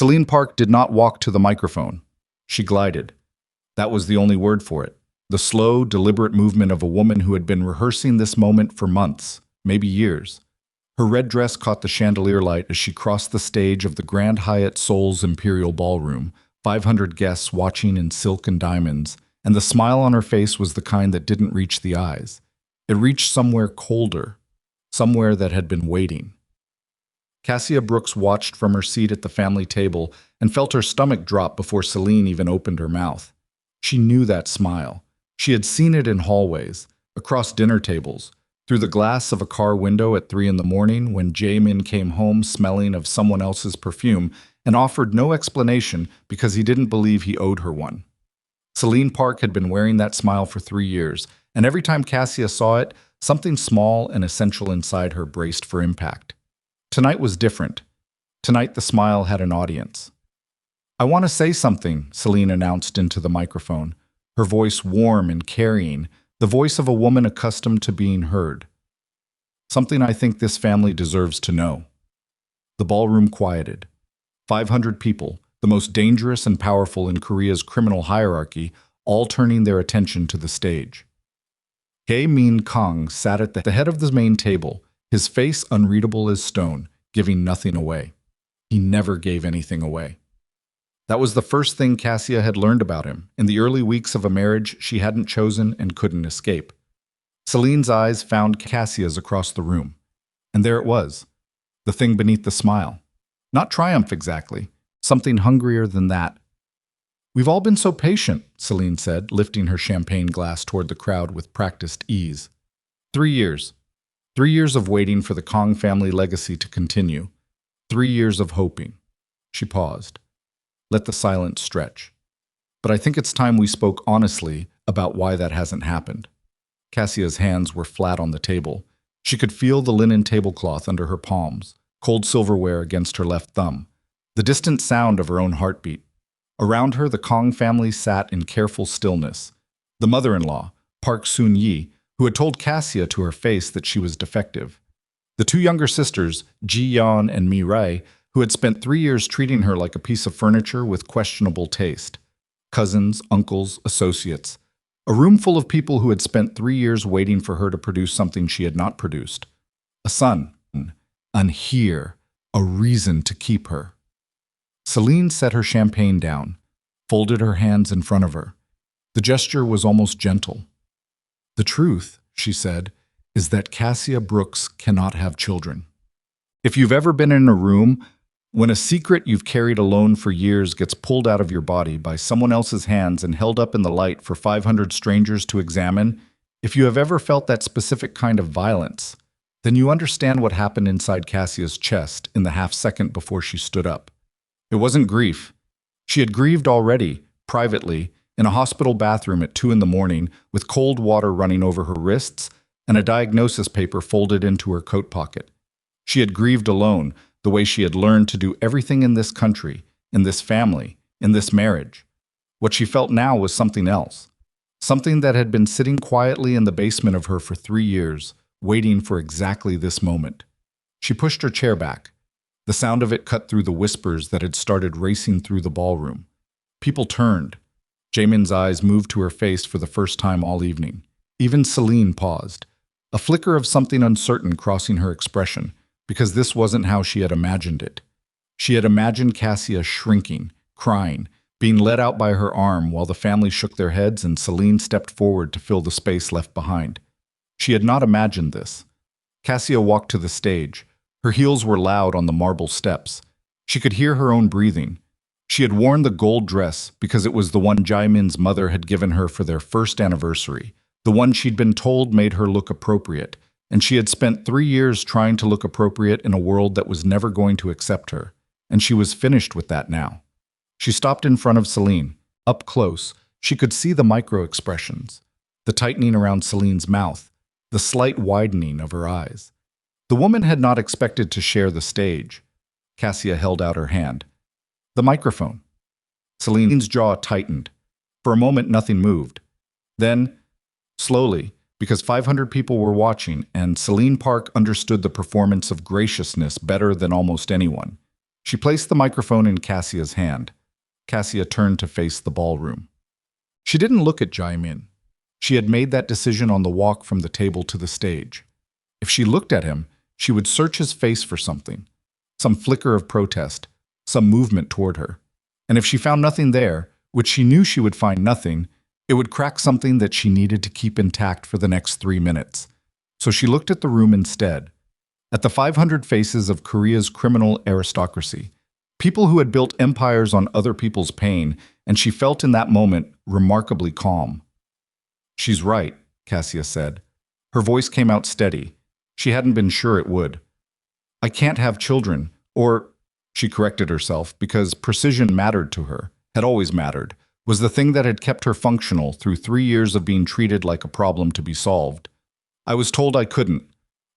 Celine Park did not walk to the microphone. She glided. That was the only word for it. The slow, deliberate movement of a woman who had been rehearsing this moment for months, maybe years. Her red dress caught the chandelier light as she crossed the stage of the Grand Hyatt Seoul's Imperial Ballroom, 500 guests watching in silk and diamonds, and the smile on her face was the kind that didn't reach the eyes. It reached somewhere colder, somewhere that had been waiting. Cassia Brooks watched from her seat at the family table and felt her stomach drop before Celine even opened her mouth. She knew that smile. She had seen it in hallways, across dinner tables, through the glass of a car window at 3 in the morning when Jamin came home smelling of someone else's perfume and offered no explanation because he didn't believe he owed her one. Celine Park had been wearing that smile for 3 years, and every time Cassia saw it, something small and essential inside her braced for impact. Tonight was different. Tonight the smile had an audience. "I want to say something," Celine announced into the microphone, her voice warm and carrying, the voice of a woman accustomed to being heard. "Something I think this family deserves to know." The ballroom quieted. 500 people, the most dangerous and powerful in Korea's criminal hierarchy, all turning their attention to the stage. Hae Min Kang sat at the head of the main table, his face unreadable as stone, giving nothing away. He never gave anything away. That was the first thing Cassia had learned about him, in the early weeks of a marriage she hadn't chosen and couldn't escape. Celine's eyes found Cassia's across the room. And there it was, the thing beneath the smile. Not triumph exactly, something hungrier than that. "We've all been so patient," Celine said, lifting her champagne glass toward the crowd with practiced ease. 3 years. 3 years of waiting for the Kang family legacy to continue. 3 years of hoping. She paused. Let the silence stretch. "But I think it's time we spoke honestly about why that hasn't happened." Cassia's hands were flat on the table. She could feel the linen tablecloth under her palms, cold silverware against her left thumb, the distant sound of her own heartbeat. Around her, the Kang family sat in careful stillness. The mother-in-law, Park Soon-yi, who had told Cassia to her face that she was defective. The 2 younger sisters, Ji-yeon and Mi-rae, who had spent 3 years treating her like a piece of furniture with questionable taste. Cousins, uncles, associates. A room full of people who had spent 3 years waiting for her to produce something she had not produced. A son, an here, a reason to keep her. Celine set her champagne down, folded her hands in front of her. The gesture was almost gentle. "The truth," she said, "is that Cassia Brooks cannot have children. If you've ever been in a room when a secret you've carried alone for years gets pulled out of your body by someone else's hands and held up in the light for 500 strangers to examine, if you have ever felt that specific kind of violence, then you understand what happened inside Cassia's chest in the half-second before she stood up. It wasn't grief. She had grieved already, privately, in a hospital bathroom at 2 in the morning with cold water running over her wrists and a diagnosis paper folded into her coat pocket. She had grieved alone, the way she had learned to do everything in this country, in this family, in this marriage. What she felt now was something else, something that had been sitting quietly in the basement of her for 3 years, waiting for exactly this moment. She pushed her chair back. The sound of it cut through the whispers that had started racing through the ballroom. People turned. Jamin's eyes moved to her face for the first time all evening. Even Celine paused, a flicker of something uncertain crossing her expression, because this wasn't how she had imagined it. She had imagined Cassia shrinking, crying, being let out by her arm while the family shook their heads and Celine stepped forward to fill the space left behind. She had not imagined this. Cassia walked to the stage. Her heels were loud on the marble steps. She could hear her own breathing. She had worn the gold dress because it was the one Jaemin's mother had given her for their first anniversary, the one she'd been told made her look appropriate, and she had spent 3 years trying to look appropriate in a world that was never going to accept her, and she was finished with that now. She stopped in front of Celine. Up close, she could see the micro-expressions, the tightening around Celine's mouth, the slight widening of her eyes. The woman had not expected to share the stage. Cassia held out her hand. "The microphone." Celine's jaw tightened. For a moment, nothing moved. Then, slowly, because 500 people were watching and Celine Park understood the performance of graciousness better than almost anyone, She placed the microphone in Cassia's hand. Cassia turned to face the ballroom. She didn't look at Jaemin. She had made that decision on the walk from the table to the stage. If she looked at him, she would search his face for something, some flicker of protest, some movement toward her. And if she found nothing there, which she knew she would find nothing, it would crack something that she needed to keep intact for the next 3 minutes. So she looked at the room instead, at the 500 faces of Korea's criminal aristocracy, people who had built empires on other people's pain, and she felt in that moment remarkably calm. "She's right," Cassia said. Her voice came out steady. She hadn't been sure it would. "I can't have children," or, she corrected herself, because precision mattered to her, had always mattered, was the thing that had kept her functional through 3 years of being treated like a problem to be solved. "I was told I couldn't.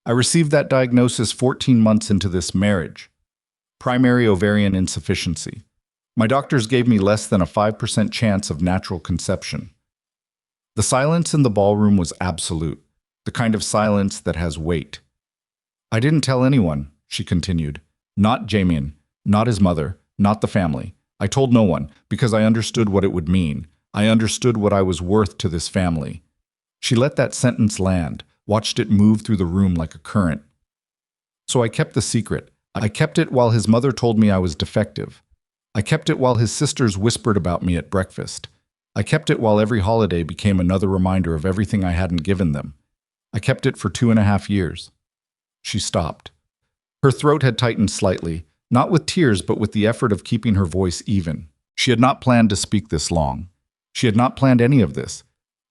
I received that diagnosis 14 months into this marriage. Primary ovarian insufficiency. My doctors gave me less than a 5% chance of natural conception." The silence in the ballroom was absolute, the kind of silence that has weight. "I didn't tell anyone," she continued. "Not Jaemin, not his mother, not the family. I told no one, because I understood what it would mean. I understood what I was worth to this family." She let that sentence land, watched it move through the room like a current. "So I kept the secret. I kept it while his mother told me I was defective. I kept it while his sisters whispered about me at breakfast. I kept it while every holiday became another reminder of everything I hadn't given them. I kept it for 2.5 years. She stopped. Her throat had tightened slightly, not with tears but with the effort of keeping her voice even. She had not planned to speak this long. She had not planned any of this.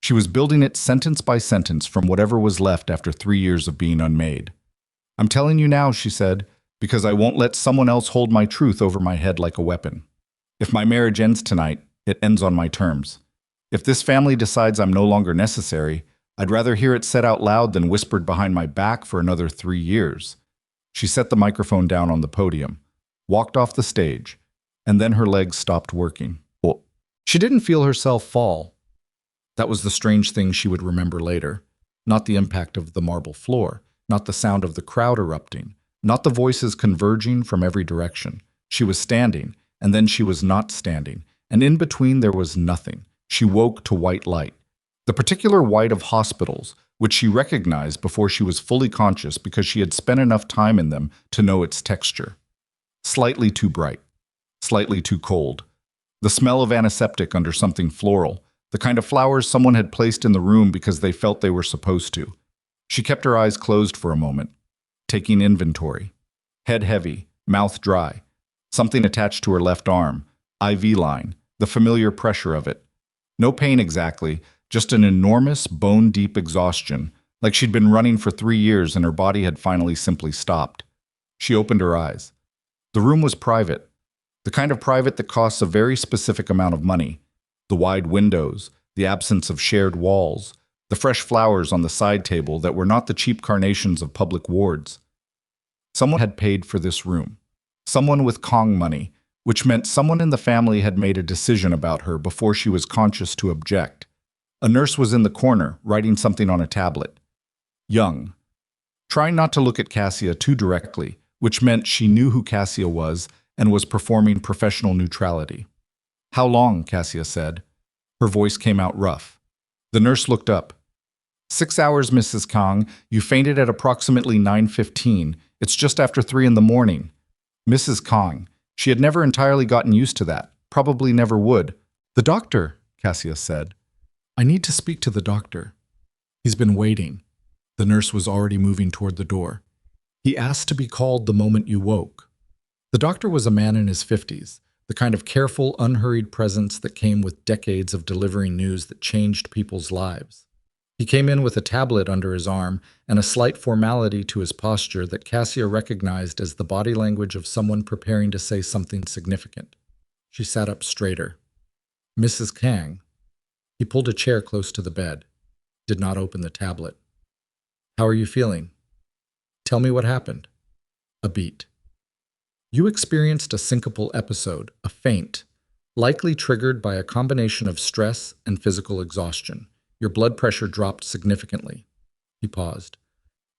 She was building it sentence by sentence from whatever was left after 3 years of being unmade. "I'm telling you now," she said, "because I won't let someone else hold my truth over my head like a weapon. If my marriage ends tonight, it ends on my terms. If this family decides I'm no longer necessary, I'd rather hear it said out loud than whispered behind my back for another 3 years." She set the microphone down on the podium, walked off the stage, and then her legs stopped working. She didn't feel herself fall. That was the strange thing she would remember later. Not the impact of the marble floor, not the sound of the crowd erupting, not the voices converging from every direction. She was standing, and then she was not standing, and in between there was nothing. She woke to white light. The particular white of hospitals, which she recognized before she was fully conscious because she had spent enough time in them to know its texture. Slightly too bright, slightly too cold. The smell of antiseptic under something floral, the kind of flowers someone had placed in the room because they felt they were supposed to. She kept her eyes closed for a moment, taking inventory. Head heavy, mouth dry. Something attached to her left arm, IV line, the familiar pressure of it. No pain exactly, just an enormous, bone-deep exhaustion, like she'd been running for 3 years and her body had finally simply stopped. She opened her eyes. The room was private, the kind of private that costs a very specific amount of money. The wide windows, the absence of shared walls, the fresh flowers on the side table that were not the cheap carnations of public wards. Someone had paid for this room. Someone with Kong money, which meant someone in the family had made a decision about her before she was conscious to object. A nurse was in the corner, writing something on a tablet. Young. Trying not to look at Cassia too directly, which meant she knew who Cassia was and was performing professional neutrality. "How long?" Cassia said. Her voice came out rough. The nurse looked up. 6 hours, Mrs. Kong. You fainted at approximately 9:15. It's just after 3 in the morning. Mrs. Kong. She had never entirely gotten used to that. Probably never would. "The doctor," Cassia said. "I need to speak to the doctor." "He's been waiting." The nurse was already moving toward the door. "He asked to be called the moment you woke." The doctor was a man in his 50s, the kind of careful, unhurried presence that came with decades of delivering news that changed people's lives. He came in with a tablet under his arm and a slight formality to his posture that Cassia recognized as the body language of someone preparing to say something significant. She sat up straighter. "Mrs. Kang." He pulled a chair close to the bed, did not open the tablet. "How are you feeling?" "Tell me what happened." A beat. "You experienced a syncopal episode, a faint, likely triggered by a combination of stress and physical exhaustion. Your blood pressure dropped significantly." He paused.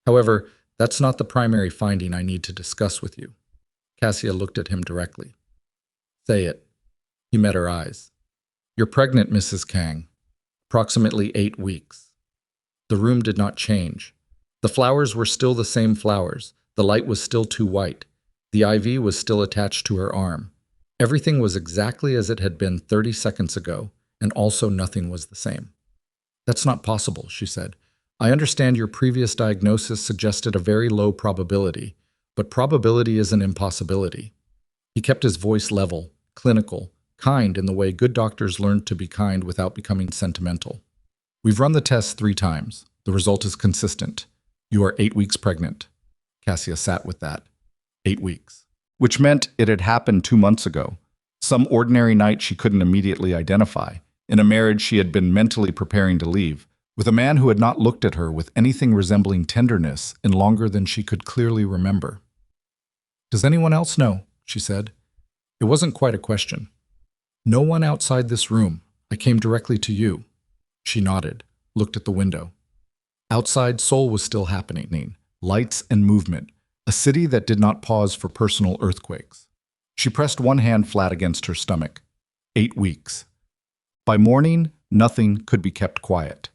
"However, that's not the primary finding I need to discuss with you." Cassia looked at him directly. Say it. He met her eyes. You're pregnant, Mrs. Kang. Approximately 8 weeks. The room did not change. The flowers were still the same flowers. The light was still too white. The IV was still attached to her arm. Everything was exactly as it had been 30 seconds ago, and also nothing was the same. That's not possible, she said. I understand your previous diagnosis suggested a very low probability, but probability is an impossibility. He kept his voice level, clinical, kind in the way good doctors learn to be kind without becoming sentimental. We've run the test 3 times. The result is consistent. You are 8 weeks pregnant. Cassia sat with that. 8 weeks. Which meant it had happened 2 months ago. Some ordinary night she couldn't immediately identify. In a marriage she had been mentally preparing to leave, with a man who had not looked at her with anything resembling tenderness in longer than she could clearly remember. Does anyone else know? She said. It wasn't quite a question. No one outside this room. I came directly to you. She nodded, looked at the window. Outside, Seoul was still happening. Lights and movement. A city that did not pause for personal earthquakes. She pressed one hand flat against her stomach. 8 weeks. By morning, nothing could be kept quiet.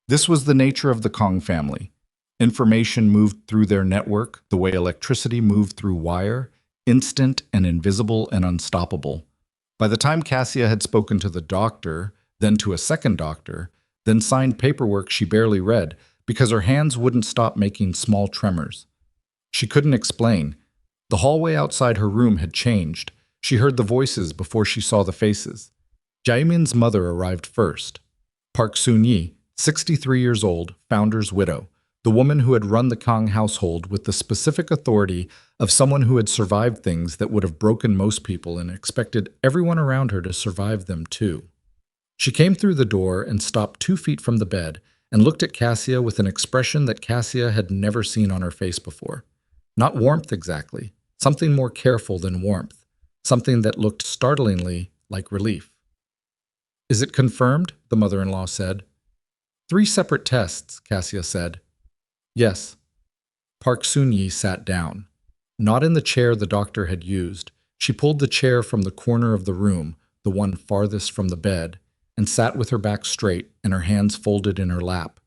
This was the nature of the Kong family. Information moved through their network the way electricity moved through wire, instant and invisible and unstoppable. By the time Cassia had spoken to the doctor, then to a second doctor, then signed paperwork she barely read because her hands wouldn't stop making small tremors. She couldn't explain. The hallway outside her room had changed. She heard the voices before she saw the faces. Jaemin's mother arrived first. Park Soon-yi, 63 years old, founder's widow, the woman who had run the Kang household with the specific authority of someone who had survived things that would have broken most people and expected everyone around her to survive them too. She came through the door and stopped 2 feet from the bed and looked at Cassia with an expression that Cassia had never seen on her face before. Not warmth exactly, something more careful than warmth, something that looked startlingly like relief. Is it confirmed? The mother-in-law said. 3 separate tests, Cassia said. Yes. Park Soon-yi sat down. Not in the chair the doctor had used. She pulled the chair from the corner of the room, the one farthest from the bed, and sat with her back straight and her hands folded in her lap,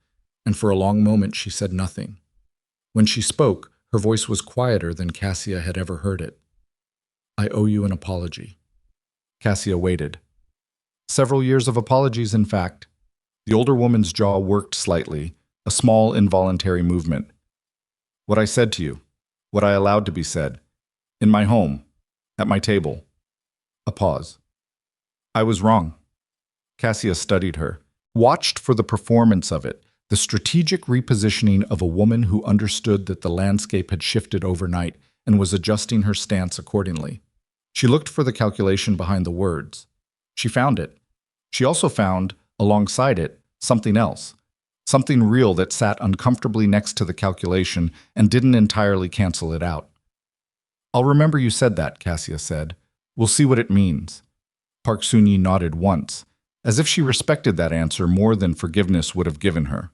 and for a long moment she said nothing. When she spoke, her voice was quieter than Cassia had ever heard it. I owe you an apology. Cassia waited. Several years of apologies, in fact. The older woman's jaw worked slightly, a small involuntary movement. What I said to you, what I allowed to be said, in my home, at my table. A pause. I was wrong. Cassia studied her, watched for the performance of it, the strategic repositioning of a woman who understood that the landscape had shifted overnight and was adjusting her stance accordingly. She looked for the calculation behind the words. She found it. She also found, alongside it, something else, something real that sat uncomfortably next to the calculation and didn't entirely cancel it out. I'll remember you said that, Cassia said. We'll see what it means. Park Soon-yi nodded once, as if she respected that answer more than forgiveness would have given her.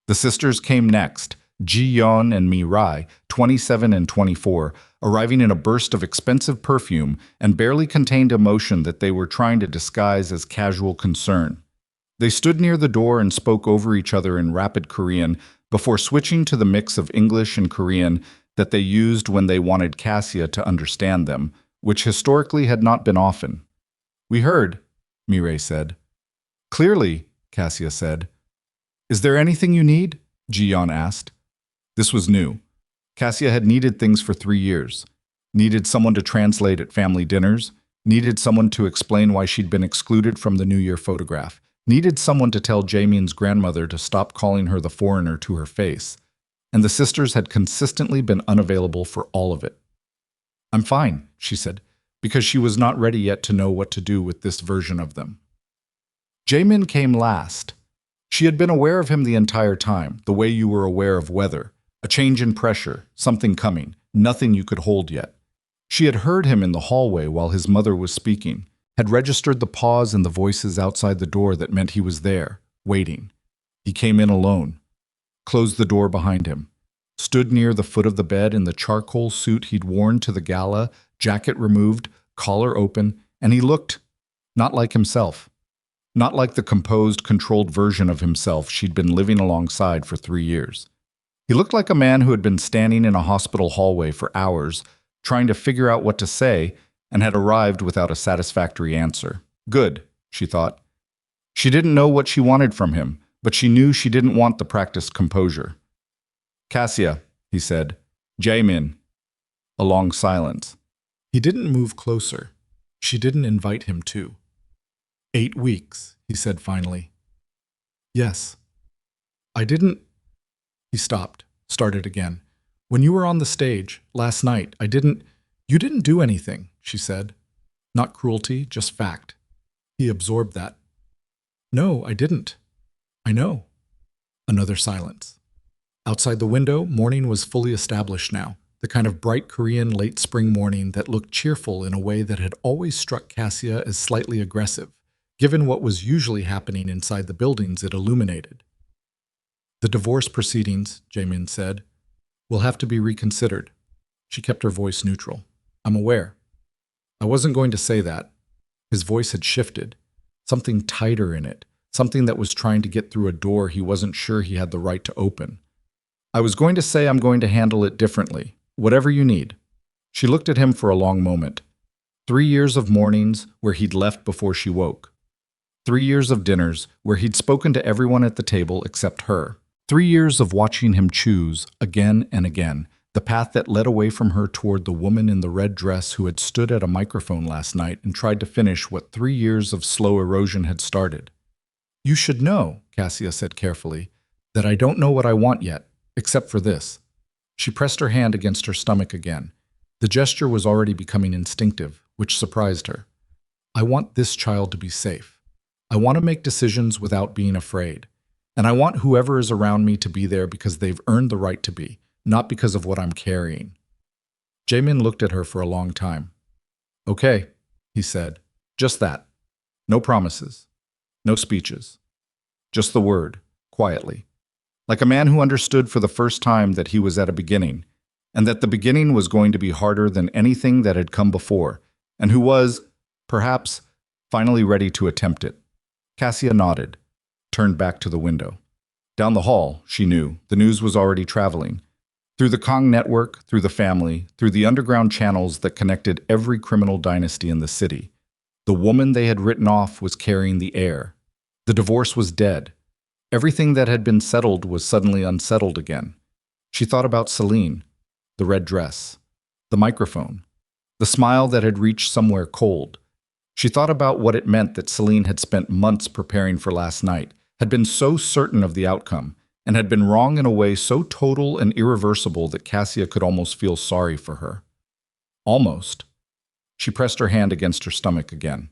The sisters came next, Ji-yeon and Mi-rai, 27 and 24, arriving in a burst of expensive perfume and barely contained emotion that they were trying to disguise as casual concern. They stood near the door and spoke over each other in rapid Korean before switching to the mix of English and Korean that they used when they wanted Cassia to understand them, which historically had not been often. We heard, Mi-rai said. Clearly, Cassia said. Is there anything you need? Ji-yeon asked. This was new. Cassia had needed things for 3 years. Needed someone to translate at family dinners. Needed someone to explain why she'd been excluded from the New Year photograph. Needed someone to tell Jaemin's grandmother to stop calling her the foreigner to her face. And the sisters had consistently been unavailable for all of it. I'm fine, she said, because she was not ready yet to know what to do with this version of them. Jaemin came last. She had been aware of him the entire time, the way you were aware of weather. A change in pressure, something coming, nothing you could hold yet. She had heard him in the hallway while his mother was speaking, had registered the pause in the voices outside the door that meant he was there, waiting. He came in alone, closed the door behind him, stood near the foot of the bed in the charcoal suit he'd worn to the gala, jacket removed, collar open, and he looked not like himself. Not like the composed, controlled version of himself she'd been living alongside for 3 years. He looked like a man who had been standing in a hospital hallway for hours, trying to figure out what to say, and had arrived without a satisfactory answer. Good, she thought. She didn't know what she wanted from him, but she knew she didn't want the practiced composure. Cassia, he said. Jamin. A long silence. He didn't move closer. She didn't invite him to. 8 weeks, he said finally. Yes. I didn't... He stopped, started again. When you were on the stage, last night, I didn't... You didn't do anything, she said. Not cruelty, just fact. He absorbed that. No, I didn't. I know. Another silence. Outside the window, morning was fully established now, the kind of bright Korean late spring morning that looked cheerful in a way that had always struck Cassia as slightly aggressive, given what was usually happening inside the buildings it illuminated. The divorce proceedings, Jamin said, will have to be reconsidered. She kept her voice neutral. I'm aware. I wasn't going to say that. His voice had shifted, something tighter in it, something that was trying to get through a door he wasn't sure he had the right to open. I was going to say I'm going to handle it differently, whatever you need. She looked at him for a long moment. 3 years of mornings where he'd left before she woke. 3 years of dinners where he'd spoken to everyone at the table except her. 3 years of watching him choose, again and again, the path that led away from her toward the woman in the red dress who had stood at a microphone last night and tried to finish what 3 years of slow erosion had started. You should know, Cassia said carefully, that I don't know what I want yet, except for this. She pressed her hand against her stomach again. The gesture was already becoming instinctive, which surprised her. I want this child to be safe. I want to make decisions without being afraid. And I want whoever is around me to be there because they've earned the right to be, not because of what I'm carrying. Jamin looked at her for a long time. Okay, he said. Just that. No promises. No speeches. Just the word, quietly. Like a man who understood for the first time that he was at a beginning, and that the beginning was going to be harder than anything that had come before, and who was, perhaps, finally ready to attempt it. Cassia nodded, turned back to the window. Down the hall, she knew, the news was already traveling. Through the Kong network, through the family, through the underground channels that connected every criminal dynasty in the city. The woman they had written off was carrying the air. The divorce was dead. Everything that had been settled was suddenly unsettled again. She thought about Celine, the red dress, the microphone, the smile that had reached somewhere cold. She thought about what it meant that Celine had spent months preparing for last night, had been so certain of the outcome, and had been wrong in a way so total and irreversible that Cassia could almost feel sorry for her. Almost. She pressed her hand against her stomach again.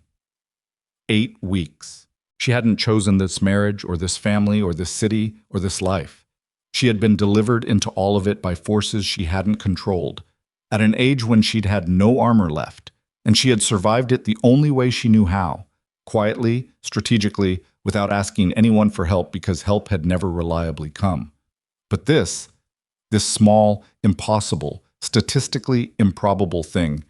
8 weeks. She hadn't chosen this marriage or this family or this city or this life. She had been delivered into all of it by forces she hadn't controlled, at an age when she'd had no armor left, and she had survived it the only way she knew how, quietly, strategically, without asking anyone for help because help had never reliably come. But this small, impossible, statistically improbable thing,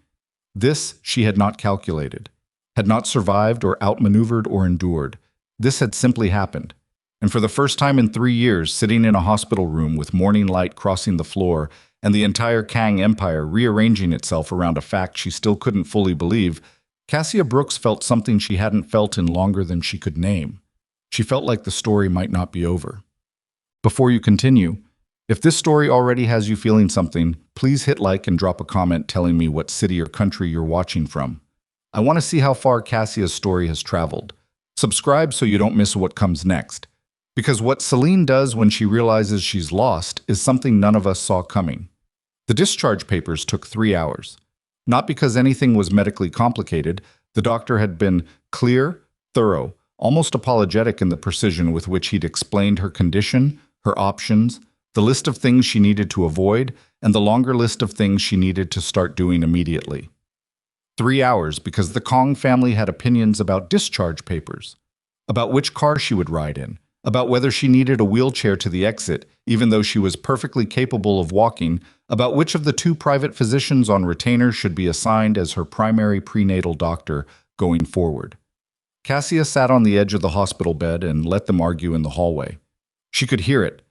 this she had not calculated, had not survived or outmaneuvered or endured. This had simply happened. And for the first time in 3 years, sitting in a hospital room with morning light crossing the floor and the entire Kang Empire rearranging itself around a fact she still couldn't fully believe, Cassia Brooks felt something she hadn't felt in longer than she could name. She felt like the story might not be over. Before you continue, if this story already has you feeling something, please hit like and drop a comment telling me what city or country you're watching from. I want to see how far Cassia's story has traveled. Subscribe so you don't miss what comes next. Because what Celine does when she realizes she's lost is something none of us saw coming. The discharge papers took 3 hours. Not because anything was medically complicated, the doctor had been clear, thorough, almost apologetic in the precision with which he'd explained her condition, her options, the list of things she needed to avoid, and the longer list of things she needed to start doing immediately. 3 hours because the Kong family had opinions about discharge papers, about which car she would ride in, about whether she needed a wheelchair to the exit, even though she was perfectly capable of walking, about which of the two private physicians on retainer should be assigned as her primary prenatal doctor going forward. Cassia sat on the edge of the hospital bed and let them argue in the hallway. She could hear it,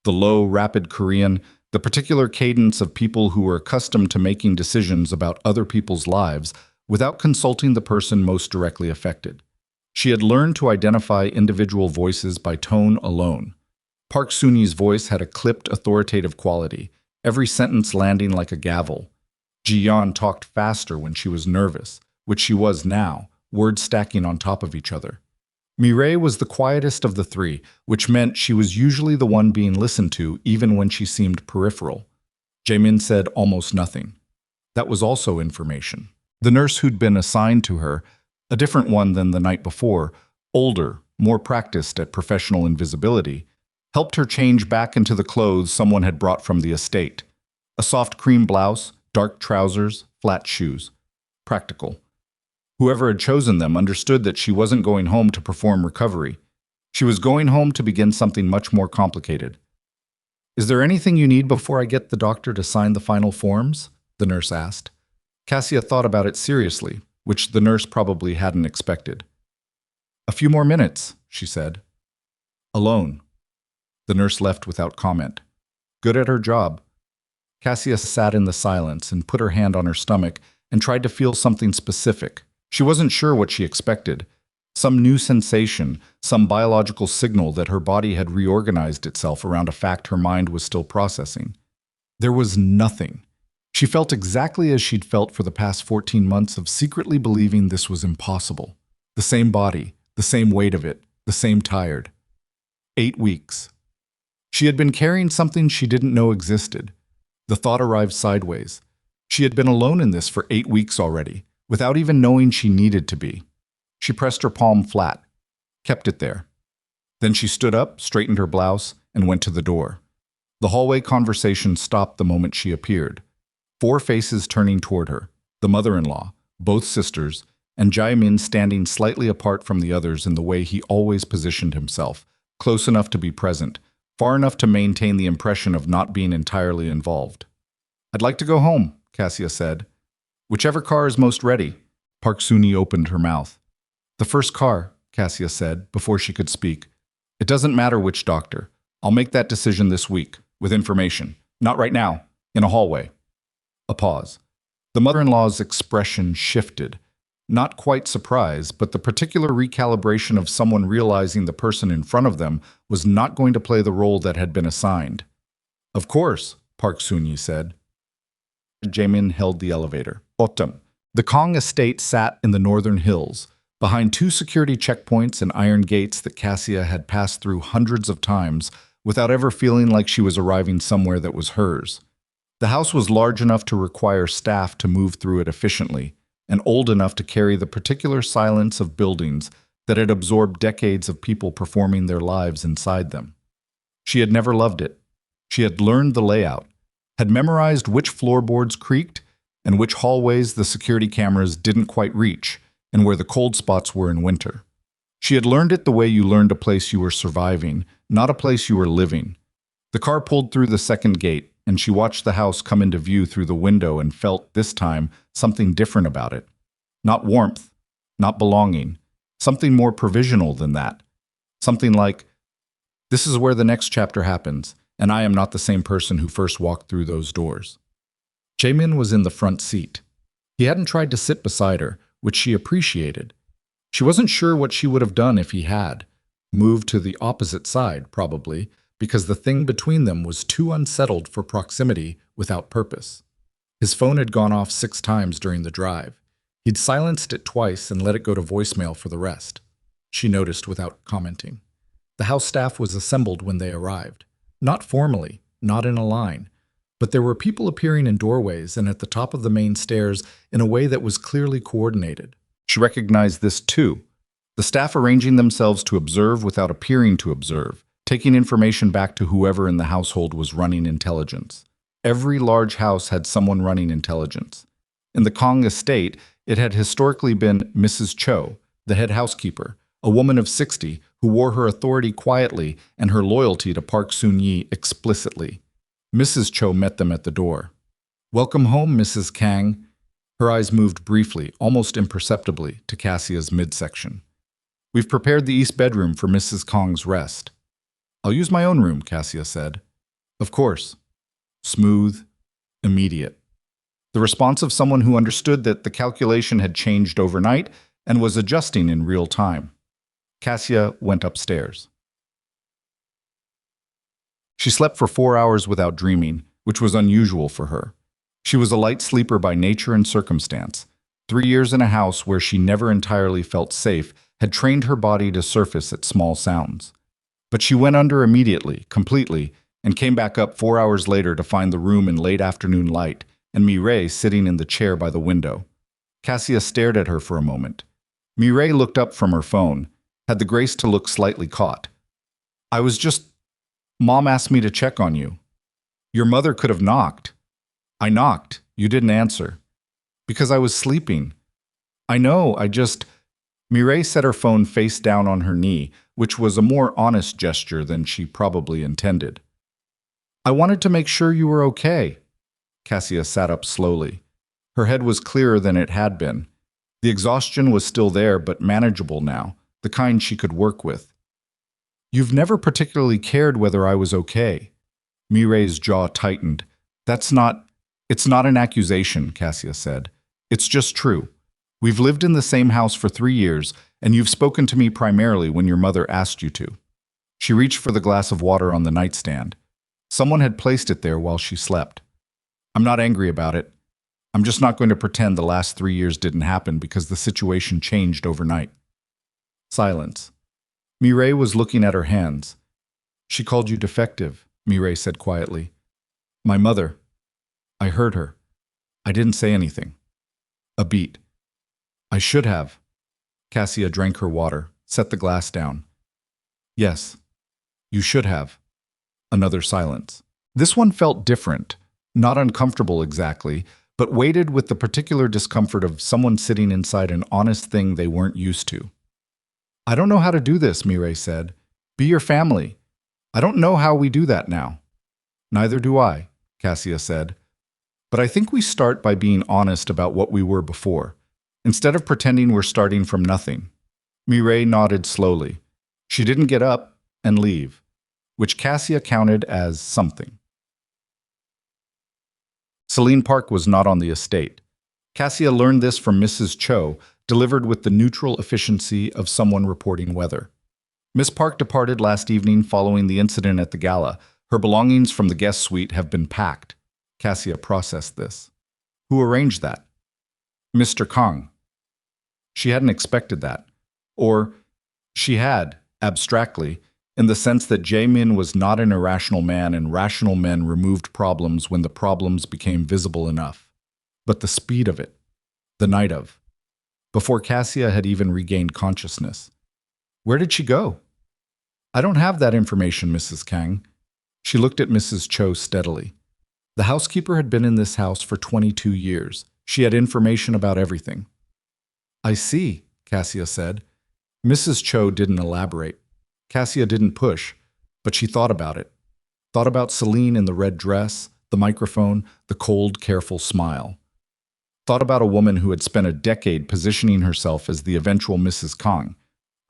the low, rapid Korean, the particular cadence of people who were accustomed to making decisions about other people's lives without consulting the person most directly affected. She had learned to identify individual voices by tone alone. Park Soon-yee's voice had a clipped, authoritative quality, every sentence landing like a gavel. Ji-yeon talked faster when she was nervous, which she was now, words stacking on top of each other. Mireille was the quietest of the three, which meant she was usually the one being listened to even when she seemed peripheral. Jaemin said almost nothing. That was also information. The nurse who'd been assigned to her, a different one than the night before, older, more practiced at professional invisibility, helped her change back into the clothes someone had brought from the estate. A soft cream blouse, dark trousers, flat shoes. Practical. Whoever had chosen them understood that she wasn't going home to perform recovery. She was going home to begin something much more complicated. "Is there anything you need before I get the doctor to sign the final forms?" the nurse asked. Cassia thought about it seriously, which the nurse probably hadn't expected. "A few more minutes," she said. "Alone." The nurse left without comment. Good at her job. Cassia sat in the silence and put her hand on her stomach and tried to feel something specific. She wasn't sure what she expected. Some new sensation, some biological signal that her body had reorganized itself around a fact her mind was still processing. There was nothing. She felt exactly as she'd felt for the past 14 months of secretly believing this was impossible. The same body, the same weight of it, the same tired. 8 weeks. She had been carrying something she didn't know existed. The thought arrived sideways. She had been alone in this for 8 weeks already, without even knowing she needed to be. She pressed her palm flat, kept it there. Then she stood up, straightened her blouse, and went to the door. The hallway conversation stopped the moment she appeared. 4 faces turning toward her, the mother-in-law, both sisters, and Jaemin standing slightly apart from the others in the way he always positioned himself, close enough to be present, far enough to maintain the impression of not being entirely involved. "I'd like to go home," Cassia said. "Whichever car is most ready." Park Soon-yee opened her mouth. "The first car," Cassia said, before she could speak. "It doesn't matter which doctor. I'll make that decision this week, with information. Not right now, in a hallway." A pause. The mother-in-law's expression shifted. Not quite surprise, but the particular recalibration of someone realizing the person in front of them was not going to play the role that had been assigned. "Of course," Park Soon-yee said. Jaemin held the elevator. Bottom. The Kong estate sat in the northern hills, behind 2 security checkpoints and iron gates that Cassia had passed through hundreds of times without ever feeling like she was arriving somewhere that was hers. The house was large enough to require staff to move through it efficiently, and old enough to carry the particular silence of buildings that had absorbed decades of people performing their lives inside them. She had never loved it. She had learned the layout, had memorized which floorboards creaked and which hallways the security cameras didn't quite reach, and where the cold spots were in winter. She had learned it the way you learned a place you were surviving, not a place you were living. The car pulled through the second gate, and she watched the house come into view through the window and felt, this time, something different about it. Not warmth, not belonging, something more provisional than that. Something like, "This is where the next chapter happens, and I am not the same person who first walked through those doors." Jaemin was in the front seat. He hadn't tried to sit beside her, which she appreciated. She wasn't sure what she would have done if he had. Moved to the opposite side, probably, because the thing between them was too unsettled for proximity without purpose. His phone had gone off 6 times during the drive. He'd silenced it twice and let it go to voicemail for the rest. She noticed without commenting. The house staff was assembled when they arrived. Not formally, not in a line, but there were people appearing in doorways and at the top of the main stairs in a way that was clearly coordinated. She recognized this too. The staff arranging themselves to observe without appearing to observe, taking information back to whoever in the household was running intelligence. Every large house had someone running intelligence. In the Kong estate, it had historically been Mrs. Cho, the head housekeeper, a woman of 60 who wore her authority quietly and her loyalty to Park Soon-yi explicitly. Mrs. Cho met them at the door. "Welcome home, Mrs. Kang." Her eyes moved briefly, almost imperceptibly, to Cassia's midsection. "We've prepared the east bedroom for Mrs. Kang's rest." "I'll use my own room," Cassia said. "Of course." Smooth, immediate. The response of someone who understood that the calculation had changed overnight and was adjusting in real time. Cassia went upstairs. She slept for 4 hours without dreaming, which was unusual for her. She was a light sleeper by nature and circumstance. 3 years in a house where she never entirely felt safe had trained her body to surface at small sounds. But she went under immediately, completely, and came back up 4 hours later to find the room in late afternoon light and Mireille sitting in the chair by the window. Cassia stared at her for a moment. Mireille looked up from her phone, had the grace to look slightly caught. Mom asked me to check on you." "Your mother could have knocked." "I knocked. You didn't answer." "Because I was sleeping." "I know, Mireille set her phone face down on her knee, which was a more honest gesture than she probably intended. "I wanted to make sure you were okay." Cassia sat up slowly. Her head was clearer than it had been. The exhaustion was still there, but manageable now, the kind she could work with. "You've never particularly cared whether I was okay." Mireille's jaw tightened. It's not an accusation," Cassia said. "It's just true. We've lived in the same house for 3 years, and you've spoken to me primarily when your mother asked you to." She reached for the glass of water on the nightstand. Someone had placed it there while she slept. "I'm not angry about it. I'm just not going to pretend the last 3 years didn't happen because the situation changed overnight." Silence. Mireille was looking at her hands. "She called you defective," Mireille said quietly. "My mother. I heard her. I didn't say anything." A beat. "I should have." Cassia drank her water, set the glass down. "Yes, you should have." Another silence. This one felt different, not uncomfortable exactly, but weighted with the particular discomfort of someone sitting inside an honest thing they weren't used to. "I don't know how to do this," Mireille said. "Be your family. I don't know how we do that now." "Neither do I," Cassia said. "But I think we start by being honest about what we were before, instead of pretending we're starting from nothing." Mireille nodded slowly. She didn't get up and leave, which Cassia counted as something. Celine Park was not on the estate. Cassia learned this from Mrs. Cho, delivered with the neutral efficiency of someone reporting weather. Miss Park departed last evening following the incident at the gala. Her belongings from the guest suite have been packed. Cassia processed this. "Who arranged that?" "Mr. Kang." She hadn't expected that. Or, she had, abstractly, in the sense that Jae-min was not an irrational man and rational men removed problems when the problems became visible enough. But the speed of it, the night of, before Cassia had even regained consciousness. Where did she go? "I don't have that information, Mrs. Kang." She looked at Mrs. Cho steadily. The housekeeper had been in this house for 22 years. She had information about everything. "I see," Cassia said. Mrs. Cho didn't elaborate. Cassia didn't push, but she thought about it. Thought about Celine in the red dress, the microphone, the cold, careful smile. Thought about a woman who had spent a decade positioning herself as the eventual Mrs. Kang,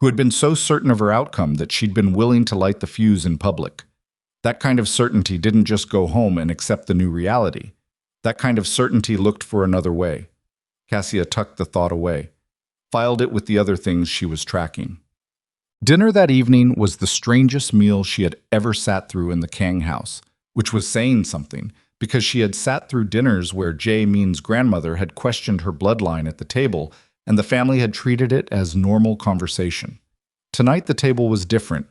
who had been so certain of her outcome that she'd been willing to light the fuse in public. That kind of certainty didn't just go home and accept the new reality. That kind of certainty looked for another way. Cassia tucked the thought away, filed it with the other things she was tracking. Dinner that evening was the strangest meal she had ever sat through in the Kang house, which was saying something, because she had sat through dinners where Jae-min's grandmother had questioned her bloodline at the table, and the family had treated it as normal conversation. Tonight the table was different.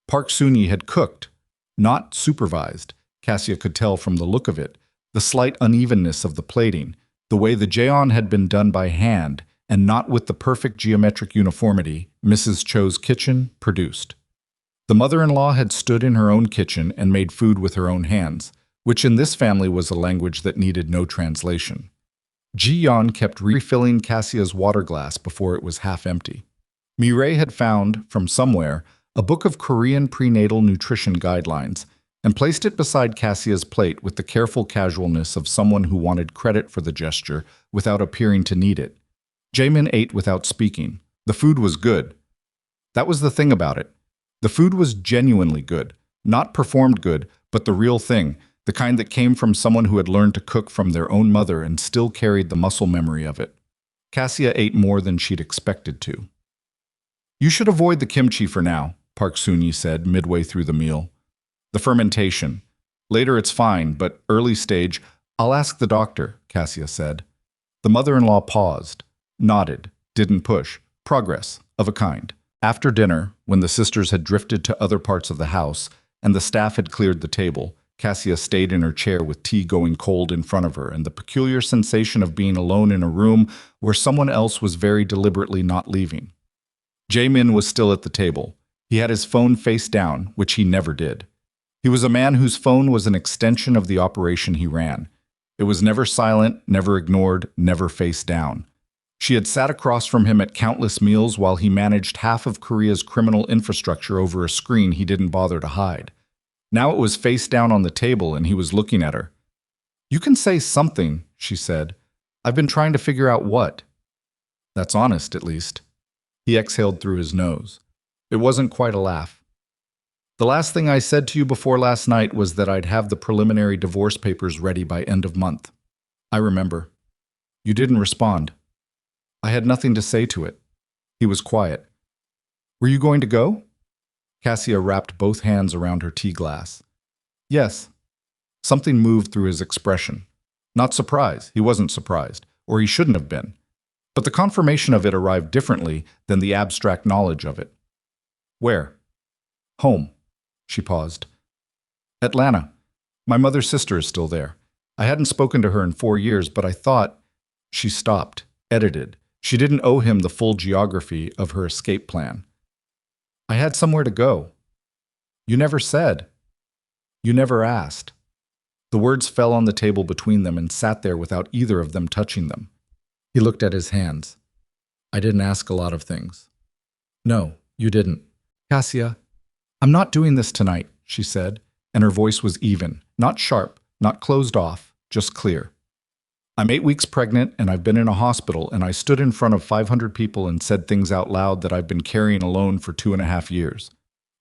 Park Soon-yi had cooked, not supervised. Cassia could tell from the look of it, the slight unevenness of the plating, the way the jeon had been done by hand, and not with the perfect geometric uniformity Mrs. Cho's kitchen produced. The mother-in-law had stood in her own kitchen and made food with her own hands, which in this family was a language that needed no translation. Ji-yeon kept refilling Cassia's water glass before it was half empty. Mireille had found, from somewhere, a book of Korean prenatal nutrition guidelines, and placed it beside Cassia's plate with the careful casualness of someone who wanted credit for the gesture without appearing to need it. Jaemin ate without speaking. The food was good. That was the thing about it. The food was genuinely good. Not performed good, but the real thing, the kind that came from someone who had learned to cook from their own mother and still carried the muscle memory of it. Cassia ate more than she'd expected to. "You should avoid the kimchi for now," Park Soon-yi said midway through the meal. "The fermentation. Later it's fine, but early stage, I'll ask the doctor," Cassia said. The mother-in-law paused, nodded, didn't push. Progress, of a kind. After dinner, when the sisters had drifted to other parts of the house and the staff had cleared the table, Cassia stayed in her chair with tea going cold in front of her and the peculiar sensation of being alone in a room where someone else was very deliberately not leaving. Jaemin was still at the table. He had his phone face down, which he never did. He was a man whose phone was an extension of the operation he ran. It was never silent, never ignored, never face down. She had sat across from him at countless meals while he managed half of Korea's criminal infrastructure over a screen he didn't bother to hide. Now it was face down on the table and he was looking at her. "You can say something," she said. "I've been trying to figure out what." "That's honest, at least." He exhaled through his nose. It wasn't quite a laugh. "The last thing I said to you before last night was that I'd have the preliminary divorce papers ready by end of month. I remember. You didn't respond. I had nothing to say to it." He was quiet. "Were you going to go?" Cassia wrapped both hands around her tea glass. "Yes." Something moved through his expression. Not surprise, he wasn't surprised, or he shouldn't have been. But the confirmation of it arrived differently than the abstract knowledge of it. "Where?" "Home." She paused. "Atlanta. My mother's sister is still there. I hadn't spoken to her in 4 years, but I thought—" She stopped, edited. She didn't owe him the full geography of her escape plan. "I had somewhere to go." "You never said." "You never asked." The words fell on the table between them and sat there without either of them touching them. He looked at his hands. "I didn't ask a lot of things." "No, you didn't." "Cassia, I'm not doing this tonight," she said, and her voice was even, not sharp, not closed off, just clear. "I'm 8 weeks pregnant and I've been in a hospital and I stood in front of 500 people and said things out loud that I've been carrying alone for 2.5 years.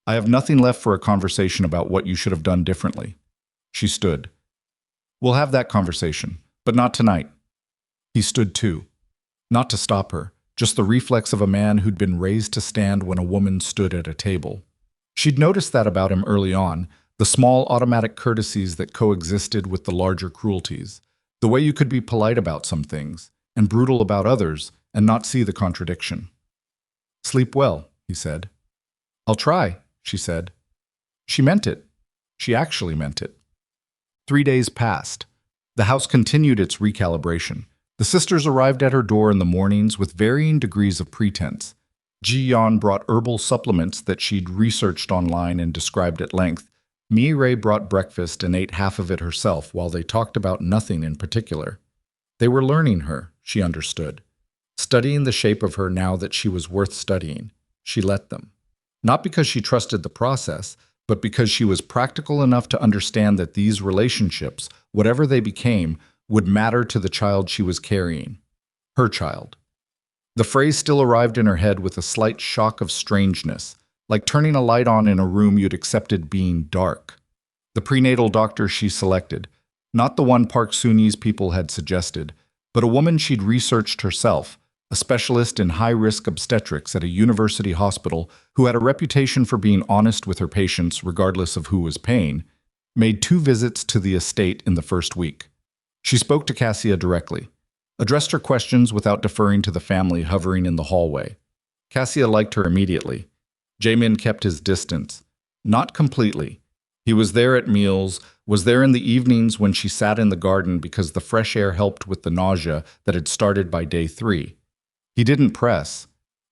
I have nothing left for a conversation about what you should have done differently." She stood. "We'll have that conversation, but not tonight." He stood too. Not to stop her, just the reflex of a man who'd been raised to stand when a woman stood at a table. She'd noticed that about him early on, the small automatic courtesies that coexisted with the larger cruelties. The way you could be polite about some things, and brutal about others, and not see the contradiction. "Sleep well," he said. "I'll try," she said. She meant it. She actually meant it. 3 days passed. The house continued its recalibration. The sisters arrived at her door in the mornings with varying degrees of pretense. Ji-yeon brought herbal supplements that she'd researched online and described at length. Mi-rae brought breakfast and ate half of it herself while they talked about nothing in particular. They were learning her, she understood. Studying the shape of her now that she was worth studying. She let them. Not because she trusted the process, but because she was practical enough to understand that these relationships, whatever they became, would matter to the child she was carrying. Her child. The phrase still arrived in her head with a slight shock of strangeness, like turning a light on in a room you'd accepted being dark. The prenatal doctor she selected, not the one Park Soon-yi's people had suggested, but a woman she'd researched herself, a specialist in high-risk obstetrics at a university hospital who had a reputation for being honest with her patients regardless of who was paying, made 2 visits to the estate in the first week. She spoke to Cassia directly, addressed her questions without deferring to the family hovering in the hallway. Cassia liked her immediately. Jaemin kept his distance. Not completely. He was there at meals, was there in the evenings when she sat in the garden because the fresh air helped with the nausea that had started by day 3. He didn't press,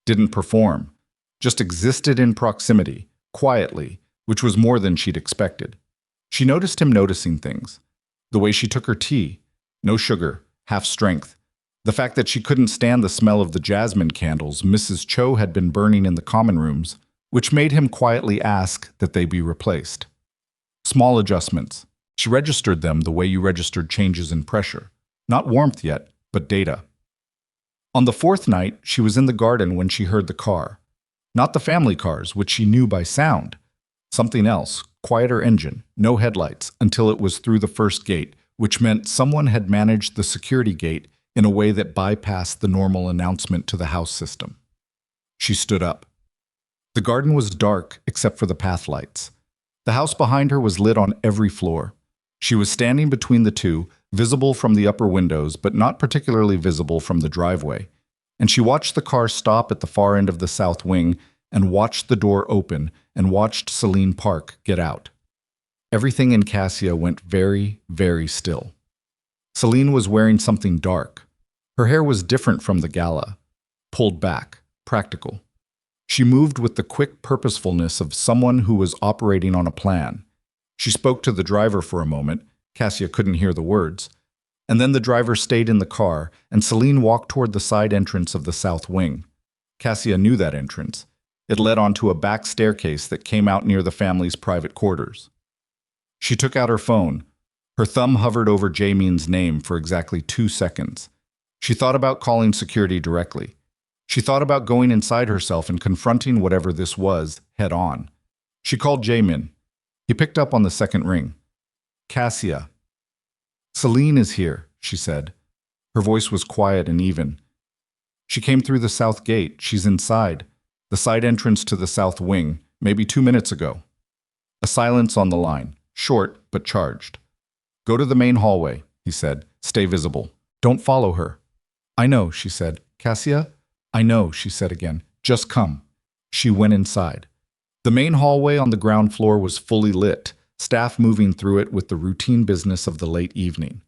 didn't perform, just existed in proximity, quietly, which was more than she'd expected. She noticed him noticing things. The way she took her tea, no sugar, half strength. The fact that she couldn't stand the smell of the jasmine candles Mrs. Cho had been burning in the common rooms, which made him quietly ask that they be replaced. Small adjustments. She registered them the way you registered changes in pressure. Not warmth yet, but data. On the fourth night, she was in the garden when she heard the car. Not the family cars, which she knew by sound. Something else, quieter engine, no headlights, until it was through the first gate, which meant someone had managed the security gate in a way that bypassed the normal announcement to the house system. She stood up. The garden was dark except for the path lights. The house behind her was lit on every floor. She was standing between the two, visible from the upper windows, but not particularly visible from the driveway. And she watched the car stop at the far end of the south wing and watched the door open and watched Celine Park get out. Everything in Cassia went very, very still. Celine was wearing something dark. Her hair was different from the gala, pulled back, practical. She moved with the quick purposefulness of someone who was operating on a plan. She spoke to the driver for a moment. Cassia couldn't hear the words. And then the driver stayed in the car, and Celine walked toward the side entrance of the south wing. Cassia knew that entrance. It led onto a back staircase that came out near the family's private quarters. She took out her phone. Her thumb hovered over Jamie's name for exactly 2 seconds. She thought about calling security directly. She thought about going inside herself and confronting whatever this was head on. She called Jamin. He picked up on the second ring. Cassia. Celine is here, she said. Her voice was quiet and even. She came through the south gate. She's inside. The side entrance to the south wing, maybe 2 minutes ago. A silence on the line, short but charged. Go to the main hallway, he said. Stay visible. Don't follow her. I know, she said. Cassia? I know, she said again. Just come. She went inside. The main hallway on the ground floor was fully lit, staff moving through it with the routine business of the late evening.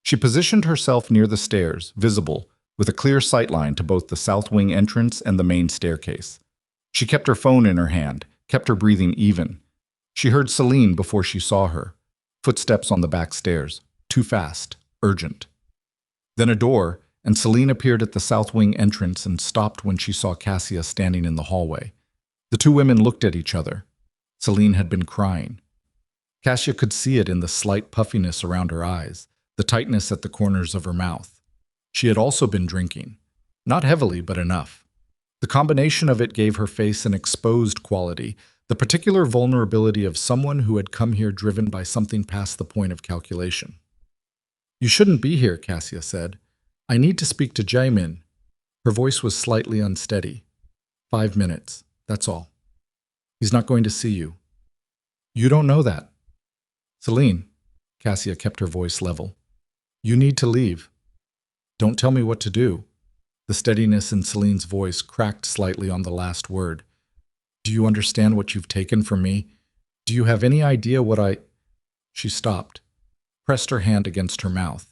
She positioned herself near the stairs, visible, with a clear sightline to both the south wing entrance and the main staircase. She kept her phone in her hand, kept her breathing even. She heard Celine before she saw her. Footsteps on the back stairs. Too fast. Urgent. Then a door, and Celine appeared at the south wing entrance and stopped when she saw Cassia standing in the hallway. The two women looked at each other. Celine had been crying. Cassia could see it in the slight puffiness around her eyes, the tightness at the corners of her mouth. She had also been drinking. Not heavily, but enough. The combination of it gave her face an exposed quality, the particular vulnerability of someone who had come here driven by something past the point of calculation. You shouldn't be here, Cassia said. I need to speak to Jamin. Her voice was slightly unsteady. 5 minutes, that's all. He's not going to see you. You don't know that. Celine, Cassia kept her voice level. You need to leave. Don't tell me what to do. The steadiness in Celine's voice cracked slightly on the last word. Do you understand what you've taken from me? Do you have any idea what I... She stopped, pressed her hand against her mouth.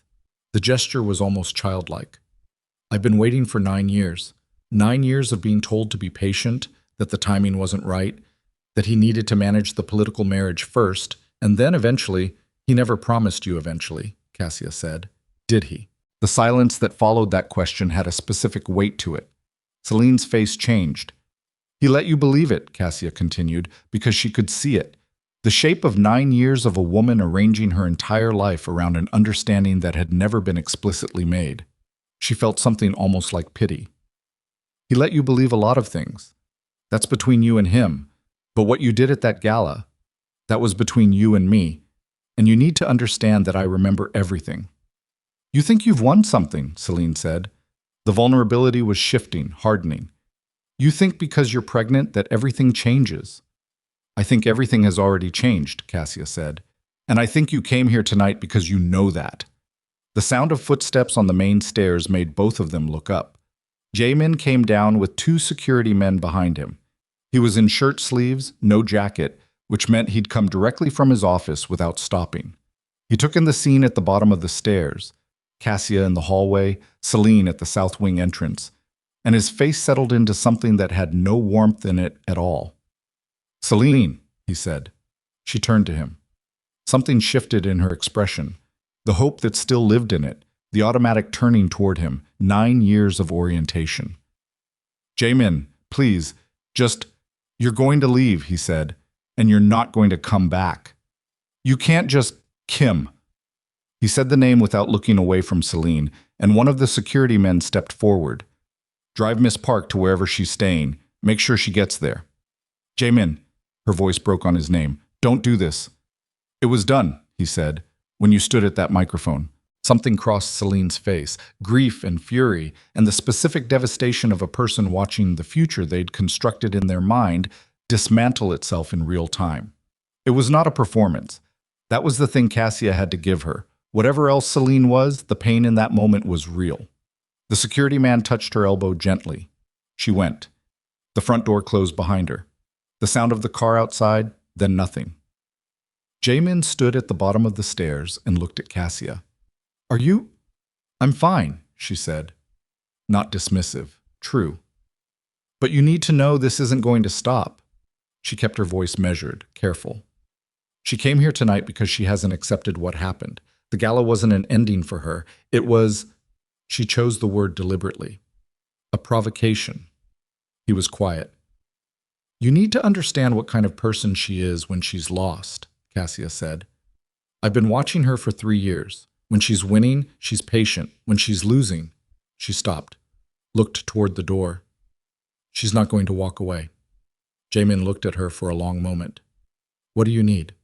The gesture was almost childlike. I've been waiting for 9 years. 9 years of being told to be patient, that the timing wasn't right, that he needed to manage the political marriage first, and then eventually, he never promised you eventually, Cassia said. Did he? The silence that followed that question had a specific weight to it. Celine's face changed. He let you believe it, Cassia continued, because she could see it. The shape of 9 years of a woman arranging her entire life around an understanding that had never been explicitly made. She felt something almost like pity. He let you believe a lot of things. That's between you and him. But what you did at that gala, that was between you and me. And you need to understand that I remember everything. You think you've won something, Celine said. The vulnerability was shifting, hardening. You think because you're pregnant that everything changes. I think everything has already changed, Cassia said. And I think you came here tonight because you know that. The sound of footsteps on the main stairs made both of them look up. Jamin came down with 2 security men behind him. He was in shirt sleeves, no jacket, which meant he'd come directly from his office without stopping. He took in the scene at the bottom of the stairs, Cassia in the hallway, Celine at the south wing entrance, and his face settled into something that had no warmth in it at all. Celine, he said. She turned to him. Something shifted in her expression, the hope that still lived in it, the automatic turning toward him, 9 years of orientation. Jamin, please, just... You're going to leave, he said, and you're not going to come back. You can't just Kim. He said the name without looking away from Celine, and one of the security men stepped forward. Drive Miss Park to wherever she's staying. Make sure she gets there. Jaemin, her voice broke on his name. Don't do this. It was done, he said, when you stood at that microphone. Something crossed Celine's face, grief and fury, and the specific devastation of a person watching the future they'd constructed in their mind dismantle itself in real time. It was not a performance. That was the thing Cassia had to give her. Whatever else Celine was, the pain in that moment was real. The security man touched her elbow gently. She went. The front door closed behind her. The sound of the car outside, then nothing. Jaemin stood at the bottom of the stairs and looked at Cassia. Are you? I'm fine, she said. Not dismissive. True. But you need to know this isn't going to stop. She kept her voice measured, careful. She came here tonight because she hasn't accepted what happened. The gala wasn't an ending for her. It was, she chose the word deliberately, a provocation. He was quiet. You need to understand what kind of person she is when she's lost, Cassia said. I've been watching her for 3 years. When she's winning, she's patient. When she's losing, she stopped, looked toward the door. She's not going to walk away. Jaemin looked at her for a long moment. What do you need?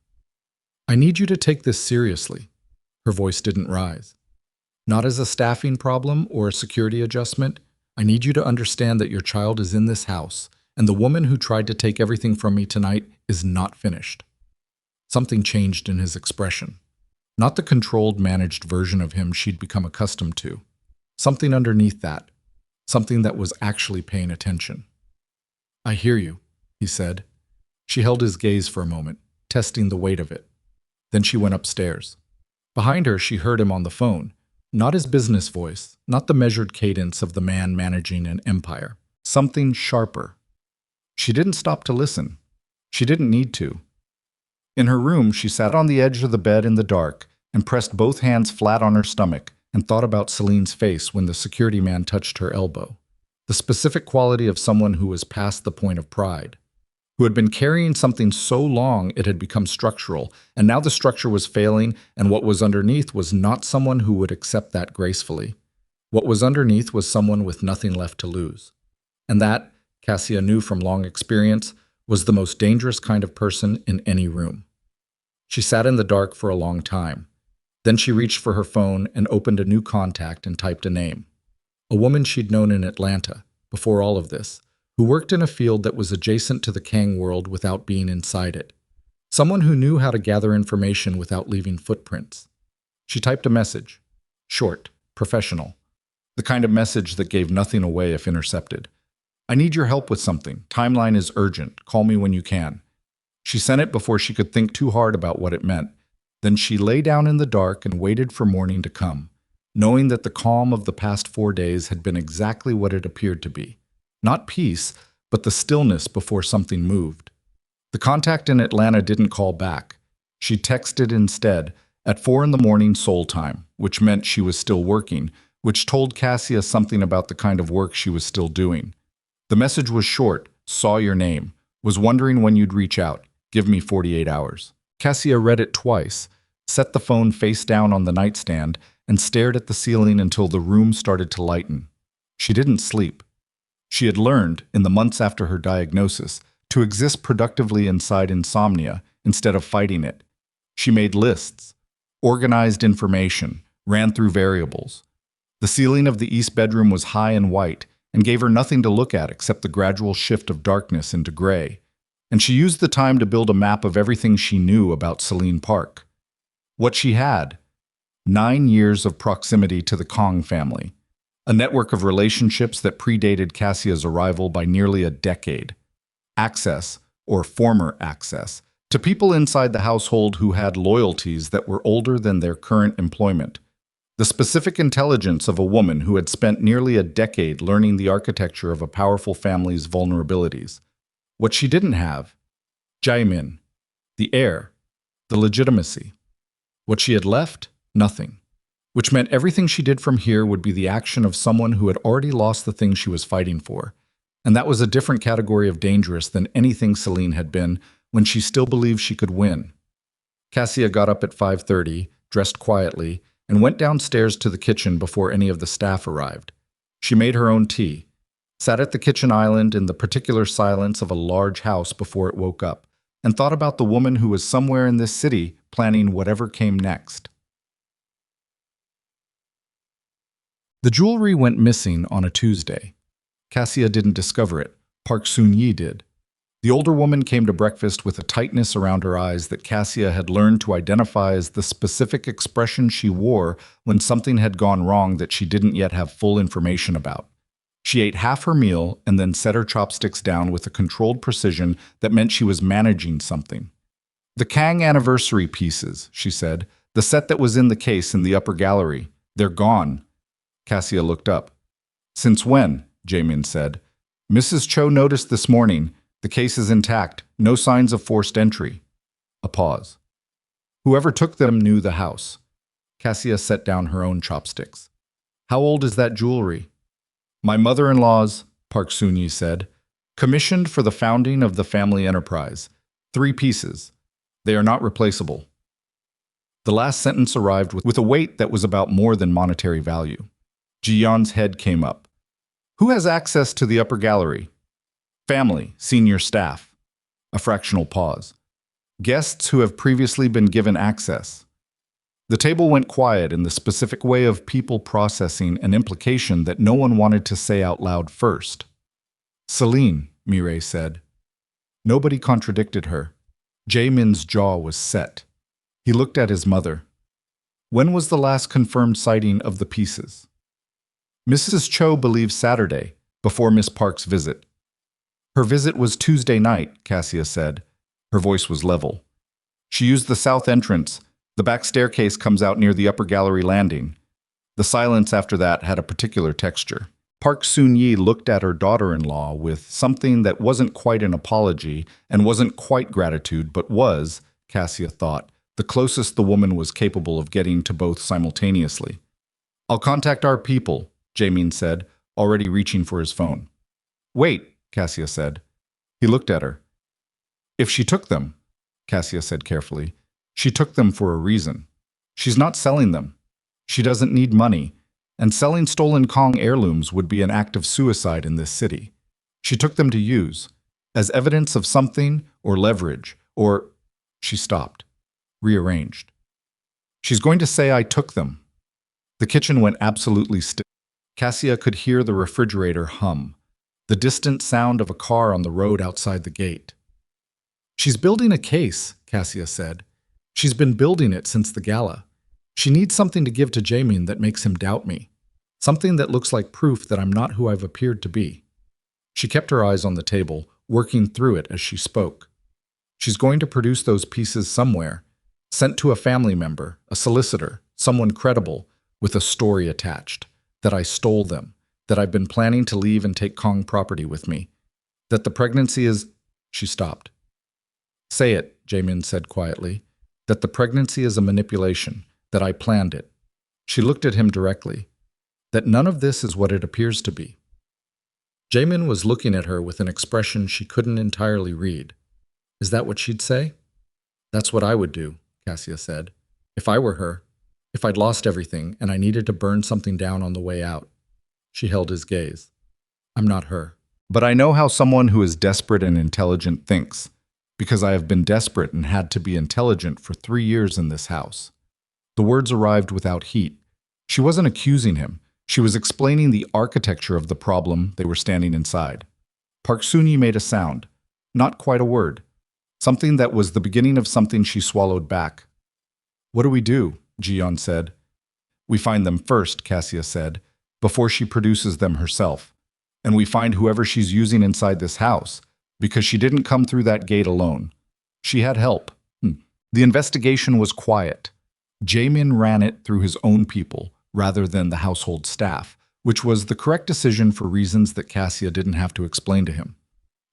I need you to take this seriously. Her voice didn't rise. Not as a staffing problem or a security adjustment. I need you to understand that your child is in this house, and the woman who tried to take everything from me tonight is not finished. Something changed in his expression. Not the controlled, managed version of him she'd become accustomed to. Something underneath that. Something that was actually paying attention. I hear you, he said. She held his gaze for a moment, testing the weight of it. Then she went upstairs. Behind her, she heard him on the phone. Not his business voice, not the measured cadence of the man managing an empire. Something sharper. She didn't stop to listen. She didn't need to. In her room, she sat on the edge of the bed in the dark and pressed both hands flat on her stomach and thought about Celine's face when the security man touched her elbow. The specific quality of someone who was past the point of pride, who had been carrying something so long it had become structural, and now the structure was failing, and what was underneath was not someone who would accept that gracefully. What was underneath was someone with nothing left to lose. And that, Cassia knew from long experience, was the most dangerous kind of person in any room. She sat in the dark for a long time. Then she reached for her phone and opened a new contact and typed a name. A woman she'd known in Atlanta, before all of this, who worked in a field that was adjacent to the Kang world without being inside it. Someone who knew how to gather information without leaving footprints. She typed a message. Short, professional. The kind of message that gave nothing away if intercepted. I need your help with something. Timeline is urgent. Call me when you can. She sent it before she could think too hard about what it meant. Then she lay down in the dark and waited for morning to come, knowing that the calm of the past 4 days had been exactly what it appeared to be. Not peace, but the stillness before something moved. The contact in Atlanta didn't call back. She texted instead, at 4 a.m. Seoul time, which meant she was still working, which told Cassia something about the kind of work she was still doing. The message was short, saw your name, was wondering when you'd reach out, give me 48 hours. Cassia read it twice, set the phone face down on the nightstand, and stared at the ceiling until the room started to lighten. She didn't sleep. She had learned, in the months after her diagnosis, to exist productively inside insomnia instead of fighting it. She made lists, organized information, ran through variables. The ceiling of the east bedroom was high and white and gave her nothing to look at except the gradual shift of darkness into gray. And she used the time to build a map of everything she knew about Celine Park. What she had: 9 years of proximity to the Kong family. A network of relationships that predated Cassia's arrival by nearly a decade. Access, or former access, to people inside the household who had loyalties that were older than their current employment. The specific intelligence of a woman who had spent nearly a decade learning the architecture of a powerful family's vulnerabilities. What she didn't have: Jaemin, the heir, the legitimacy. What she had left? Nothing. Which meant everything she did from here would be the action of someone who had already lost the thing she was fighting for. And that was a different category of dangerous than anything Celine had been when she still believed she could win. Cassia got up at 5:30, dressed quietly, and went downstairs to the kitchen before any of the staff arrived. She made her own tea, sat at the kitchen island in the particular silence of a large house before it woke up, and thought about the woman who was somewhere in this city planning whatever came next. The jewelry went missing on a Tuesday. Cassia didn't discover it. Park Soon-yi did. The older woman came to breakfast with a tightness around her eyes that Cassia had learned to identify as the specific expression she wore when something had gone wrong that she didn't yet have full information about. She ate half her meal and then set her chopsticks down with a controlled precision that meant she was managing something. "The Kang anniversary pieces," she said. "The set that was in the case in the upper gallery. They're gone." Cassia looked up. "Since when?" Jaemin said. "Mrs. Cho noticed this morning. The case is intact. No signs of forced entry." A pause. "Whoever took them knew the house." Cassia set down her own chopsticks. "How old is that jewelry?" "My mother-in-law's," Park Soon-yi said. "Commissioned for the founding of the family enterprise. 3 pieces. They are not replaceable." The last sentence arrived with a weight that was about more than monetary value. Ji-yeon's head came up. "Who has access to the upper gallery?" "Family, senior staff." A fractional pause. "Guests who have previously been given access." The table went quiet in the specific way of people processing an implication that no one wanted to say out loud first. "Celine," Mireille said. Nobody contradicted her. Jaemin's jaw was set. He looked at his mother. "When was the last confirmed sighting of the pieces?" "Mrs. Cho believes Saturday, before Miss Park's visit." "Her visit was Tuesday night," Cassia said. Her voice was level. "She used the south entrance. The back staircase comes out near the upper gallery landing." The silence after that had a particular texture. Park Soon-yi looked at her daughter-in-law with something that wasn't quite an apology and wasn't quite gratitude, but was, Cassia thought, the closest the woman was capable of getting to both simultaneously. "I'll contact our people," Jaemin said, already reaching for his phone. "Wait," Cassia said. He looked at her. "If she took them," Cassia said carefully, "she took them for a reason. She's not selling them. She doesn't need money, and selling stolen Kong heirlooms would be an act of suicide in this city. She took them to use, as evidence of something or leverage, or—" She stopped, rearranged. "She's going to say I took them." The kitchen went absolutely still. Cassia could hear the refrigerator hum, the distant sound of a car on the road outside the gate. "She's building a case," Cassia said. "She's been building it since the gala. She needs something to give to Jaemin that makes him doubt me. Something that looks like proof that I'm not who I've appeared to be." She kept her eyes on the table, working through it as she spoke. "She's going to produce those pieces somewhere, sent to a family member, a solicitor, someone credible, with a story attached. That I stole them, that I've been planning to leave and take Kong property with me. That the pregnancy is—" She stopped. "Say it," Jaemin said quietly. "That the pregnancy is a manipulation, that I planned it." She looked at him directly. "That none of this is what it appears to be." Jaemin was looking at her with an expression she couldn't entirely read. Is that what she'd say? "That's what I would do," Cassia said. "If I were her. If I'd lost everything and I needed to burn something down on the way out." She held his gaze. "I'm not her. But I know how someone who is desperate and intelligent thinks, because I have been desperate and had to be intelligent for 3 years in this house." The words arrived without heat. She wasn't accusing him. She was explaining the architecture of the problem they were standing inside. Park Soon-yi made a sound, not quite a word, something that was the beginning of something she swallowed back. "What do we do?" Ji-yeon said. "We find them first," Cassia said, "before she produces them herself. And we find whoever she's using inside this house, because she didn't come through that gate alone. She had help." The investigation was quiet. Jaemin ran it through his own people, rather than the household staff, which was the correct decision for reasons that Cassia didn't have to explain to him.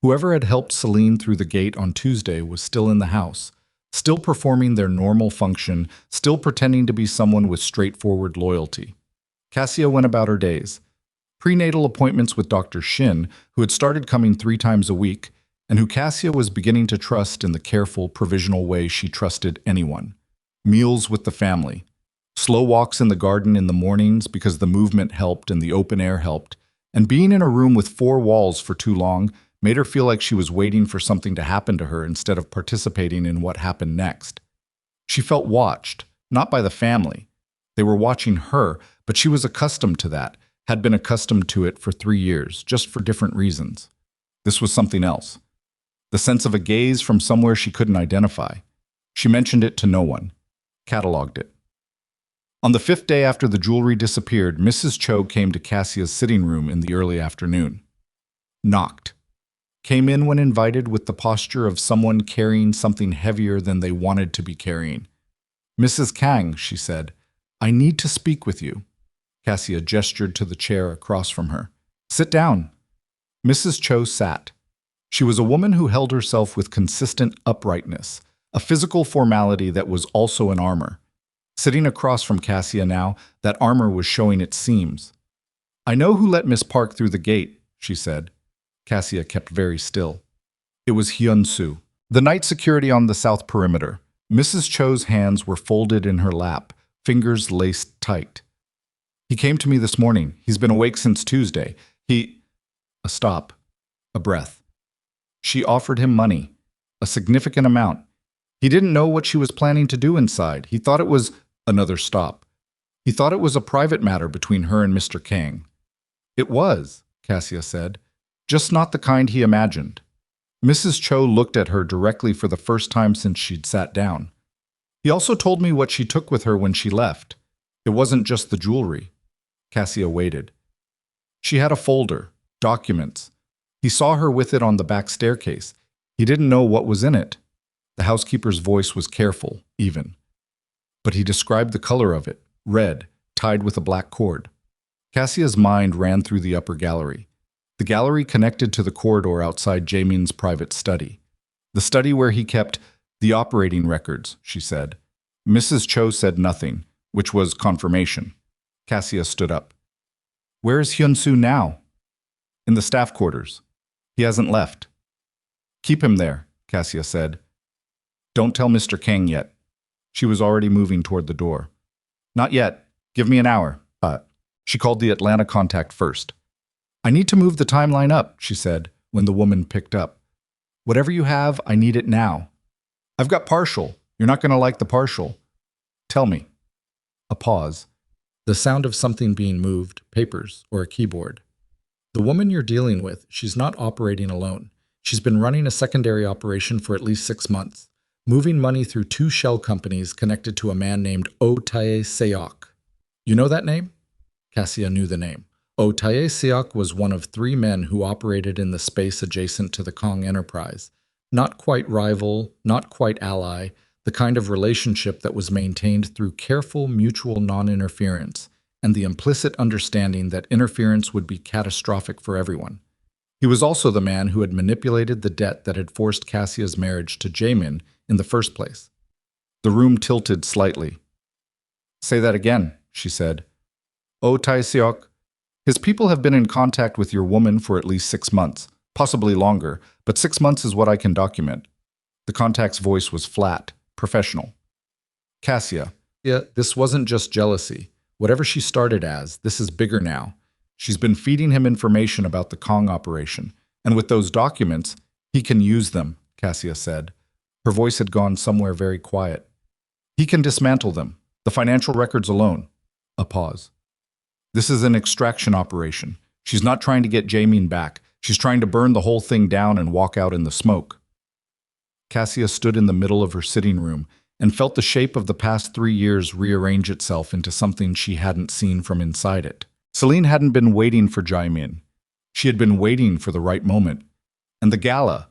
Whoever had helped Celine through the gate on Tuesday was still in the house, still performing their normal function, still pretending to be someone with straightforward loyalty. Cassia went about her days. Prenatal appointments with Dr. Shin, who had started coming 3 times a week, and who Cassia was beginning to trust in the careful, provisional way she trusted anyone. Meals with the family. Slow walks in the garden in the mornings because the movement helped and the open air helped, and being in a room with 4 walls for too long made her feel like she was waiting for something to happen to her instead of participating in what happened next. She felt watched, not by the family. They were watching her, but she was accustomed to that, had been accustomed to it for 3 years, just for different reasons. This was something else. The sense of a gaze from somewhere she couldn't identify. She mentioned it to no one, cataloged it. On the 5th day after the jewelry disappeared, Mrs. Cho came to Cassia's sitting room in the early afternoon. Knocked. Came in when invited with the posture of someone carrying something heavier than they wanted to be carrying. "Mrs. Kang," she said, "I need to speak with you." Cassia gestured to the chair across from her. "Sit down." Mrs. Cho sat. She was a woman who held herself with consistent uprightness, a physical formality that was also an armor. Sitting across from Cassia now, that armor was showing its seams. "I know who let Miss Park through the gate," she said. Cassia kept very still. It was Hyun-soo, the night security on the south perimeter. Mrs. Cho's hands were folded in her lap, fingers laced tight. "He came to me this morning. He's been awake since Tuesday. A stop. A breath. She offered him money. A significant amount. He didn't know what she was planning to do inside. He thought it was another stop. He thought it was a private matter between her and Mr. Kang." "It was," Cassia said, "just not the kind he imagined." Mrs. Cho looked at her directly for the first time since she'd sat down. "He also told me what she took with her when she left. It wasn't just the jewelry." Cassia waited. "She had a folder, documents. He saw her with it on the back staircase. He didn't know what was in it." The housekeeper's voice was careful, even. "But he described the color of it, red, tied with a black cord." Cassia's mind ran through the upper gallery. The gallery connected to the corridor outside Jaemin's private study. The study where he kept the operating records, she said. Mrs. Cho said nothing, which was confirmation. Cassia stood up. "Where is Hyun-soo now?" "In the staff quarters. He hasn't left." "Keep him there," Cassia said. "Don't tell Mr. Kang yet." She was already moving toward the door. "Not yet. Give me an hour." She called the Atlanta contact first. "I need to move the timeline up," she said, when the woman picked up. "Whatever you have, I need it now." "I've got partial. You're not going to like the partial." "Tell me." A pause. The sound of something being moved, papers, or a keyboard. "The woman you're dealing with, she's not operating alone. She's been running a secondary operation for at least 6 months, moving money through 2 shell companies connected to a man named Oh Tae-seok. You know that name?" Cassia knew the name. Oh Tae-seok was one of 3 men who operated in the space adjacent to the Kong enterprise. Not quite rival, not quite ally, the kind of relationship that was maintained through careful mutual non-interference and the implicit understanding that interference would be catastrophic for everyone. He was also the man who had manipulated the debt that had forced Cassia's marriage to Jaemin in the first place. The room tilted slightly. "Say that again," she said. "Oh Tae-seok, his people have been in contact with your woman for at least 6 months, possibly longer, but 6 months is what I can document." The contact's voice was flat, professional. "Cassia, this wasn't just jealousy. Whatever she started as, this is bigger now. She's been feeding him information about the Kong operation, and with those documents, he can use them," Cassia said. Her voice had gone somewhere very quiet. "He can dismantle them, the financial records alone." A pause. "This is an extraction operation. She's not trying to get Jaemin back. She's trying to burn the whole thing down and walk out in the smoke." Cassia stood in the middle of her sitting room and felt the shape of the past 3 years rearrange itself into something she hadn't seen from inside it. Celine hadn't been waiting for Jaemin. She had been waiting for the right moment. And the gala,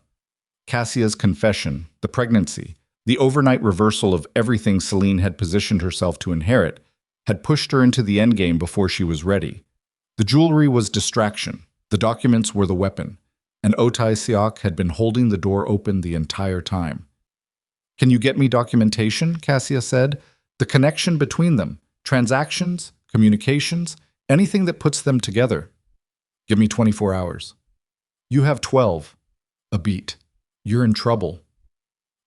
Cassia's confession, the pregnancy, the overnight reversal of everything Celine had positioned herself to inherit, had pushed her into the endgame before she was ready. The jewelry was distraction. The documents were the weapon. And Oh Tae-seok had been holding the door open the entire time. "Can you get me documentation?" Cassia said. "The connection between them, transactions, communications, anything that puts them together." Give me 24 hours. You have 12. A beat. You're in trouble.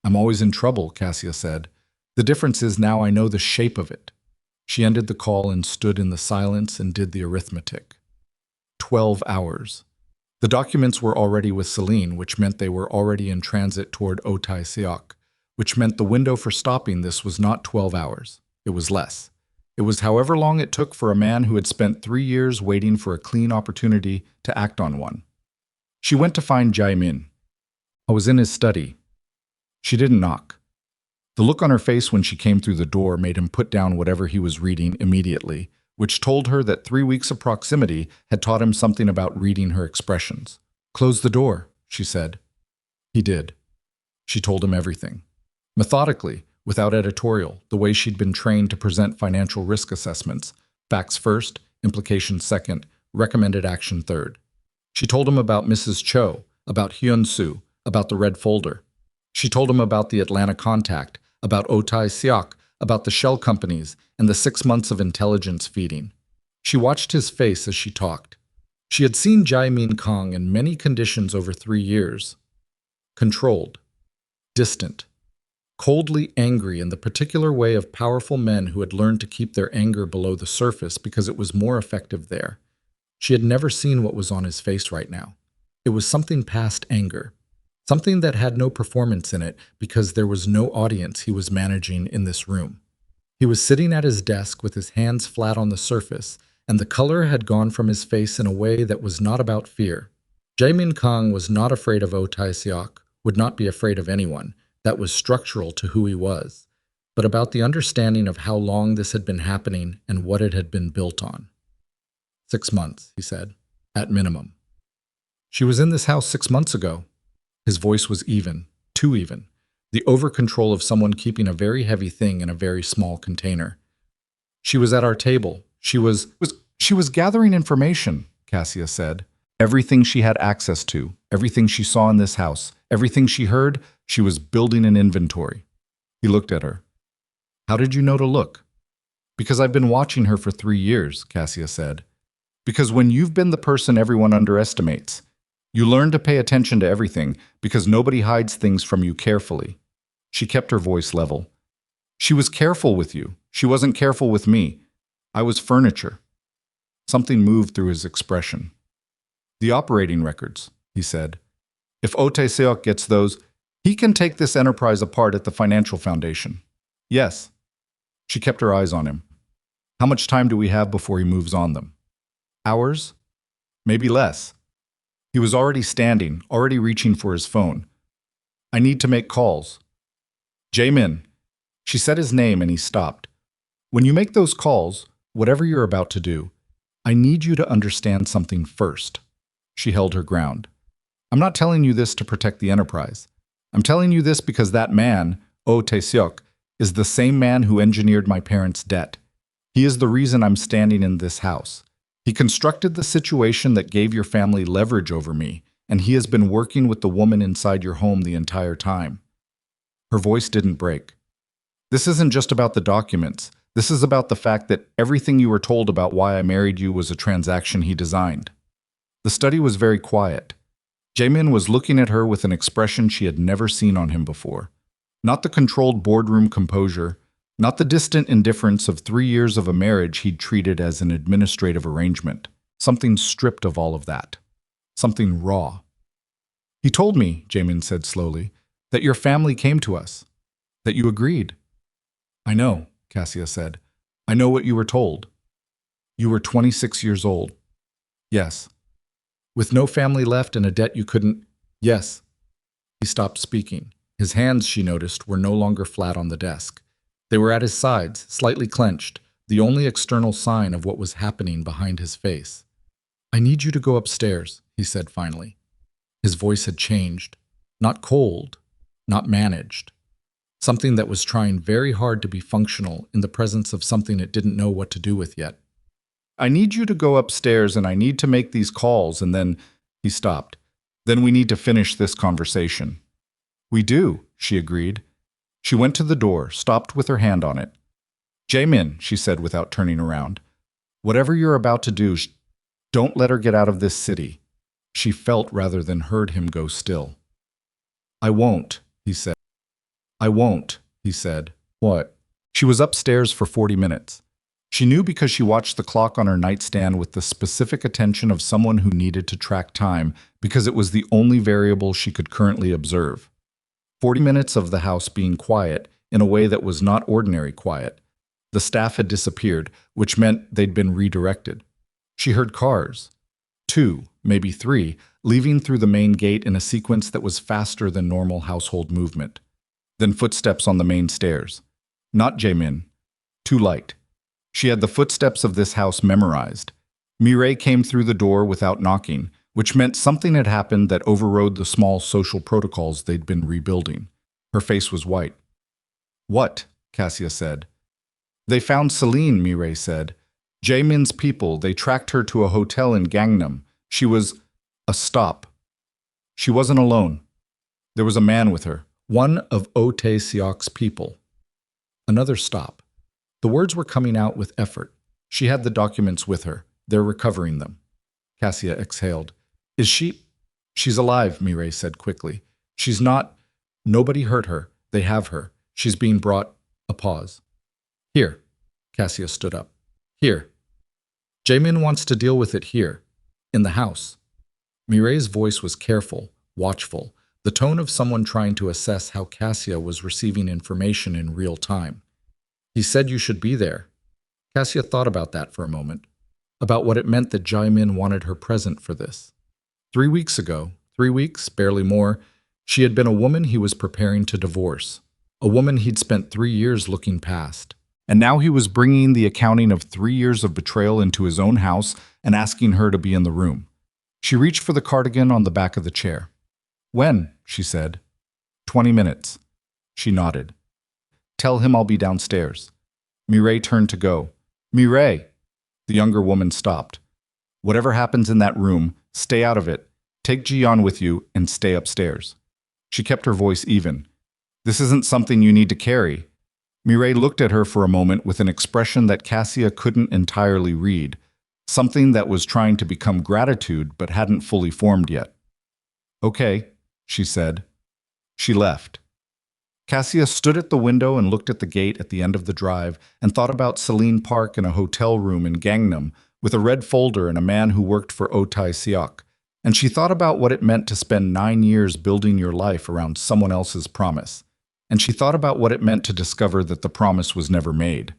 I'm always in trouble, Cassia said. The difference is now I know the shape of it. She ended the call and stood in the silence and did the arithmetic. 12 hours. The documents were already with Celine, which meant they were already in transit toward Otay Siok, which meant the window for stopping this was not 12 hours. It was less. It was however long it took for a man who had spent 3 years waiting for a clean opportunity to act on one. She went to find Jae-min. I was in his study. She didn't knock. The look on her face when she came through the door made him put down whatever he was reading immediately, which told her that 3 weeks of proximity had taught him something about reading her expressions. Close the door, she said. He did. She told him everything. Methodically, without editorial, the way she'd been trained to present financial risk assessments, facts first, implications second, recommended action third. She told him about Mrs. Cho, about Hyun-soo, about the red folder. She told him about the Atlanta contact, about Otay Siok, about the shell companies, and the 6 months of intelligence feeding. She watched his face as she talked. She had seen Jae-min Kang in many conditions over 3 years. Controlled, distant, coldly angry in the particular way of powerful men who had learned to keep their anger below the surface because it was more effective there. She had never seen what was on his face right now. It was something past anger. Something that had no performance in it because there was no audience he was managing in this room. He was sitting at his desk with his hands flat on the surface, and the color had gone from his face in a way that was not about fear. Jae-min Kang was not afraid of Otay Siok, would not be afraid of anyone. That was structural to who he was, but about the understanding of how long this had been happening and what it had been built on. 6 months, he said, at minimum. She was in this house 6 months ago. His voice was even, too even, the over-control of someone keeping a very heavy thing in a very small container. She was at our table. She was gathering information, Cassia said. Everything she had access to, everything she saw in this house, everything she heard, she was building an inventory. He looked at her. How did you know to look? Because I've been watching her for 3 years, Cassia said. Because when you've been the person everyone underestimates, you learn to pay attention to everything because nobody hides things from you carefully. She kept her voice level. She was careful with you. She wasn't careful with me. I was furniture. Something moved through his expression. The operating records, he said. If Otay Siok gets those, he can take this enterprise apart at the financial foundation. Yes. She kept her eyes on him. How much time do we have before he moves on them? Hours? Maybe less. He was already standing, already reaching for his phone. I need to make calls. Jae-min. She said his name and he stopped. When you make those calls, whatever you're about to do, I need you to understand something first. She held her ground. I'm not telling you this to protect the enterprise. I'm telling you this because that man, Otay Siok, is the same man who engineered my parents' debt. He is the reason I'm standing in this house. He constructed the situation that gave your family leverage over me, and he has been working with the woman inside your home the entire time. Her voice didn't break. This isn't just about the documents. This is about the fact that everything you were told about why I married you was a transaction he designed. The study was very quiet. Jae-min was looking at her with an expression she had never seen on him before. Not the controlled boardroom composure, not the distant indifference of 3 years of a marriage he'd treated as an administrative arrangement. Something stripped of all of that. Something raw. He told me, Jae-min said slowly, that your family came to us. That you agreed. I know, Cassia said. I know what you were told. You were 26 years old. Yes. With no family left and a debt you couldn't… Yes. He stopped speaking. His hands, she noticed, were no longer flat on the desk. They were at his sides, slightly clenched, the only external sign of what was happening behind his face. I need you to go upstairs, he said finally. His voice had changed. Not cold, not managed. Something that was trying very hard to be functional in the presence of something it didn't know what to do with yet. I need you to go upstairs and I need to make these calls and then… He stopped. Then we need to finish this conversation. We do, she agreed. She went to the door, stopped with her hand on it. Jae-min, she said without turning around. Whatever you're about to do, Don't let her get out of this city. She felt rather than heard him go still. I won't, he said. I won't, he said. What? She was upstairs for 40 minutes. She knew because she watched the clock on her nightstand with the specific attention of someone who needed to track time because it was the only variable she could currently observe. 40 minutes of the house being quiet in a way that was not ordinary quiet. The staff had disappeared, which meant they'd been redirected. She heard cars. 2, maybe 3, leaving through the main gate in a sequence that was faster than normal household movement. Then footsteps on the main stairs. Not Jaemin. Too light. She had the footsteps of this house memorized. Mireille came through the door without knocking, which meant something had happened that overrode the small social protocols they'd been rebuilding. Her face was white. What? Cassia said. They found Celine, Mireille said. Jaemin's people, they tracked her to a hotel in Gangnam. She was a stop. She wasn't alone. There was a man with her, one of Oh Tae-seok's people. Another stop. The words were coming out with effort. She had the documents with her. They're recovering them. Cassia exhaled. Is she? She's alive, Mireille said quickly. She's not. Nobody hurt her. They have her. She's being brought. A pause. Here. Cassia stood up. Here. Jaemin wants to deal with it here. In the house. Mireille's voice was careful, watchful, the tone of someone trying to assess how Cassia was receiving information in real time. He said you should be there. Cassia thought about that for a moment, about what it meant that Jaemin wanted her present for this. 3 weeks ago, 3 weeks, barely more, she had been a woman he was preparing to divorce, a woman he'd spent 3 years looking past. And now he was bringing the accounting of 3 years of betrayal into his own house and asking her to be in the room. She reached for the cardigan on the back of the chair. When? She said. 20 minutes. She nodded. Tell him I'll be downstairs. Mireille turned to go. Mireille! The younger woman stopped. Whatever happens in that room, stay out of it. Take Jian with you and stay upstairs. She kept her voice even. This isn't something you need to carry. Mireille looked at her for a moment with an expression that Cassia couldn't entirely read, something that was trying to become gratitude but hadn't fully formed yet. Okay, she said. She left. Cassia stood at the window and looked at the gate at the end of the drive and thought about Celine Park in a hotel room in Gangnam with a red folder and a man who worked for Oh Tae-seok. And she thought about what it meant to spend 9 years building your life around someone else's promise. And she thought about what it meant to discover that the promise was never made.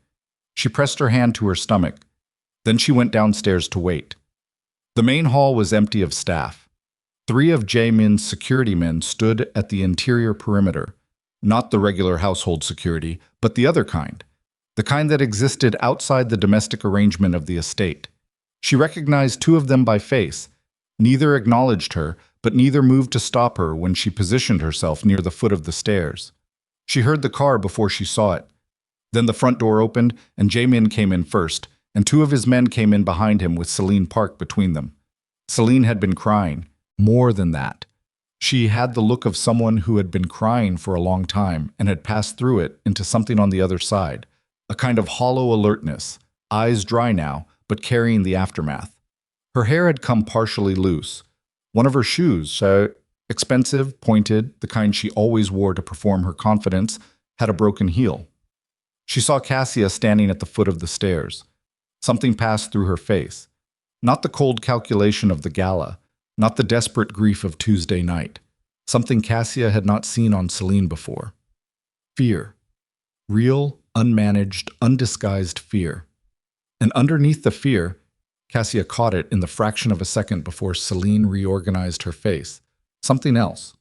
She pressed her hand to her stomach. Then she went downstairs to wait. The main hall was empty of staff. 3 of Jaemin's security men stood at the interior perimeter, not the regular household security, but the other kind, the kind that existed outside the domestic arrangement of the estate. She recognized 2 of them by face. Neither acknowledged her, but neither moved to stop her when she positioned herself near the foot of the stairs. She heard the car before she saw it. Then the front door opened, and Jaemin came in first, and 2 of his men came in behind him with Celine Park between them. Celine had been crying. More than that. She had the look of someone who had been crying for a long time and had passed through it into something on the other side, a kind of hollow alertness, eyes dry now, but carrying the aftermath. Her hair had come partially loose. One of her shoes, expensive, pointed, the kind she always wore to perform her confidence, had a broken heel. She saw Cassia standing at the foot of the stairs. Something passed through her face. Not the cold calculation of the gala, not the desperate grief of Tuesday night. Something Cassia had not seen on Celine before. Fear. Real, unmanaged, undisguised fear. And underneath the fear, Cassia caught it in the fraction of a second before Celine reorganized her face. Something else.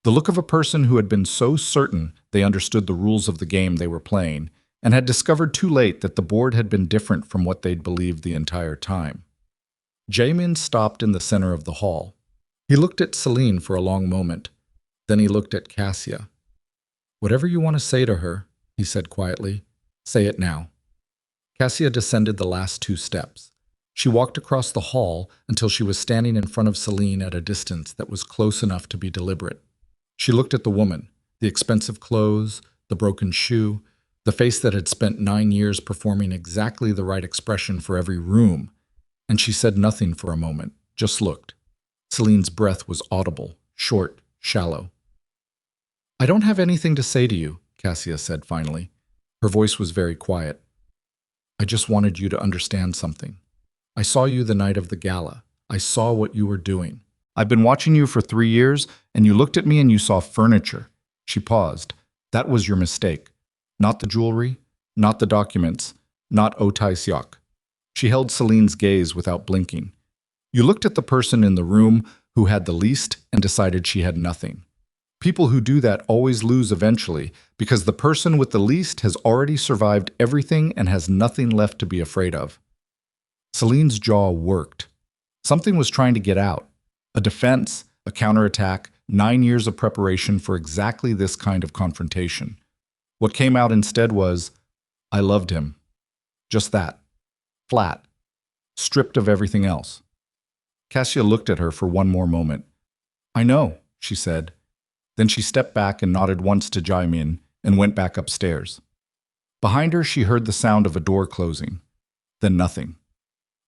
The look of a person who had been so certain they understood the rules of the game they were playing and had discovered too late that the board had been different from what they'd believed the entire time. Jaemin stopped in the center of the hall. He looked at Celine for a long moment. Then he looked at Cassia. Whatever you want to say to her, he said quietly, say it now. Cassia descended the last 2 steps. She walked across the hall until she was standing in front of Celine at a distance that was close enough to be deliberate. She looked at the woman, the expensive clothes, the broken shoe, the face that had spent 9 years performing exactly the right expression for every room, and she said nothing for a moment, just looked. Celine's breath was audible, short, shallow. "I don't have anything to say to you," Cassia said finally. Her voice was very quiet. "I just wanted you to understand something. I saw you the night of the gala. I saw what you were doing. I've been watching you for 3 years, and you looked at me and you saw furniture." She paused. "That was your mistake. Not the jewelry, not the documents, not Otai Siok." She held Celine's gaze without blinking. "You looked at the person in the room who had the least and decided she had nothing. People who do that always lose eventually because the person with the least has already survived everything and has nothing left to be afraid of." Celine's jaw worked. Something was trying to get out. A defense, a counterattack, 9 years of preparation for exactly this kind of confrontation. What came out instead was, "I loved him." Just that. Flat. Stripped of everything else. Cassia looked at her for one more moment. "I know," she said. Then she stepped back and nodded once to Jaimin and went back upstairs. Behind her, she heard the sound of a door closing. Then nothing.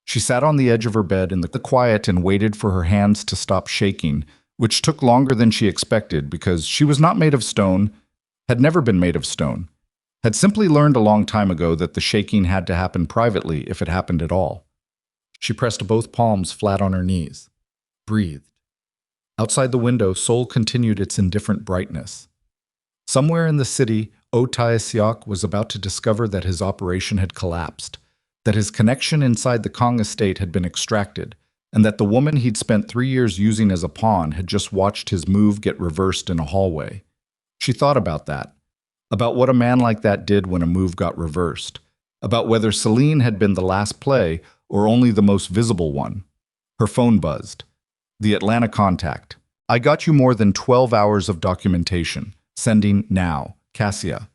She sat on the edge of her bed in the quiet and waited for her hands to stop shaking, which took longer than she expected because she was not made of stone, had never been made of stone, had simply learned a long time ago that the shaking had to happen privately if it happened at all. She pressed both palms flat on her knees. Breathed. Outside the window, Seoul continued its indifferent brightness. Somewhere in the city, Oh Tae-seok was about to discover that his operation had collapsed, that his connection inside the Kong estate had been extracted, and that the woman he'd spent 3 years using as a pawn had just watched his move get reversed in a hallway. She thought about that, about what a man like that did when a move got reversed, about whether Celine had been the last play or only the most visible one. Her phone buzzed. The Atlanta contact. "I got you more than 12 hours of documentation. Sending now. Cassia."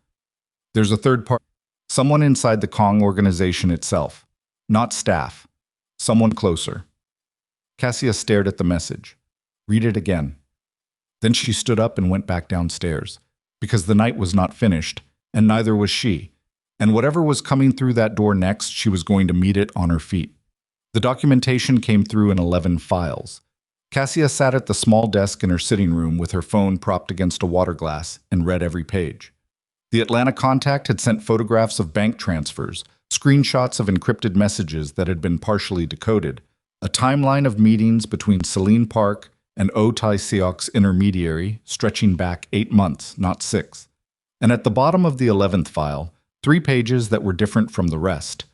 There's a third party. Someone inside the Kong organization itself. Not staff. Someone closer. Cassia stared at the message. "Read it again." Then she stood up and went back downstairs, because the night was not finished, and neither was she, and whatever was coming through that door next, she was going to meet it on her feet. The documentation came through in 11 files. Cassia sat at the small desk in her sitting room with her phone propped against a water glass and read every page. The Atlanta contact had sent photographs of bank transfers, screenshots of encrypted messages that had been partially decoded, a timeline of meetings between Celine Park and Oh Tae-seok's intermediary stretching back 8 months, not 6. And at the bottom of the 11th file, 3 pages that were different from the rest.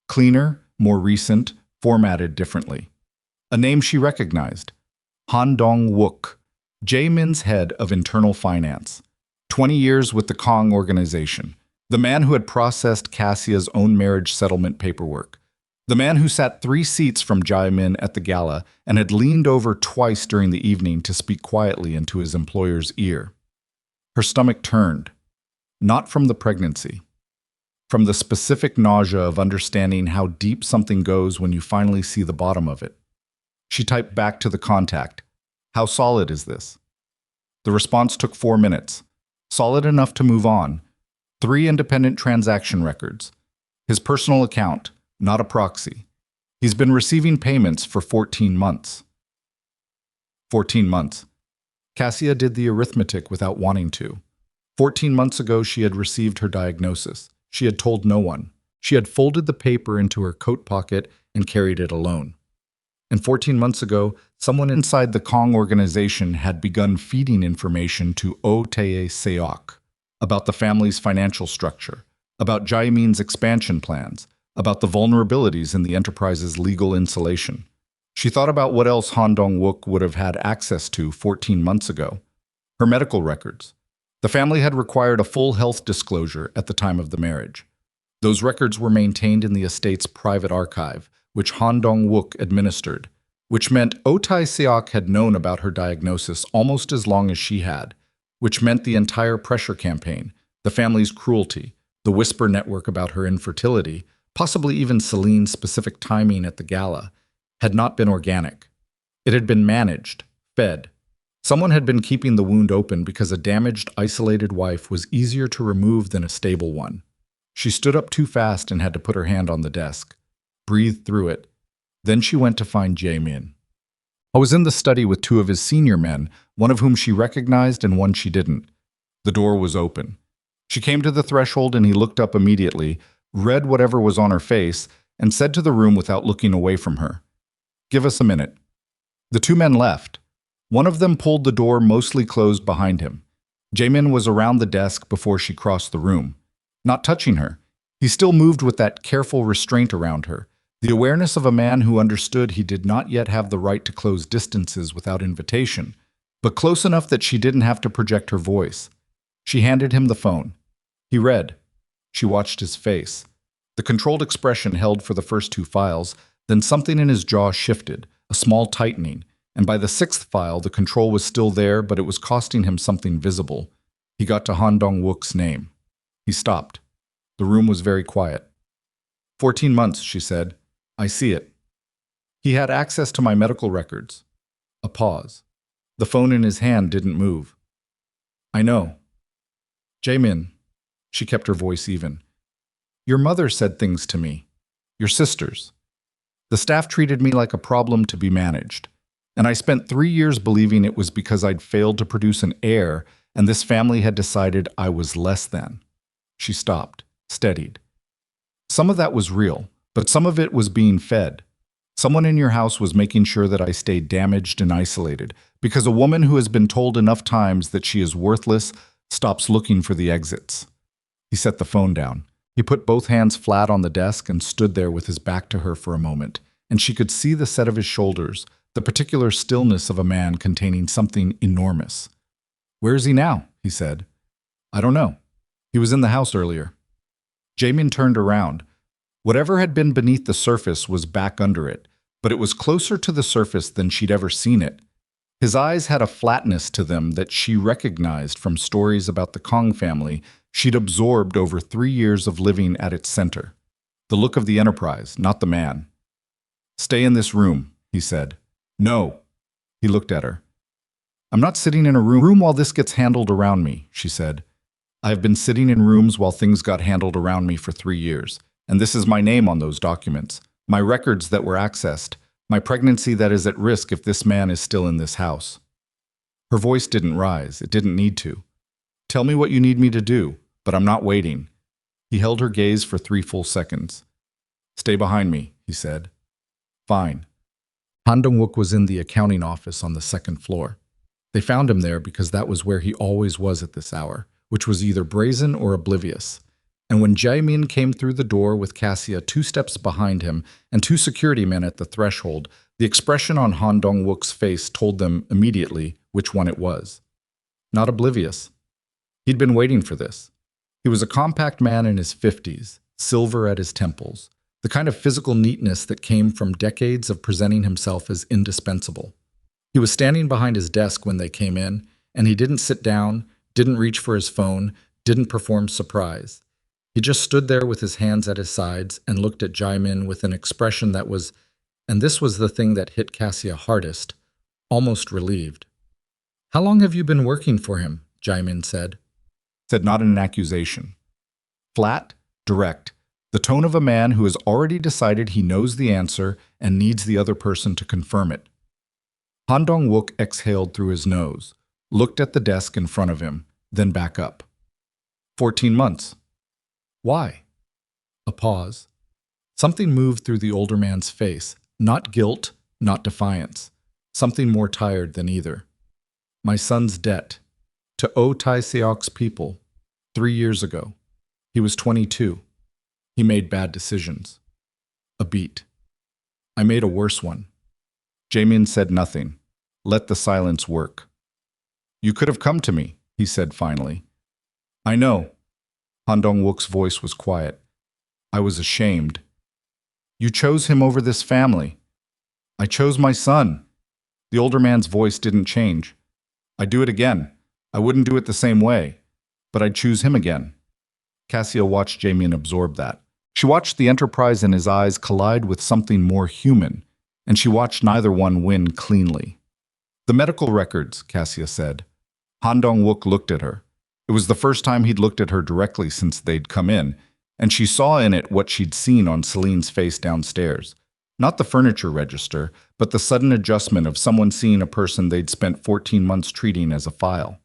Cleaner, more recent, formatted differently. A name she recognized. Han Dong-wook, Jae-min's head of internal finance. 20 years with the Kong organization. The man who had processed Cassia's own marriage settlement paperwork. The man who sat 3 seats from Jae-min at the gala and had leaned over twice during the evening to speak quietly into his employer's ear. Her stomach turned. Not from the pregnancy. From the specific nausea of understanding how deep something goes when you finally see the bottom of it. She typed back to the contact. "How solid is this?" The response took 4 minutes. Solid enough to move on. 3 independent transaction records. His personal account, not a proxy. He's been receiving payments for 14 months. 14 months. Cassia did the arithmetic without wanting to. 14 months ago, she had received her diagnosis. She had told no one. She had folded the paper into her coat pocket and carried it alone. And 14 months ago, someone inside the Kong organization had begun feeding information to Oh Tae-seok about the family's financial structure, about Jae-min's expansion plans, about the vulnerabilities in the enterprise's legal insulation. She thought about what else Han Dong-wook would have had access to 14 months ago. Her medical records. The family had required a full health disclosure at the time of the marriage. Those records were maintained in the estate's private archive, which Han Dong-wook administered, which meant Oh Tae-seok had known about her diagnosis almost as long as she had, which meant the entire pressure campaign, the family's cruelty, the whisper network about her infertility, possibly even Celine's specific timing at the gala, had not been organic. It had been managed, fed. Someone had been keeping the wound open because a damaged, isolated wife was easier to remove than a stable one. She stood up too fast and had to put her hand on the desk. Breathed through it. Then she went to find Jae-min. I was in the study with two of his senior men, one of whom she recognized and one she didn't. The door was open. She came to the threshold and he looked up immediately, read whatever was on her face, and said to the room without looking away from her, "Give us a minute." The two men left. One of them pulled the door mostly closed behind him. Jaemin was around the desk before she crossed the room, not touching her. He still moved with that careful restraint around her, the awareness of a man who understood he did not yet have the right to close distances without invitation, but close enough that she didn't have to project her voice. She handed him the phone. He read. She watched his face. The controlled expression held for the first two files, then something in his jaw shifted, a small tightening, and by the sixth file the control was still there, but it was costing him something visible. He got to Han Dong-wook's name. He stopped. The room was very quiet. 14 months, she said. I see it. He had access to my medical records. A pause. The phone in his hand didn't move. I know. Jaemin, she kept her voice even. Your mother said things to me. Your sisters. The staff treated me like a problem to be managed. And I spent 3 years believing it was because I'd failed to produce an heir and this family had decided I was less than. She stopped, steadied. Some of that was real, but some of it was being fed. Someone in your house was making sure that I stayed damaged and isolated, because a woman who has been told enough times that she is worthless stops looking for the exits. He set the phone down. He put both hands flat on the desk and stood there with his back to her for a moment, and she could see the set of his shoulders, the particular stillness of a man containing something enormous. Where is he now? He said. I don't know. He was in the house earlier. Jaemin turned around. Whatever had been beneath the surface was back under it, but it was closer to the surface than she'd ever seen it. His eyes had a flatness to them that she recognized from stories about the Kong family she'd absorbed over 3 years of living at its center. The look of the enterprise, not the man. Stay in this room, he said. No. He looked at her. I'm not sitting in a room while this gets handled around me, she said. I have been sitting in rooms while things got handled around me for 3 years, and this is my name on those documents, my records that were accessed, my pregnancy that is at risk if this man is still in this house. Her voice didn't rise. It didn't need to. Tell me what you need me to do, but I'm not waiting. He held her gaze for 3 full seconds. Stay behind me, he said. Fine. Han Dong-wook was in the accounting office on the 2nd floor. They found him there because that was where he always was at this hour, which was either brazen or oblivious. And when Jae-min came through the door with Cassia 2 steps behind him and 2 security men at the threshold, the expression on Han Dong-wook's face told them immediately which one it was. Not oblivious. He'd been waiting for this. He was a compact man in his 50s, silver at his temples, the kind of physical neatness that came from decades of presenting himself as indispensable. He was standing behind his desk when they came in, and he didn't sit down, didn't reach for his phone, didn't perform surprise. He just stood there with his hands at his sides and looked at Jae-min with an expression that was, and this was the thing that hit Cassia hardest, almost relieved. How long have you been working for him? Jae-min said. Said not in an accusation. Flat, direct, the tone of a man who has already decided he knows the answer and needs the other person to confirm it. Han Dong-wook exhaled through his nose, looked at the desk in front of him, then back up. 14 months. Why? A pause. Something moved through the older man's face, not guilt, not defiance, something more tired than either. My son's debt. To owe Tai Seok's people. 3 years ago. He was 22. He made bad decisions. A beat. I made a worse one. Jae-min said nothing. Let the silence work. You could have come to me, he said finally. I know. Han Dong-wook's voice was quiet. I was ashamed. You chose him over this family. I chose my son. The older man's voice didn't change. I'd do it again. I wouldn't do it the same way, but I'd choose him again. Cassia watched Jae-min absorb that. She watched the enterprise in his eyes collide with something more human, and she watched neither one win cleanly. The medical records, Cassia said. Han Dong-wook looked at her. It was the first time he'd looked at her directly since they'd come in, and she saw in it what she'd seen on Celine's face downstairs. Not the furniture register, but the sudden adjustment of someone seeing a person they'd spent 14 months treating as a file.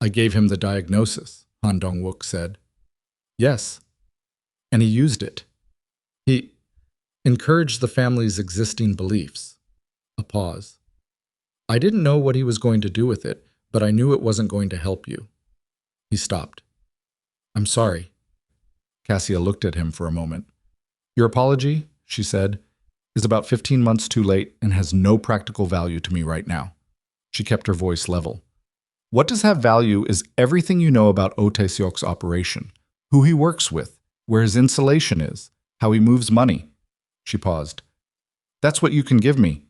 I gave him the diagnosis, Han Dong-wook said. Yes, and he used it. He encouraged the family's existing beliefs. A pause. I didn't know what he was going to do with it, but I knew it wasn't going to help you. He stopped. I'm sorry. Cassia looked at him for a moment. Your apology, she said, is about 15 months too late and has no practical value to me right now. She kept her voice level. What does have value is everything you know about Oh Tae-seok's operation, who he works with, where his insulation is, how he moves money. She paused. That's what you can give me.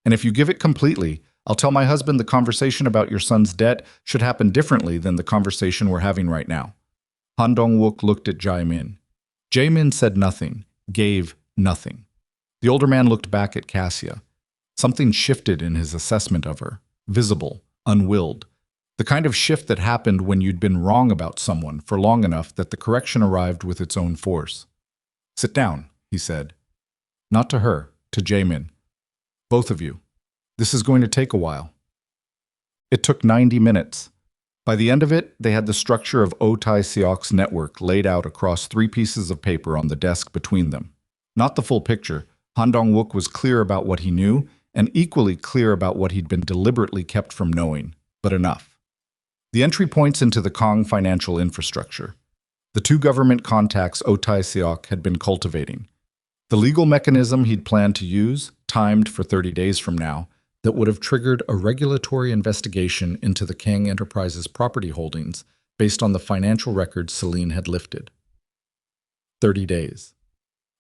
And if you give it completely, I'll tell my husband the conversation about your son's debt should happen differently than the conversation we're having right now. Han Dong-wook looked at Jae-min. Jae-min said nothing, gave nothing. The older man looked back at Cassia. Something shifted in his assessment of her, visible, unwilled. The kind of shift that happened when you'd been wrong about someone for long enough that the correction arrived with its own force. Sit down, he said. Not to her, to Jae-min. Both of you. This is going to take a while. It took 90 minutes. By the end of it, they had the structure of Oh Tae-seok's network laid out across 3 pieces of paper on the desk between them. Not the full picture. Han Dong-wook was clear about what he knew and equally clear about what he'd been deliberately kept from knowing, but enough. The entry points into the Kong financial infrastructure. The 2 government contacts Oh Tae-seok had been cultivating. The legal mechanism he'd planned to use, timed for 30 days from now, that would have triggered a regulatory investigation into the Kang Enterprises property holdings based on the financial records Celine had lifted. 30 days.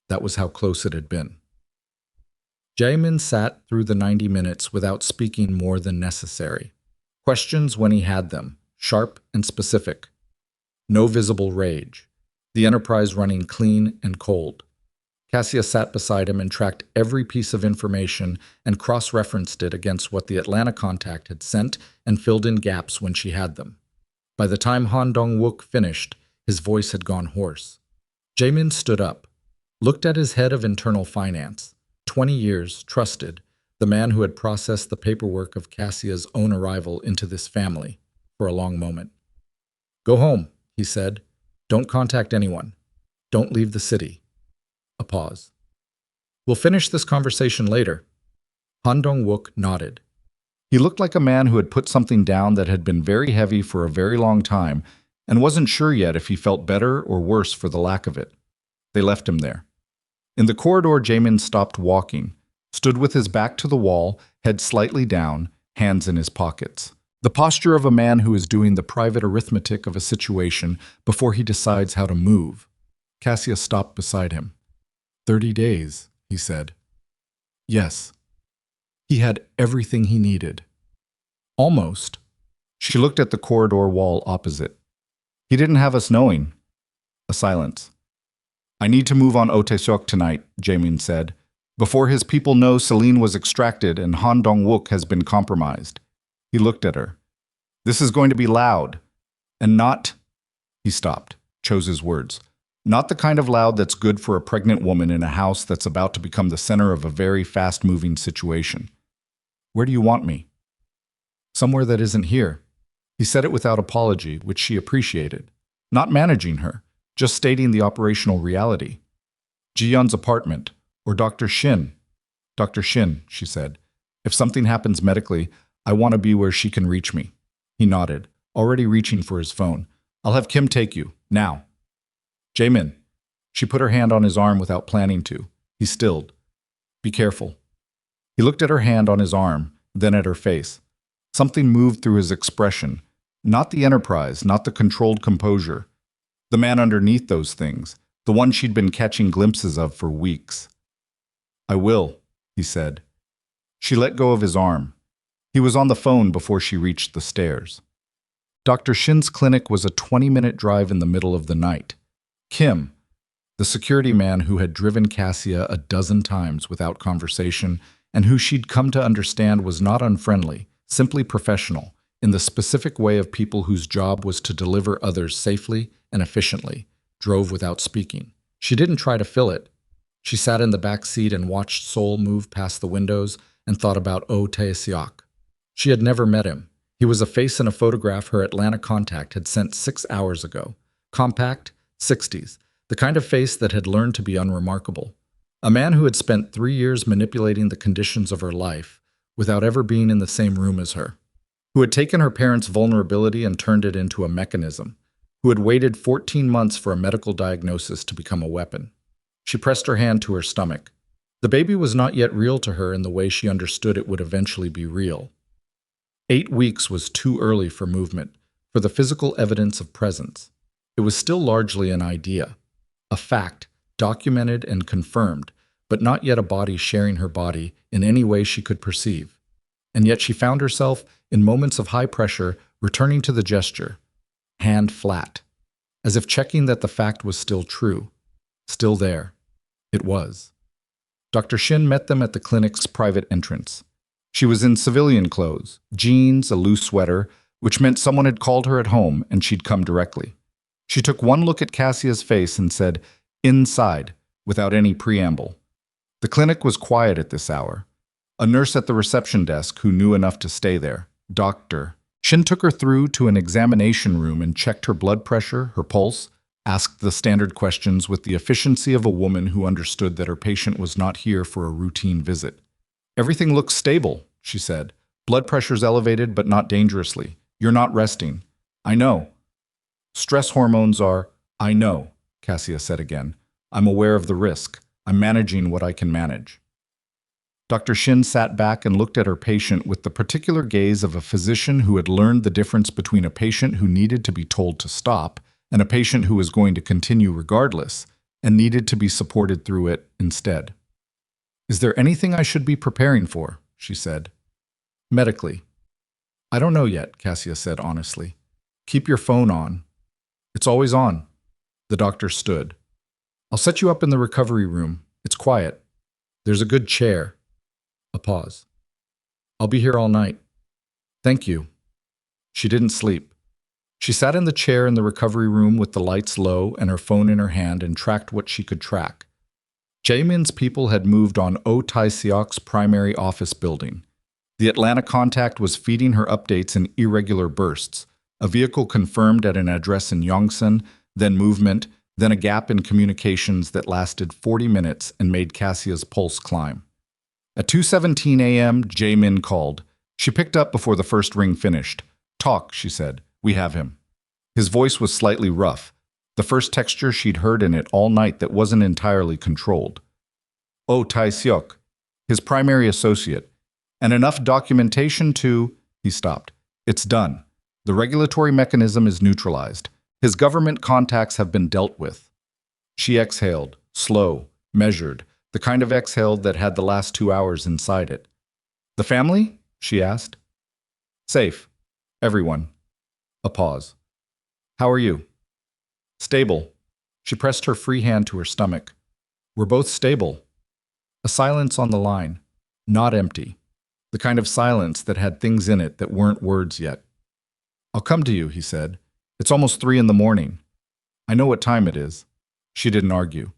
That was how close it had been. Jae-min sat through the 90 minutes without speaking more than necessary. Questions when he had them, sharp and specific. No visible rage. The enterprise running clean and cold. Cassia sat beside him and tracked every piece of information and cross-referenced it against what the Atlanta contact had sent and filled in gaps when she had them. By the time Han Dong-wook finished, his voice had gone hoarse. Jae-min stood up, looked at his head of internal finance, 20 years, trusted, the man who had processed the paperwork of Cassia's own arrival into this family, for a long moment. Go home, he said. Don't contact anyone. Don't leave the city. A pause. We'll finish this conversation later. Han Dong-wook nodded. He looked like a man who had put something down that had been very heavy for a very long time and wasn't sure yet if he felt better or worse for the lack of it. They left him there. In the corridor, Jae-min stopped walking, stood with his back to the wall, head slightly down, hands in his pockets. The posture of a man who is doing the private arithmetic of a situation before he decides how to move. Cassia stopped beside him. 30 days, he said. Yes. He had everything he needed. Almost. She looked at the corridor wall opposite. He didn't have us knowing. A silence. I need to move on Oh Tae-seok tonight, Jae-min said, before his people know Celine was extracted and Han Dong-wook has been compromised. He looked at her. This is going to be loud. And not... He stopped, chose his words. Not the kind of loud that's good for a pregnant woman in a house that's about to become the center of a very fast-moving situation. Where do you want me? Somewhere that isn't here. He said it without apology, which she appreciated. Not managing her, just stating the operational reality. Ji-yeon's apartment, or Dr. Shin. Dr. Shin, she said. If something happens medically, I want to be where she can reach me. He nodded, already reaching for his phone. I'll have Kim take you, now. Jae-min. She put her hand on his arm without planning to. He stilled. Be careful. He looked at her hand on his arm, then at her face. Something moved through his expression. Not the enterprise, not the controlled composure. The man underneath those things, the one she'd been catching glimpses of for weeks. I will, he said. She let go of his arm. He was on the phone before she reached the stairs. Dr. Shin's clinic was a 20-minute drive in the middle of the night. Kim, the security man who had driven Cassia a dozen times without conversation and who she'd come to understand was not unfriendly, simply professional, in the specific way of people whose job was to deliver others safely and efficiently, drove without speaking. She didn't try to fill it. She sat in the back seat and watched Seoul move past the windows and thought about Oh Tae-seok. She had never met him. He was a face in a photograph her Atlanta contact had sent 6 hours ago. Compact, 60s, the kind of face that had learned to be unremarkable. A man who had spent 3 years manipulating the conditions of her life without ever being in the same room as her. Who had taken her parents' vulnerability and turned it into a mechanism. Who had waited 14 months for a medical diagnosis to become a weapon. She pressed her hand to her stomach. The baby was not yet real to her in the way she understood it would eventually be real. 8 weeks was too early for movement, for the physical evidence of presence. It was still largely an idea, a fact, documented and confirmed, but not yet a body sharing her body in any way she could perceive. And yet she found herself, in moments of high pressure, returning to the gesture, hand flat, as if checking that the fact was still true, still there. It was. Dr. Shin met them at the clinic's private entrance. She was in civilian clothes, jeans, a loose sweater, which meant someone had called her at home and she'd come directly. She took one look at Cassia's face and said, "Inside," without any preamble. The clinic was quiet at this hour. A nurse at the reception desk who knew enough to stay there, Dr. Shin, took her through to an examination room and checked her blood pressure, her pulse, asked the standard questions with the efficiency of a woman who understood that her patient was not here for a routine visit. "Everything looks stable," she said. "Blood pressure's elevated, but not dangerously. You're not resting." "I know." "Stress hormones are—" "I know," Cassia said again. "I'm aware of the risk. I'm managing what I can manage." Dr. Shin sat back and looked at her patient with the particular gaze of a physician who had learned the difference between a patient who needed to be told to stop and a patient who was going to continue regardless and needed to be supported through it instead. "Is there anything I should be preparing for?" she said. "Medically." "I don't know yet," Cassia said honestly. "Keep your phone on." "It's always on." The doctor stood. "I'll set you up in the recovery room. It's quiet. There's a good chair." A pause. "I'll be here all night." "Thank you." She didn't sleep. She sat in the chair in the recovery room with the lights low and her phone in her hand and tracked what she could track. Jaemin's people had moved on Oh Tae-seok's primary office building. The Atlanta contact was feeding her updates in irregular bursts. A vehicle confirmed at an address in Yongsan, then movement, then a gap in communications that lasted 40 minutes and made Cassia's pulse climb. At 2:17 a.m., Jaemin called. She picked up before the first ring finished. "Talk," she said. "We have him." His voice was slightly rough, the first texture she'd heard in it all night that wasn't entirely controlled. "Oh Tae-seok, his primary associate. And enough documentation to—" He stopped. "It's done. The regulatory mechanism is neutralized. His government contacts have been dealt with." She exhaled, slow, measured, the kind of exhale that had the last 2 hours inside it. "The family?" she asked. "Safe. Everyone." A pause. "How are you?" "Stable." She pressed her free hand to her stomach. "We're both stable." A silence on the line. Not empty. The kind of silence that had things in it that weren't words yet. "I'll come to you," he said. "It's almost 3 in the morning." "I know what time it is." She didn't argue.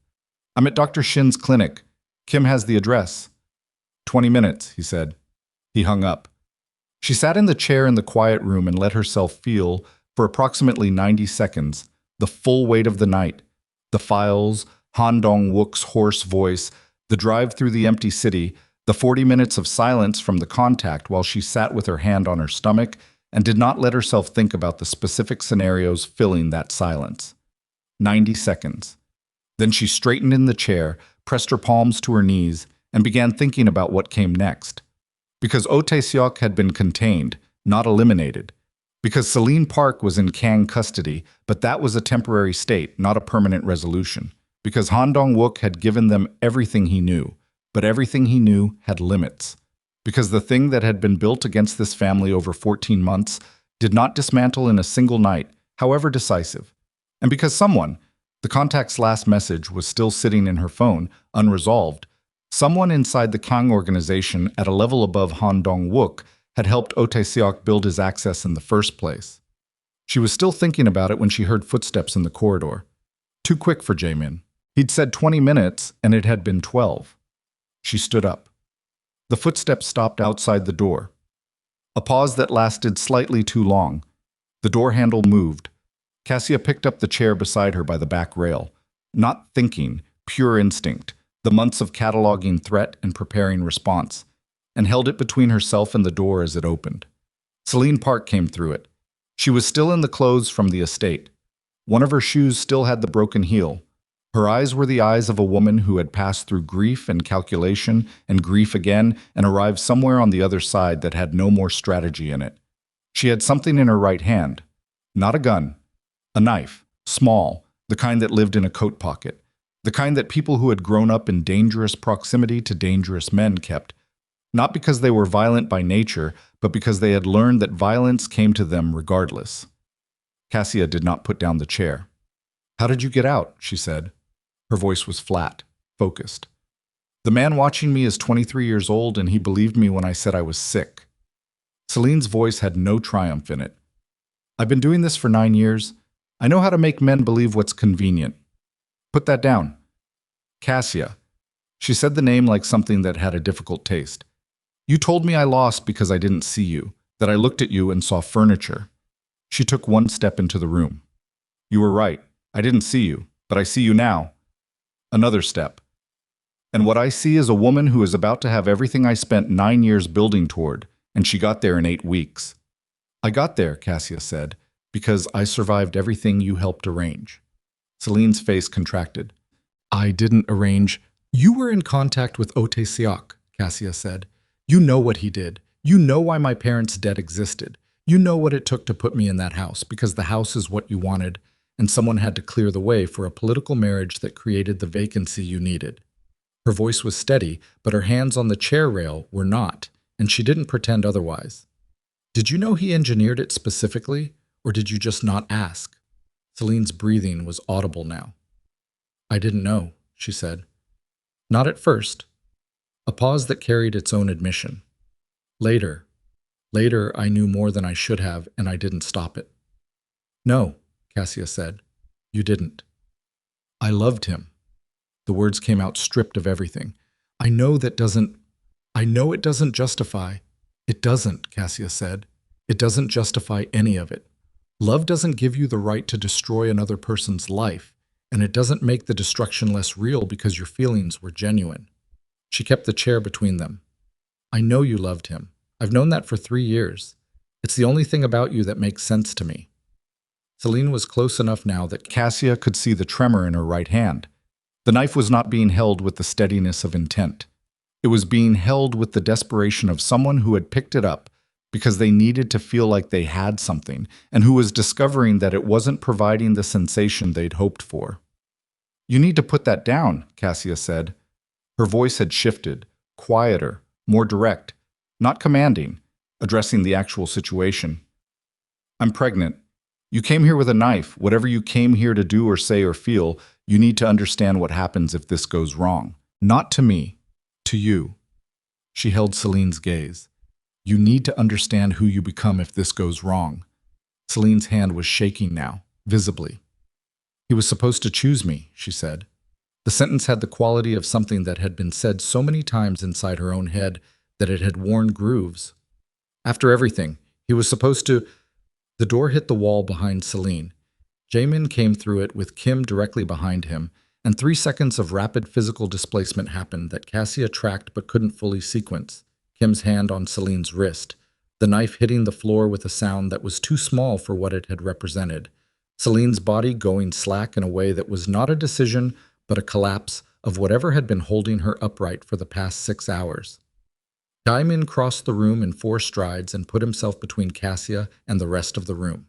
"I'm at Dr. Shin's clinic. Kim has the address." 20 minutes, he said. He hung up. She sat in the chair in the quiet room and let herself feel, for approximately 90 seconds, the full weight of the night. The files, Han Dong-wook's hoarse voice, the drive through the empty city, the 40 minutes of silence from the contact while she sat with her hand on her stomach and did not let herself think about the specific scenarios filling that silence. 90 seconds. Then she straightened in the chair, pressed her palms to her knees, and began thinking about what came next. Because Oh Tae-seok had been contained, not eliminated. Because Celine Park was in Kang custody, but that was a temporary state, not a permanent resolution. Because Han Dong-wook had given them everything he knew, but everything he knew had limits. Because the thing that had been built against this family over 14 months did not dismantle in a single night, however decisive. And because someone, the contact's last message, was still sitting in her phone, unresolved, someone inside the Kang organization at a level above Han Dong-wook had helped Oh Tae-seok build his access in the first place. She was still thinking about it when she heard footsteps in the corridor. Too quick for Jaemin. He'd said 20 minutes, and it had been 12. She stood up. The footsteps stopped outside the door. A pause that lasted slightly too long. The door handle moved. Cassia picked up the chair beside her by the back rail. Not thinking, pure instinct, the months of cataloging threat and preparing response, and held it between herself and the door as it opened. Celine Park came through it. She was still in the clothes from the estate. One of her shoes still had the broken heel. Her eyes were the eyes of a woman who had passed through grief and calculation and grief again and arrived somewhere on the other side that had no more strategy in it. She had something in her right hand. Not a gun. A knife. Small. The kind that lived in a coat pocket. The kind that people who had grown up in dangerous proximity to dangerous men kept. Not because they were violent by nature, but because they had learned that violence came to them regardless. Cassia did not put down the chair. "How did you get out?" she said. Her voice was flat, focused. "The man watching me is 23 years old, and he believed me when I said I was sick." Celine's voice had no triumph in it. "I've been doing this for 9 years. I know how to make men believe what's convenient. Put that down." "Cassia." She said the name like something that had a difficult taste. "You told me I lost because I didn't see you, that I looked at you and saw furniture." She took one step into the room. "You were right. I didn't see you, but I see you now." Another step. "And what I see is a woman who is about to have everything I spent 9 years building toward, and she got there in 8 weeks." "I got there," Cassia said, "because I survived everything you helped arrange." Celine's face contracted. "I didn't arrange." "You were in contact with Ote Siak," Cassia said. "You know what he did. You know why my parents' debt existed. You know what it took to put me in that house, because the house is what you wanted, and someone had to clear the way for a political marriage that created the vacancy you needed." Her voice was steady, but her hands on the chair rail were not, and she didn't pretend otherwise. "Did you know he engineered it specifically, or did you just not ask?" Celine's breathing was audible now. "I didn't know," she said. "Not at first." A pause that carried its own admission. Later I knew more than I should have, and I didn't stop it." "No," Cassia said. "You didn't." "I loved him." The words came out stripped of everything. I know it doesn't justify." "It doesn't," Cassia said. "It doesn't justify any of it. Love doesn't give you the right to destroy another person's life, and it doesn't make the destruction less real because your feelings were genuine." She kept the chair between them. "I know you loved him. I've known that for 3 years. It's the only thing about you that makes sense to me." Celine was close enough now that Cassia could see the tremor in her right hand. The knife was not being held with the steadiness of intent. It was being held with the desperation of someone who had picked it up because they needed to feel like they had something, and who was discovering that it wasn't providing the sensation they'd hoped for. "You need to put that down," Cassia said. Her voice had shifted, quieter, more direct, not commanding, addressing the actual situation. "I'm pregnant. You came here with a knife. Whatever you came here to do or say or feel, you need to understand what happens if this goes wrong. Not to me, to you." She held Celine's gaze. "You need to understand who you become if this goes wrong." Celine's hand was shaking now, visibly. "He was supposed to choose me," she said. The sentence had the quality of something that had been said so many times inside her own head that it had worn grooves. "After everything, he was supposed to—" The door hit the wall behind Celine. Jamin came through it with Kim directly behind him, and 3 seconds of rapid physical displacement happened that Cassia tracked but couldn't fully sequence. Kim's hand on Celine's wrist, the knife hitting the floor with a sound that was too small for what it had represented. Celine's body going slack in a way that was not a decision, but a collapse of whatever had been holding her upright for the past 6 hours. Diamond crossed the room in 4 strides and put himself between Cassia and the rest of the room.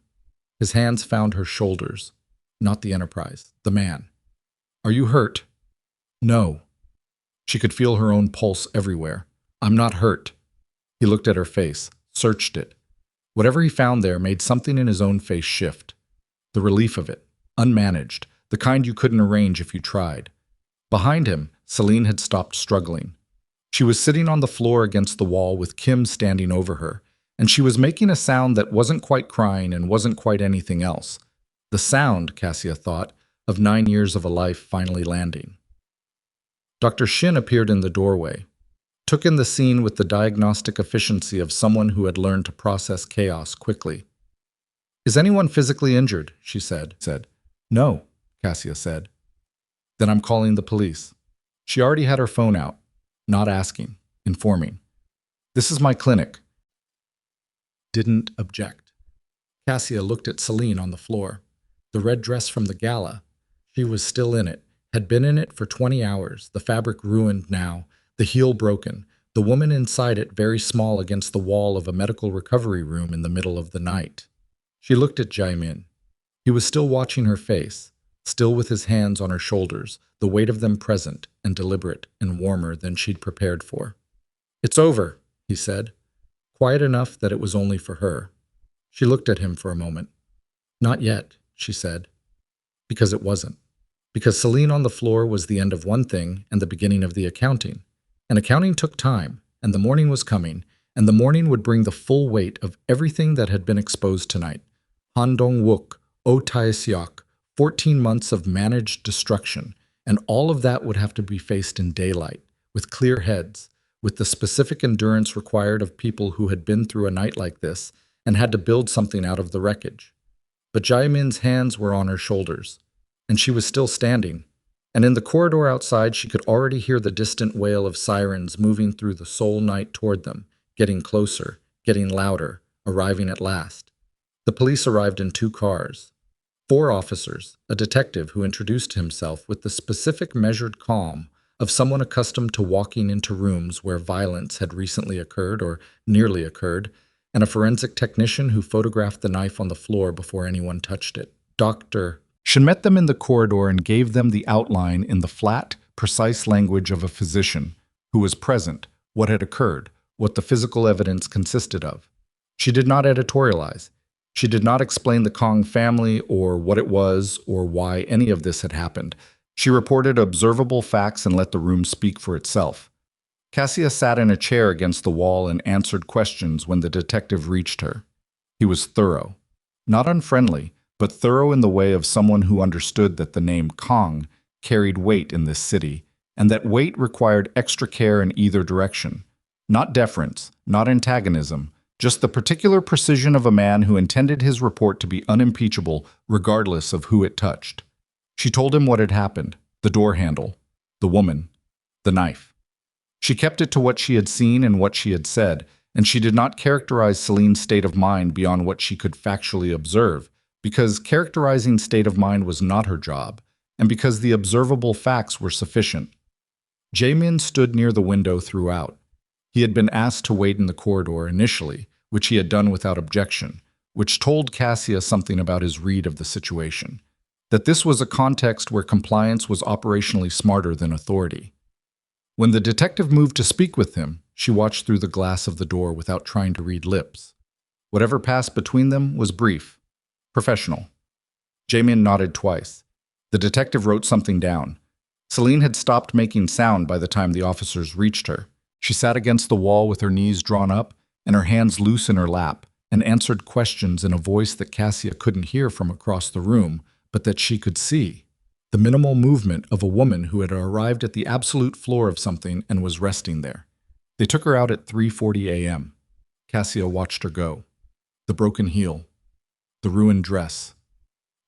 His hands found her shoulders, not the Enterprise, the man. "Are you hurt?" "No." She could feel her own pulse everywhere. "I'm not hurt." He looked at her face, searched it. Whatever he found there made something in his own face shift. The relief of it, unmanaged, the kind you couldn't arrange if you tried. Behind him, Celine had stopped struggling. She was sitting on the floor against the wall with Kim standing over her, and she was making a sound that wasn't quite crying and wasn't quite anything else. The sound, Cassia thought, of 9 years of a life finally landing. Dr. Shin appeared in the doorway, took in the scene with the diagnostic efficiency of someone who had learned to process chaos quickly. "Is anyone physically injured?" she said. "No," Cassia said. "Then I'm calling the police." She already had her phone out, not asking, informing. "This is my clinic." Didn't object. Cassia looked at Celine on the floor. The red dress from the gala. She was still in it, had been in it for 20 hours, the fabric ruined now, the heel broken, the woman inside it very small against the wall of a medical recovery room in the middle of the night. She looked at Jae-min. He was still watching her face, still with his hands on her shoulders, the weight of them present and deliberate and warmer than she'd prepared for. "It's over," he said, quiet enough that it was only for her. She looked at him for a moment. "Not yet," she said, because it wasn't. Because Celine on the floor was the end of one thing and the beginning of the accounting. And accounting took time, and the morning was coming, and the morning would bring the full weight of everything that had been exposed tonight. Han Dong-wook, Oh Tae-seok, 14 months of managed destruction, and all of that would have to be faced in daylight, with clear heads, with the specific endurance required of people who had been through a night like this and had to build something out of the wreckage. But Jae-min's hands were on her shoulders, and she was still standing, and in the corridor outside she could already hear the distant wail of sirens moving through the Seoul night toward them, getting closer, getting louder, arriving at last. The police arrived in 2 cars. 4 officers, a detective who introduced himself with the specific measured calm of someone accustomed to walking into rooms where violence had recently occurred or nearly occurred, and a forensic technician who photographed the knife on the floor before anyone touched it. Dr. Shin met them in the corridor and gave them the outline in the flat, precise language of a physician who was present, what had occurred, what the physical evidence consisted of. She did not editorialize. She did not explain the Kong family or what it was or why any of this had happened. She reported observable facts and let the room speak for itself. Cassia sat in a chair against the wall and answered questions when the detective reached her. He was thorough. Not unfriendly, but thorough in the way of someone who understood that the name Kong carried weight in this city, and that weight required extra care in either direction. Not deference, not antagonism, just the particular precision of a man who intended his report to be unimpeachable regardless of who it touched. She told him what had happened, the door handle, the woman, the knife. She kept it to what she had seen and what she had said, and she did not characterize Celine's state of mind beyond what she could factually observe, because characterizing state of mind was not her job, and because the observable facts were sufficient. Jae-min stood near the window throughout. He had been asked to wait in the corridor initially, which he had done without objection, which told Cassia something about his read of the situation, that this was a context where compliance was operationally smarter than authority. When the detective moved to speak with him, she watched through the glass of the door without trying to read lips. Whatever passed between them was brief, professional. Jae-min nodded twice. The detective wrote something down. Celine had stopped making sound by the time the officers reached her. She sat against the wall with her knees drawn up and her hands loose in her lap, and answered questions in a voice that Cassia couldn't hear from across the room, but that she could see. The minimal movement of a woman who had arrived at the absolute floor of something and was resting there. They took her out at 3:40 a.m. Cassia watched her go. The broken heel. The ruined dress.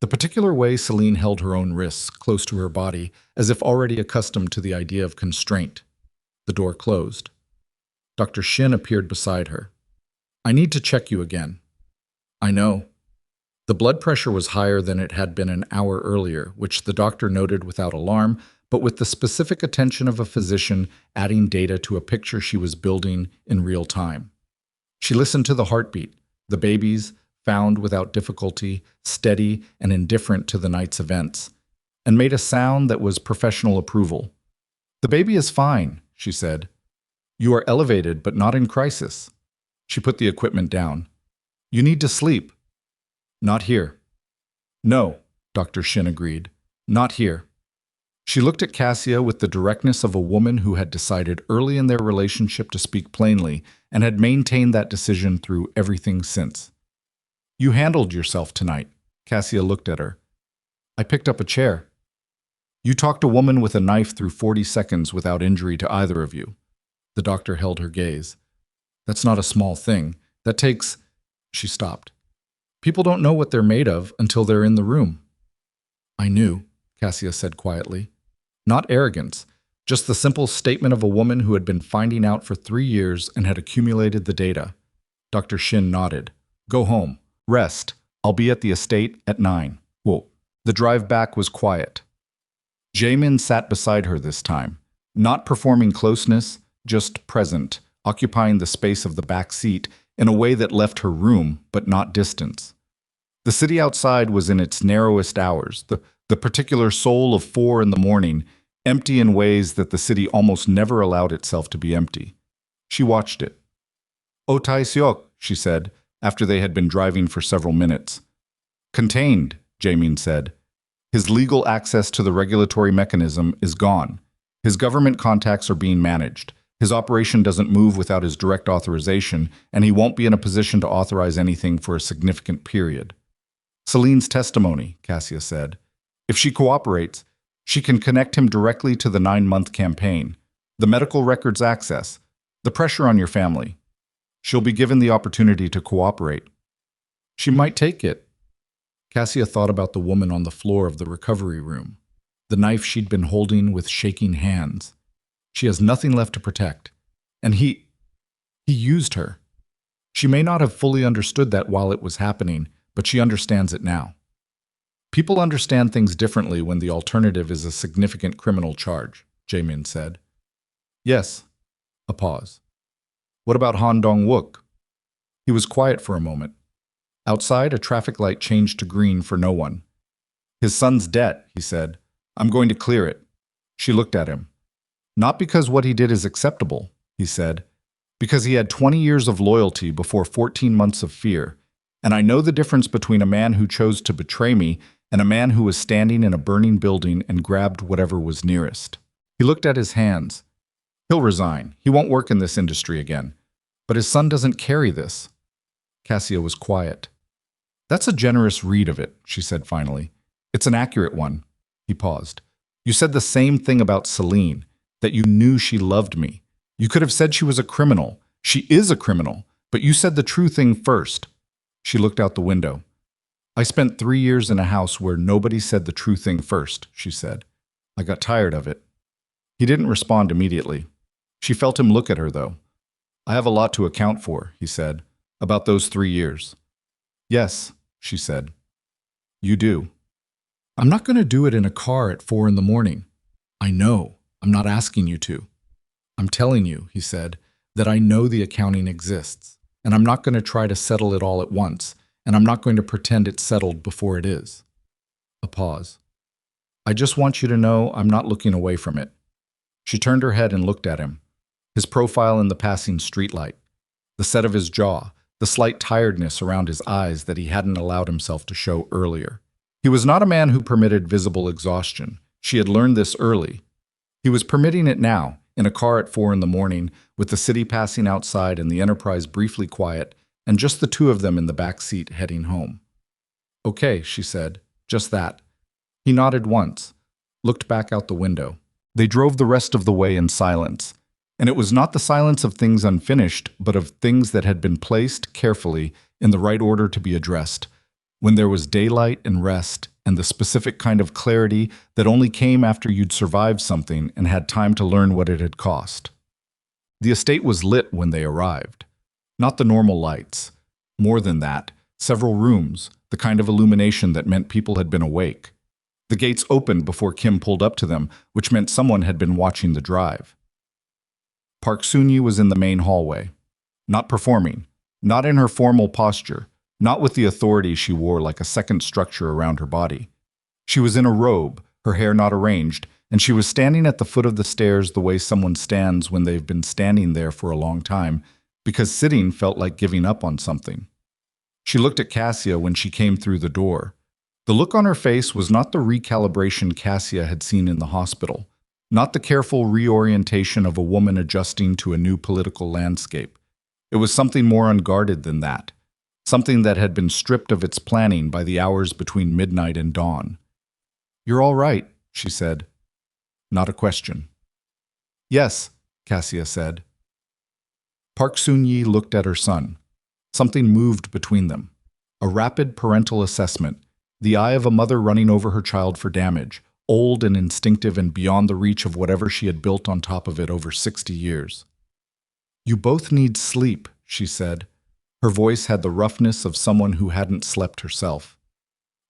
The particular way Celine held her own wrists close to her body, as if already accustomed to the idea of constraint. The door closed. Dr. Shin appeared beside her. "I need to check you again." "I know." The blood pressure was higher than it had been an hour earlier, which the doctor noted without alarm, but with the specific attention of a physician adding data to a picture she was building in real time. She listened to the heartbeat, the baby's, found without difficulty, steady and indifferent to the night's events, and made a sound that was professional approval. "The baby is fine," she said. "You are elevated, but not in crisis." She put the equipment down. "You need to sleep." "Not here." "No," Dr. Shin agreed. "Not here." She looked at Cassia with the directness of a woman who had decided early in their relationship to speak plainly and had maintained that decision through everything since. "You handled yourself tonight." Cassia looked at her. "I picked up a chair." You talked a woman with a knife through 40 seconds without injury to either of you. The doctor held her gaze. That's not a small thing. That takes... She stopped. People don't know what they're made of until they're in the room. I knew, Cassia said quietly. Not arrogance, just the simple statement of a woman who had been finding out for 3 years and had accumulated the data. Dr. Shin nodded. Go home. Rest. I'll be at the estate at 9. Whoa. The drive back was quiet. Jaemin sat beside her this time, not performing closeness, just present, occupying the space of the back seat in a way that left her room, but not distance. The city outside was in its narrowest hours, the particular soul of 4 in the morning, empty in ways that the city almost never allowed itself to be empty. She watched it. "O Tai-seok," she said, after they had been driving for several minutes. "Contained," Jaemin said. "His legal access to the regulatory mechanism is gone. His government contacts are being managed. His operation doesn't move without his direct authorization, and he won't be in a position to authorize anything for a significant period." Celine's testimony, Cassia said. If she cooperates, she can connect him directly to the 9-month campaign, the medical records access, the pressure on your family. She'll be given the opportunity to cooperate. She might take it. Cassia thought about the woman on the floor of the recovery room, the knife she'd been holding with shaking hands. She has nothing left to protect. And he used her. She may not have fully understood that while it was happening, but she understands it now. People understand things differently when the alternative is a significant criminal charge, Jaemin said. Yes. A pause. What about Han Dong-wook? He was quiet for a moment. Outside, a traffic light changed to green for no one. His son's debt, he said. I'm going to clear it. She looked at him. Not because what he did is acceptable, he said. Because he had 20 years of loyalty before 14 months of fear. And I know the difference between a man who chose to betray me and a man who was standing in a burning building and grabbed whatever was nearest. He looked at his hands. He'll resign. He won't work in this industry again. But his son doesn't carry this. Cassia was quiet. That's a generous read of it, she said finally. It's an accurate one. He paused. You said the same thing about Celine, that you knew she loved me. You could have said she was a criminal. She is a criminal, but you said the true thing first. She looked out the window. I spent 3 years in a house where nobody said the true thing first, she said. I got tired of it. He didn't respond immediately. She felt him look at her, though. I have a lot to account for, he said, about those 3 years. Yes, she said. You do. I'm not going to do it in a car at 4 in the morning. I know. I'm not asking you to. I'm telling you, he said, that I know the accounting exists, and I'm not going to try to settle it all at once, and I'm not going to pretend it's settled before it is. A pause. I just want you to know I'm not looking away from it. She turned her head and looked at him. His profile in the passing streetlight, the set of his jaw, the slight tiredness around his eyes that he hadn't allowed himself to show earlier. He was not a man who permitted visible exhaustion. She had learned this early. He was permitting it now, in a car at 4 in the morning, with the city passing outside and the Enterprise briefly quiet, and just the two of them in the back seat heading home. Okay, she said, just that. He nodded once, looked back out the window. They drove the rest of the way in silence. And it was not the silence of things unfinished, but of things that had been placed carefully in the right order to be addressed, when there was daylight and rest and the specific kind of clarity that only came after you'd survived something and had time to learn what it had cost. The estate was lit when they arrived. Not the normal lights. More than that, several rooms, the kind of illumination that meant people had been awake. The gates opened before Kim pulled up to them, which meant someone had been watching the drive. Park Soon-yi was in the main hallway, not performing, not in her formal posture, not with the authority she wore like a second structure around her body. She was in a robe, her hair not arranged, and she was standing at the foot of the stairs the way someone stands when they've been standing there for a long time, because sitting felt like giving up on something. She looked at Cassia when she came through the door. The look on her face was not the recalibration Cassia had seen in the hospital. Not the careful reorientation of a woman adjusting to a new political landscape. It was something more unguarded than that. Something that had been stripped of its planning by the hours between midnight and dawn. You're all right, she said, not a question. Yes, Cassia said. Park Soon-yi looked at her son. Something moved between them. A rapid parental assessment, the eye of a mother running over her child for damage, old and instinctive and beyond the reach of whatever she had built on top of it over 60 years. You both need sleep, she said. Her voice had the roughness of someone who hadn't slept herself.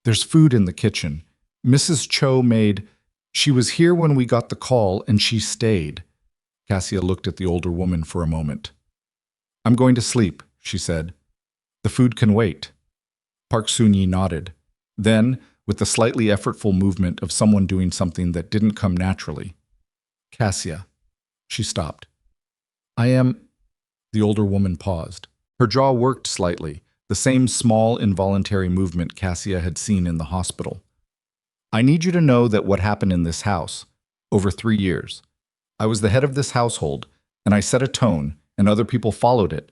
There's food in the kitchen. Mrs. Cho made. She was here when we got the call, and she stayed. Cassia looked at the older woman for a moment. I'm going to sleep, she said. The food can wait. Park Soon-yi nodded. Then, with the slightly effortful movement of someone doing something that didn't come naturally. Cassia. She stopped. I am... The older woman paused. Her jaw worked slightly, the same small, involuntary movement Cassia had seen in the hospital. I need you to know that what happened in this house, over 3 years. I was the head of this household, and I set a tone, and other people followed it.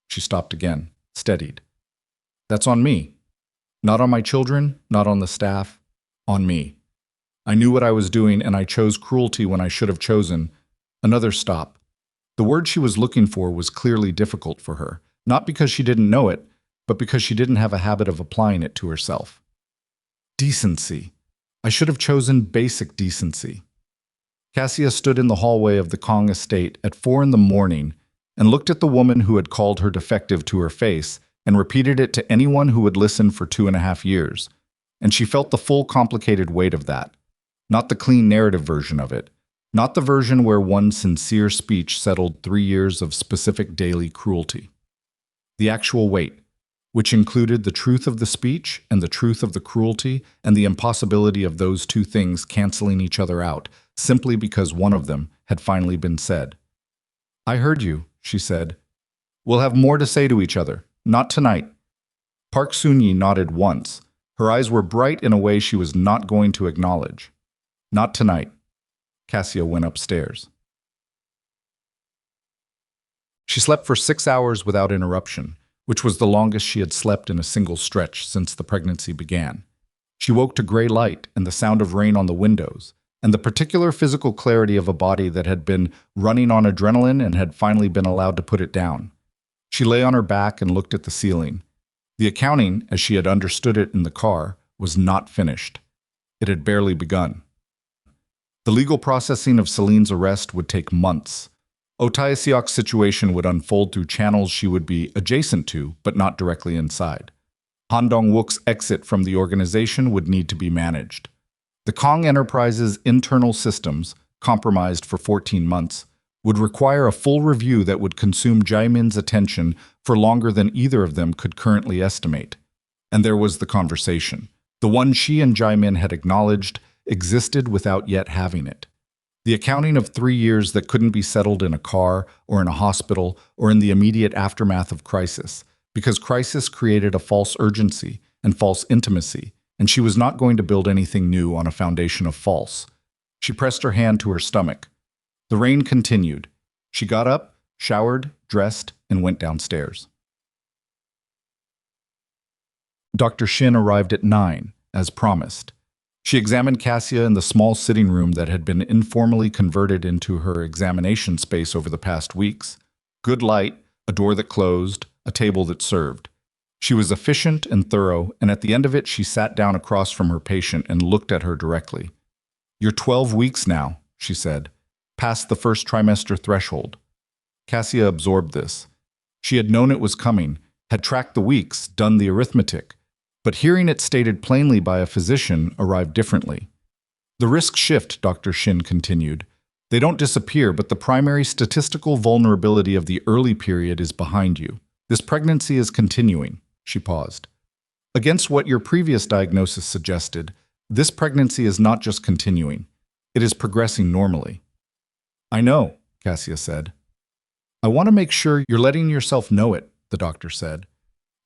She stopped again, steadied. That's on me. Not on my children, not on the staff, on me. I knew what I was doing, and I chose cruelty when I should have chosen another stop. The word she was looking for was clearly difficult for her, not because she didn't know it, but because she didn't have a habit of applying it to herself. Decency. I should have chosen basic decency. Cassia stood in the hallway of the Kong estate at 4 a.m. and looked at the woman who had called her defective to her face and repeated it to anyone who would listen for 2.5 years, and she felt the full complicated weight of that, not the clean narrative version of it, not the version where one sincere speech settled 3 years of specific daily cruelty. The actual weight, which included the truth of the speech and the truth of the cruelty and the impossibility of those two things canceling each other out simply because one of them had finally been said. I heard you, she said. We'll have more to say to each other. Not tonight. Park Soon-yi nodded once. Her eyes were bright in a way she was not going to acknowledge. Not tonight. Cassia went upstairs. She slept for 6 hours without interruption, which was the longest she had slept in a single stretch since the pregnancy began. She woke to gray light and the sound of rain on the windows, and the particular physical clarity of a body that had been running on adrenaline and had finally been allowed to put it down. She lay on her back and looked at the ceiling. The accounting, as she had understood it in the car, was not finished. It had barely begun. The legal processing of Celine's arrest would take months. Oh Tae-seok's situation would unfold through channels she would be adjacent to, but not directly inside. Han Dong-wook's exit from the organization would need to be managed. The Kong Enterprises' internal systems, compromised for 14 months, would require a full review that would consume Jae-min's attention for longer than either of them could currently estimate. And there was the conversation, the one she and Jae-min had acknowledged existed without yet having it. The accounting of 3 years that couldn't be settled in a car or in a hospital or in the immediate aftermath of crisis, because crisis created a false urgency and false intimacy, and she was not going to build anything new on a foundation of false. She pressed her hand to her stomach. The rain continued. She got up, showered, dressed, and went downstairs. Dr. Shin arrived at 9, as promised. She examined Cassia in the small sitting room that had been informally converted into her examination space over the past weeks. Good light, a door that closed, a table that served. She was efficient and thorough, and at the end of it she sat down across from her patient and looked at her directly. You're 12 weeks now, she said, past the first trimester threshold. Cassia absorbed this. She had known it was coming, had tracked the weeks, done the arithmetic, but hearing it stated plainly by a physician arrived differently. The risks shift, Dr. Shin continued. They don't disappear, but the primary statistical vulnerability of the early period is behind you. This pregnancy is continuing. She paused. Against what your previous diagnosis suggested, this pregnancy is not just continuing. It is progressing normally. I know, Cassia said. I want to make sure you're letting yourself know it, the doctor said.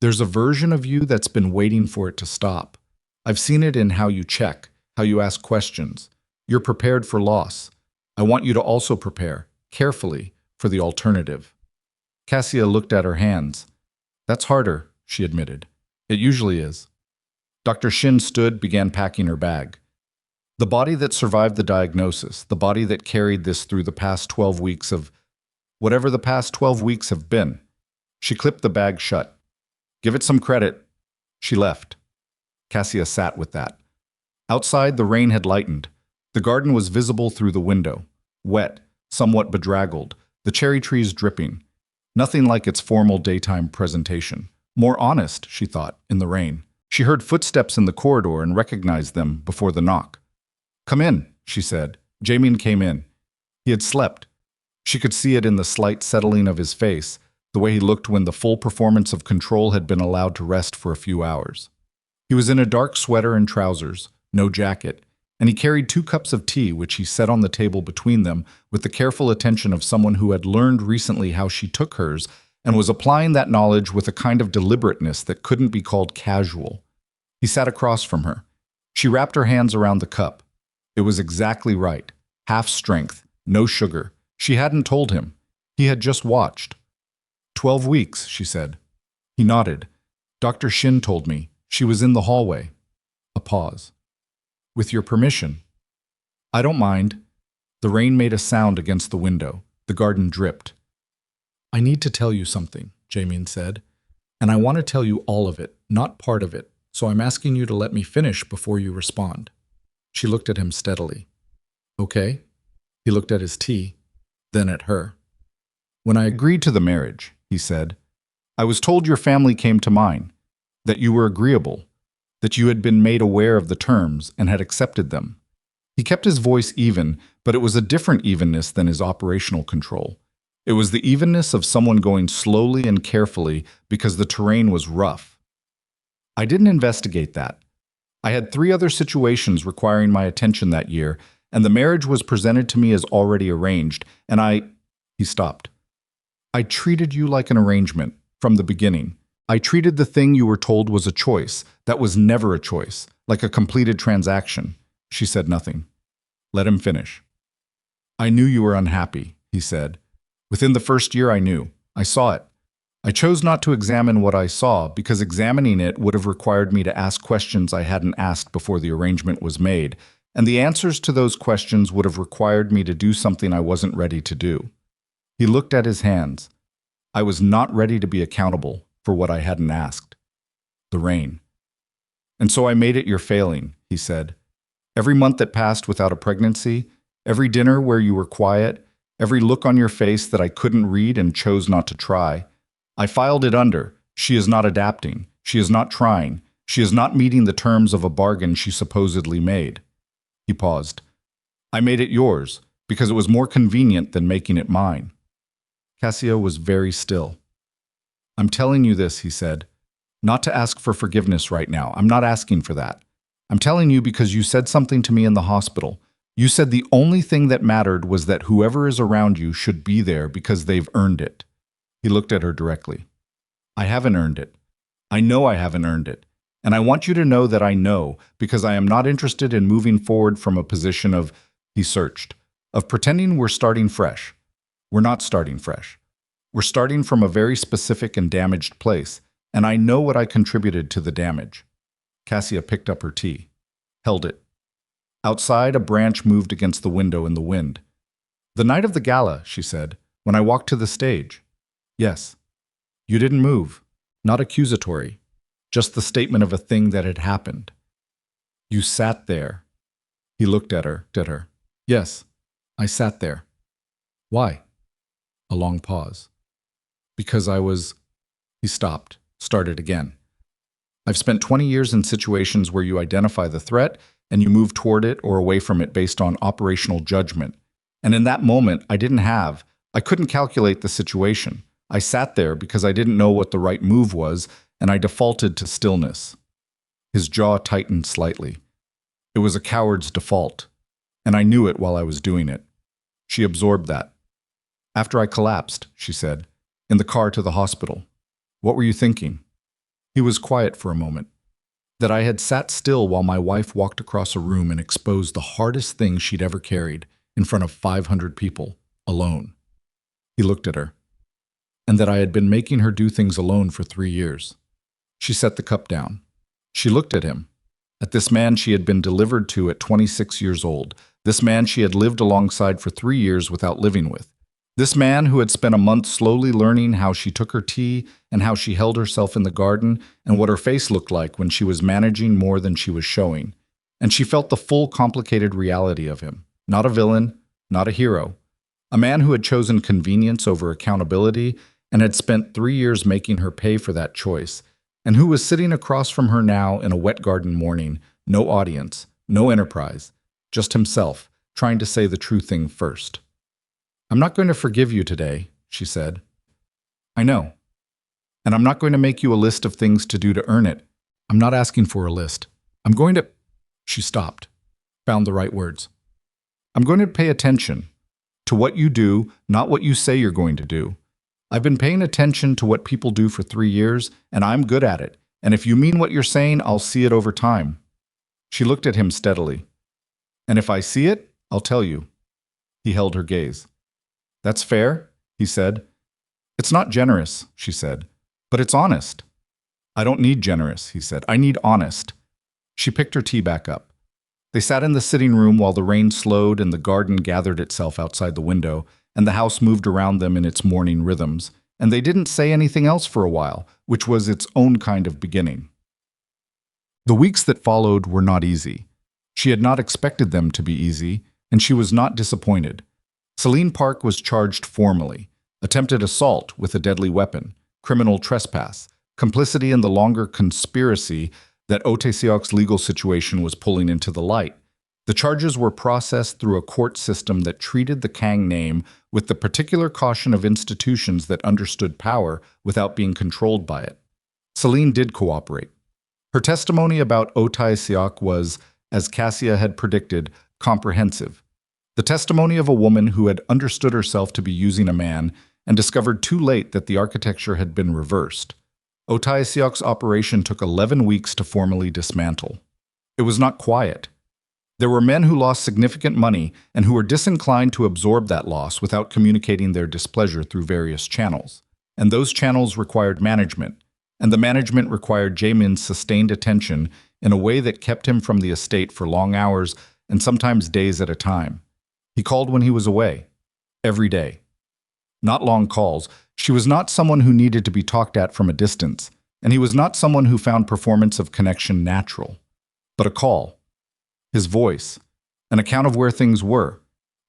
There's a version of you that's been waiting for it to stop. I've seen it in how you check, how you ask questions. You're prepared for loss. I want you to also prepare, carefully, for the alternative. Cassia looked at her hands. That's harder, she admitted. It usually is. Dr. Shin stood, began packing her bag. The body that survived the diagnosis, the body that carried this through the past 12 weeks of whatever the past 12 weeks have been. She clipped the bag shut. Give it some credit. She left. Cassia sat with that. Outside, the rain had lightened. The garden was visible through the window, wet, somewhat bedraggled, the cherry trees dripping. Nothing like its formal daytime presentation. More honest, she thought, in the rain. She heard footsteps in the corridor and recognized them before the knock. Come in, she said. Jamie came in. He had slept. She could see it in the slight settling of his face, the way he looked when the full performance of control had been allowed to rest for a few hours. He was in a dark sweater and trousers, no jacket, and he carried 2 cups of tea which he set on the table between them with the careful attention of someone who had learned recently how she took hers and was applying that knowledge with a kind of deliberateness that couldn't be called casual. He sat across from her. She wrapped her hands around the cup. It was exactly right. Half strength, no sugar. She hadn't told him. He had just watched. 12 weeks, she said. He nodded. Dr. Shin told me. She was in the hallway. A pause. With your permission. I don't mind. The rain made a sound against the window. The garden dripped. I need to tell you something, Jamie said. And I want to tell you all of it, not part of it, so I'm asking you to let me finish before you respond. She looked at him steadily. Okay? He looked at his tea, then at her. When I agreed to the marriage, he said, I was told your family came to mine, that you were agreeable, that you had been made aware of the terms and had accepted them. He kept his voice even, but it was a different evenness than his operational control. It was the evenness of someone going slowly and carefully because the terrain was rough. I didn't investigate that. I had 3 other situations requiring my attention that year, and the marriage was presented to me as already arranged, and He stopped. I treated you like an arrangement, from the beginning. I treated the thing you were told was a choice, that was never a choice, like a completed transaction. She said nothing. Let him finish. I knew you were unhappy, he said. Within the first year I knew. I saw it. I chose not to examine what I saw because examining it would have required me to ask questions I hadn't asked before the arrangement was made, and the answers to those questions would have required me to do something I wasn't ready to do. He looked at his hands. I was not ready to be accountable for what I hadn't asked. The rain. And so I made it your failing, he said. Every month that passed without a pregnancy, every dinner where you were quiet, every look on your face that I couldn't read and chose not to try, I filed it under. She is not adapting. She is not trying. She is not meeting the terms of a bargain she supposedly made. He paused. I made it yours because it was more convenient than making it mine. Cassia was very still. I'm telling you this, he said, not to ask for forgiveness right now. I'm not asking for that. I'm telling you because you said something to me in the hospital. You said the only thing that mattered was that whoever is around you should be there because they've earned it. He looked at her directly. I haven't earned it. I know I haven't earned it. And I want you to know that I know, because I am not interested in moving forward from a position of, he searched, of pretending we're starting fresh. We're not starting fresh. We're starting from a very specific and damaged place, and I know what I contributed to the damage. Cassia picked up her tea, held it. Outside, a branch moved against the window in the wind. The night of the gala, she said, when I walked to the stage. Yes. You didn't move. Not accusatory. Just the statement of a thing that had happened. You sat there. He looked at her. Yes, I sat there. Why? A long pause. Because I was... He stopped, started again. I've spent 20 years in situations where you identify the threat and you move toward it or away from it based on operational judgment. And in that moment, I couldn't calculate the situation. I sat there because I didn't know what the right move was, and I defaulted to stillness. His jaw tightened slightly. It was a coward's default, and I knew it while I was doing it. She absorbed that. After I collapsed, she said, in the car to the hospital. What were you thinking? He was quiet for a moment. That I had sat still while my wife walked across a room and exposed the hardest thing she'd ever carried in front of 500 people, alone. He looked at her. And that I had been making her do things alone for 3 years. She set the cup down. She looked at him. At this man she had been delivered to at 26 years old, this man she had lived alongside for 3 years without living with, this man who had spent a month slowly learning how she took her tea and how she held herself in the garden and what her face looked like when she was managing more than she was showing. And she felt the full complicated reality of him. Not a villain, not a hero. A man who had chosen convenience over accountability and had spent 3 years making her pay for that choice, and who was sitting across from her now in a wet garden morning, no audience, no enterprise, just himself, trying to say the true thing first. "I'm not going to forgive you today," she said. "I know. And I'm not going to make you a list of things to do to earn it. I'm not asking for a list. I'm going to—" She stopped, found the right words. "I'm going to pay attention to what you do, not what you say you're going to do. I've been paying attention to what people do for 3 years, and I'm good at it. And if you mean what you're saying, I'll see it over time." She looked at him steadily. "And if I see it, I'll tell you." He held her gaze. "That's fair," he said. "It's not generous," she said, "but it's honest." "I don't need generous," he said. "I need honest." She picked her tea back up. They sat in the sitting room while the rain slowed and the garden gathered itself outside the window, and the house moved around them in its morning rhythms, and they didn't say anything else for a while, which was its own kind of beginning. The weeks that followed were not easy. She had not expected them to be easy, and she was not disappointed. Celine Park was charged formally: attempted assault with a deadly weapon, criminal trespass, complicity in the longer conspiracy that Otesiok's legal situation was pulling into the light. The charges were processed through a court system that treated the Kang name with the particular caution of institutions that understood power without being controlled by it. Celine did cooperate. Her testimony about Otesiok was, as Cassia had predicted, comprehensive. The testimony of a woman who had understood herself to be using a man and discovered too late that the architecture had been reversed. Otesiok's operation took 11 weeks to formally dismantle. It was not quiet. There were men who lost significant money and who were disinclined to absorb that loss without communicating their displeasure through various channels. And those channels required management, and the management required Jaemin's sustained attention in a way that kept him from the estate for long hours and sometimes days at a time. He called when he was away, every day. Not long calls. She was not someone who needed to be talked at from a distance, and he was not someone who found performance of connection natural. But a call, his voice, an account of where things were,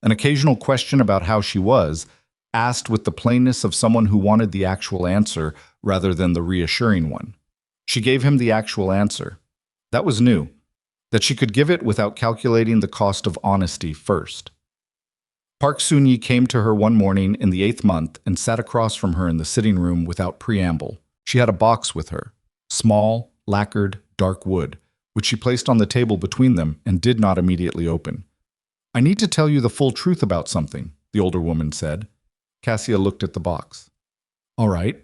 an occasional question about how she was, asked with the plainness of someone who wanted the actual answer rather than the reassuring one. She gave him the actual answer. That was new, that she could give it without calculating the cost of honesty first. Park Soon-yi came to her one morning in the 8th month and sat across from her in the sitting room without preamble. She had a box with her, small, lacquered, dark wood, which she placed on the table between them and did not immediately open. "I need to tell you the full truth about something," the older woman said. Cassia looked at the box. "All right.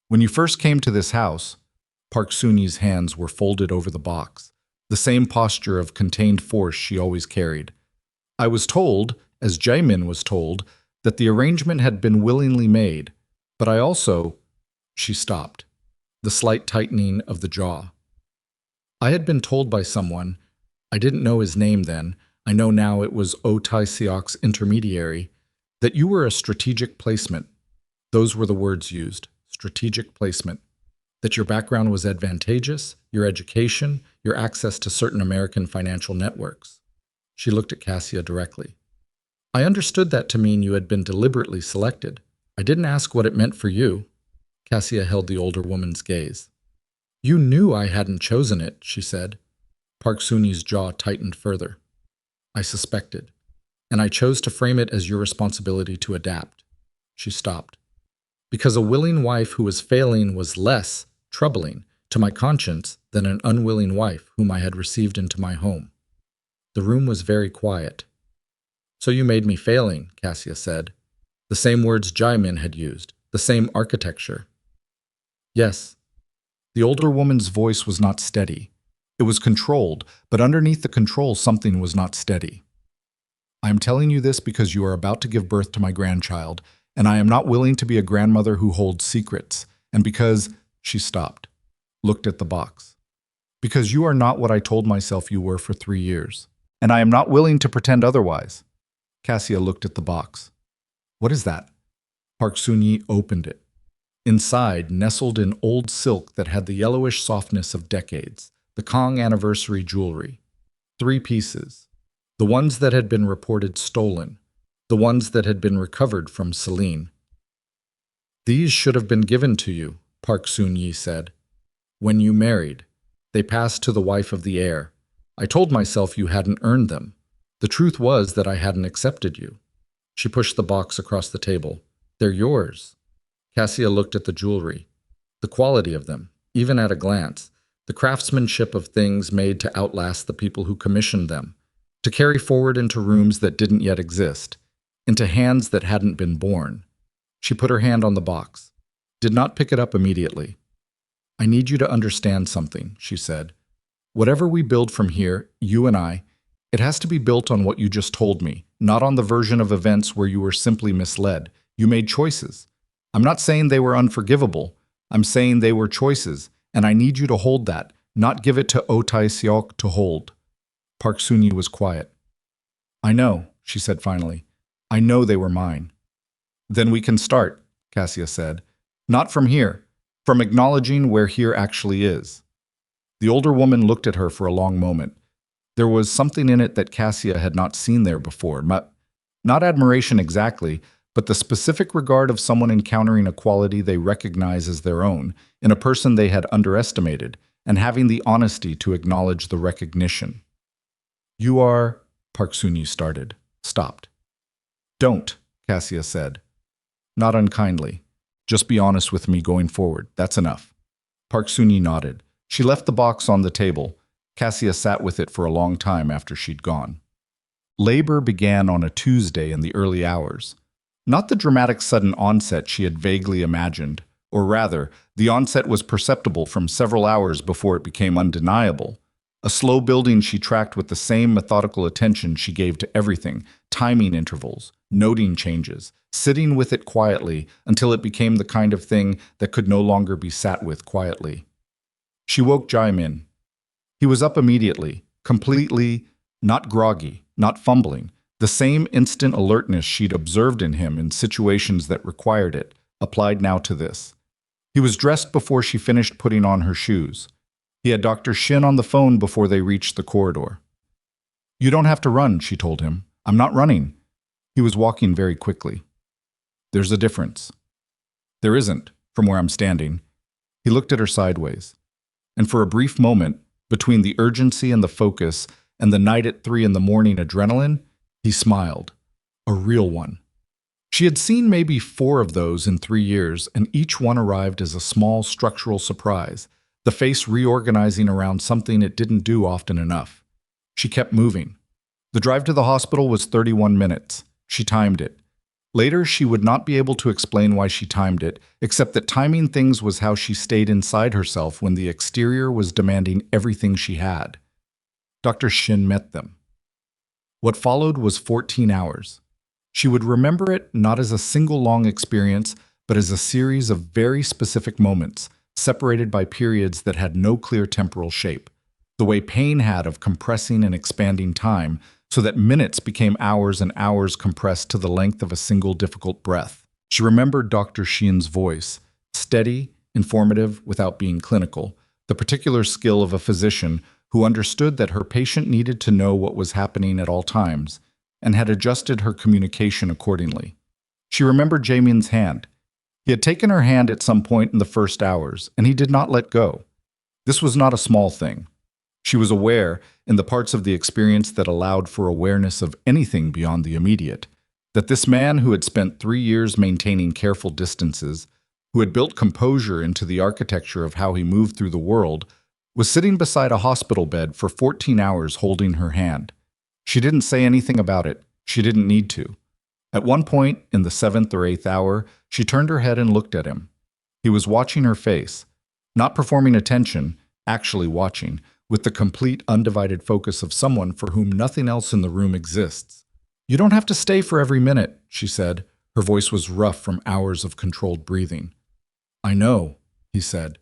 When you first came to this house," Park Soon-yi's hands were folded over the box, the same posture of contained force she always carried. "I was told, as Jaemin was told, that the arrangement had been willingly made, but I also—" She stopped, the slight tightening of the jaw. "I had been told by someone, I didn't know his name then, I know now it was Otesiok's intermediary, that you were a strategic placement." Those were the words used, strategic placement. "That your background was advantageous, your education, your access to certain American financial networks." She looked at Cassia directly. "I understood that to mean you had been deliberately selected. I didn't ask what it meant for you." Cassia held the older woman's gaze. "You knew I hadn't chosen it," she said. Park Soon-yi's jaw tightened further. "I suspected, and I chose to frame it as your responsibility to adapt." She stopped. "Because a willing wife who was failing was less troubling to my conscience than an unwilling wife whom I had received into my home." The room was very quiet. "So you made me failing," Cassia said. The same words Jaemin had used, the same architecture. "Yes." The older woman's voice was not steady. It was controlled, but underneath the control something was not steady. "I am telling you this because you are about to give birth to my grandchild, and I am not willing to be a grandmother who holds secrets, and because—" She stopped, looked at the box. Because you are not what I told myself you were for 3 years. And I am not willing to pretend otherwise. Cassia looked at the box. What is that? Park Sun-yi opened it. Inside, nestled in old silk that had the yellowish softness of decades, the Kong anniversary jewelry. 3 pieces. The ones that had been reported stolen. The ones that had been recovered from Celine. These should have been given to you, Park Sun-yi said. When you married. They passed to the wife of the heir. I told myself you hadn't earned them. The truth was that I hadn't accepted you. She pushed the box across the table. They're yours. Cassia looked at the jewelry. The quality of them, even at a glance. The craftsmanship of things made to outlast the people who commissioned them. To carry forward into rooms that didn't yet exist. Into hands that hadn't been born. She put her hand on the box. Did not pick it up immediately. I need you to understand something, she said. Whatever we build from here, you and I, it has to be built on what you just told me, not on the version of events where you were simply misled. You made choices. I'm not saying they were unforgivable. I'm saying they were choices, and I need you to hold that, not give it to Oh Tai-seok to hold. Park Sun-yi was quiet. I know, she said finally. I know they were mine. Then we can start, Cassia said. Not from here. From acknowledging where here actually is. The older woman looked at her for a long moment. There was something in it that Cassia had not seen there before. Not admiration exactly, but the specific regard of someone encountering a quality they recognize as their own, in a person they had underestimated, and having the honesty to acknowledge the recognition. You are, Park Sun-yi started, stopped. Don't, Cassia said. Not unkindly. Just be honest with me going forward. That's enough. Park Sun-yi nodded. She left the box on the table. Cassia sat with it for a long time after she'd gone. Labor began on a Tuesday in the early hours. Not the dramatic sudden onset she had vaguely imagined, or rather, the onset was perceptible from several hours before it became undeniable. A slow building she tracked with the same methodical attention she gave to everything, timing intervals, noting changes, sitting with it quietly until it became the kind of thing that could no longer be sat with quietly. She woke Jae-min. He was up immediately, completely, not groggy, not fumbling. The same instant alertness she'd observed in him in situations that required it, applied now to this. He was dressed before she finished putting on her shoes. He had Dr. Shin on the phone before they reached the corridor. You don't have to run, she told him. I'm not running. He was walking very quickly. There's a difference. There isn't, from where I'm standing. He looked at her sideways. And for a brief moment, between the urgency and the focus and the night at 3 in the morning adrenaline, he smiled. A real one. She had seen maybe 4 of those in 3 years, and each one arrived as a small structural surprise, the face reorganizing around something it didn't do often enough. She kept moving. The drive to the hospital was 31 minutes. She timed it. Later, she would not be able to explain why she timed it, except that timing things was how she stayed inside herself when the exterior was demanding everything she had. Dr. Shin met them. What followed was 14 hours. She would remember it not as a single long experience, but as a series of very specific moments, separated by periods that had no clear temporal shape, the way pain had of compressing and expanding time, so that minutes became hours and hours compressed to the length of a single difficult breath. She remembered Dr. Shin's voice, steady, informative, without being clinical, the particular skill of a physician who understood that her patient needed to know what was happening at all times, and had adjusted her communication accordingly. She remembered Jae-min's hand. He had taken her hand at some point in the first hours, and he did not let go. This was not a small thing. She was aware, in the parts of the experience that allowed for awareness of anything beyond the immediate, that this man who had spent 3 years maintaining careful distances, who had built composure into the architecture of how he moved through the world, was sitting beside a hospital bed for 14 hours holding her hand. She didn't say anything about it. She didn't need to. At one point, in the 7th or 8th hour, she turned her head and looked at him. He was watching her face, not performing attention, actually watching, with the complete, undivided focus of someone for whom nothing else in the room exists. You don't have to stay for every minute, she said. Her voice was rough from hours of controlled breathing. I know, he said.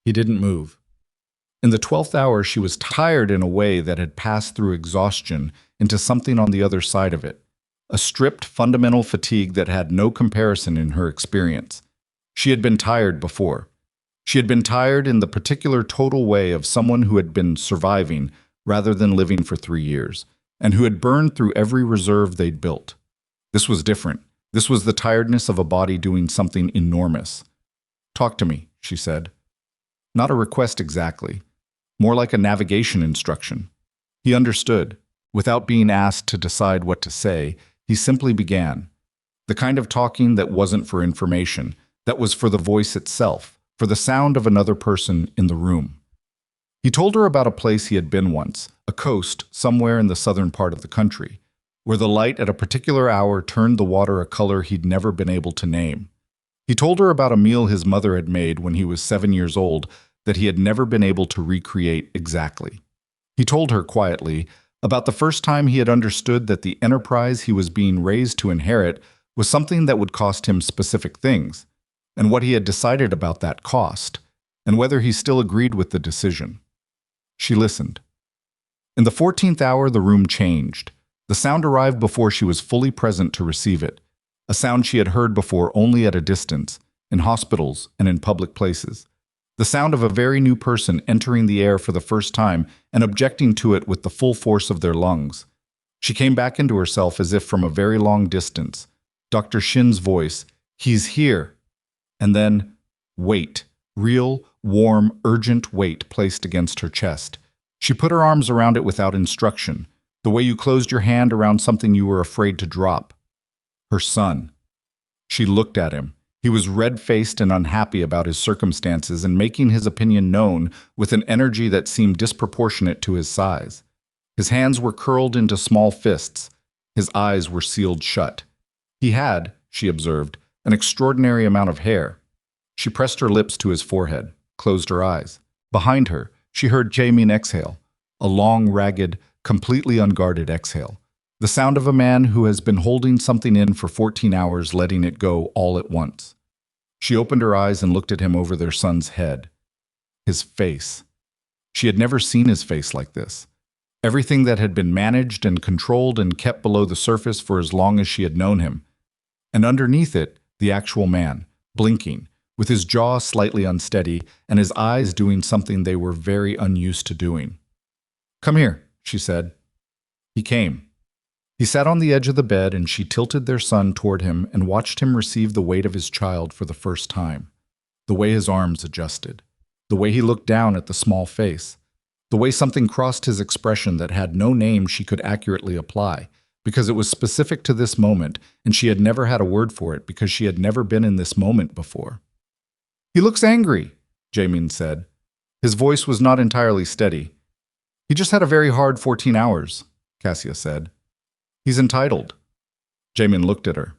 He didn't move. In the 12th hour, she was tired in a way that had passed through exhaustion into something on the other side of it, a stripped, fundamental fatigue that had no comparison in her experience. She had been tired before. She had been tired in the particular total way of someone who had been surviving rather than living for 3 years, and who had burned through every reserve they'd built. This was different. This was the tiredness of a body doing something enormous. "Talk to me," she said. Not a request exactly, more like a navigation instruction. He understood. Without being asked to decide what to say, he simply began. The kind of talking that wasn't for information, that was for the voice itself, for the sound of another person in the room. He told her about a place he had been once, a coast somewhere in the southern part of the country, where the light at a particular hour turned the water a color he'd never been able to name. He told her about a meal his mother had made when he was 7 years old that he had never been able to recreate exactly. He told her quietly about the first time he had understood that the enterprise he was being raised to inherit was something that would cost him specific things, and what he had decided about that cost, and whether he still agreed with the decision. She listened. In the 14th hour, the room changed. The sound arrived before she was fully present to receive it, a sound she had heard before only at a distance, in hospitals and in public places. The sound of a very new person entering the air for the first time and objecting to it with the full force of their lungs. She came back into herself as if from a very long distance. Dr. Shin's voice, "He's here." And then, weight, real, warm, urgent weight placed against her chest. She put her arms around it without instruction, the way you closed your hand around something you were afraid to drop. Her son. She looked at him. He was red-faced and unhappy about his circumstances and making his opinion known with an energy that seemed disproportionate to his size. His hands were curled into small fists. His eyes were sealed shut. He had, she observed, an extraordinary amount of hair. She pressed her lips to his forehead, closed her eyes. Behind her, she heard Jaemin exhale, a long, ragged, completely unguarded exhale. The sound of a man who has been holding something in for 14 hours, letting it go all at once. She opened her eyes and looked at him over their son's head. His face. She had never seen his face like this. Everything that had been managed and controlled and kept below the surface for as long as she had known him. And underneath it, the actual man, blinking, with his jaw slightly unsteady and his eyes doing something they were very unused to doing. "Come here," she said. He came. He sat on the edge of the bed and she tilted their son toward him and watched him receive the weight of his child for the first time. The way his arms adjusted. The way he looked down at the small face. The way something crossed his expression that had no name she could accurately apply, because it was specific to this moment and she had never had a word for it because she had never been in this moment before. "He looks angry," Jaemin said. His voice was not entirely steady. "He just had a very hard 14 hours, Cassia said. "He's entitled." Jaemin looked at her.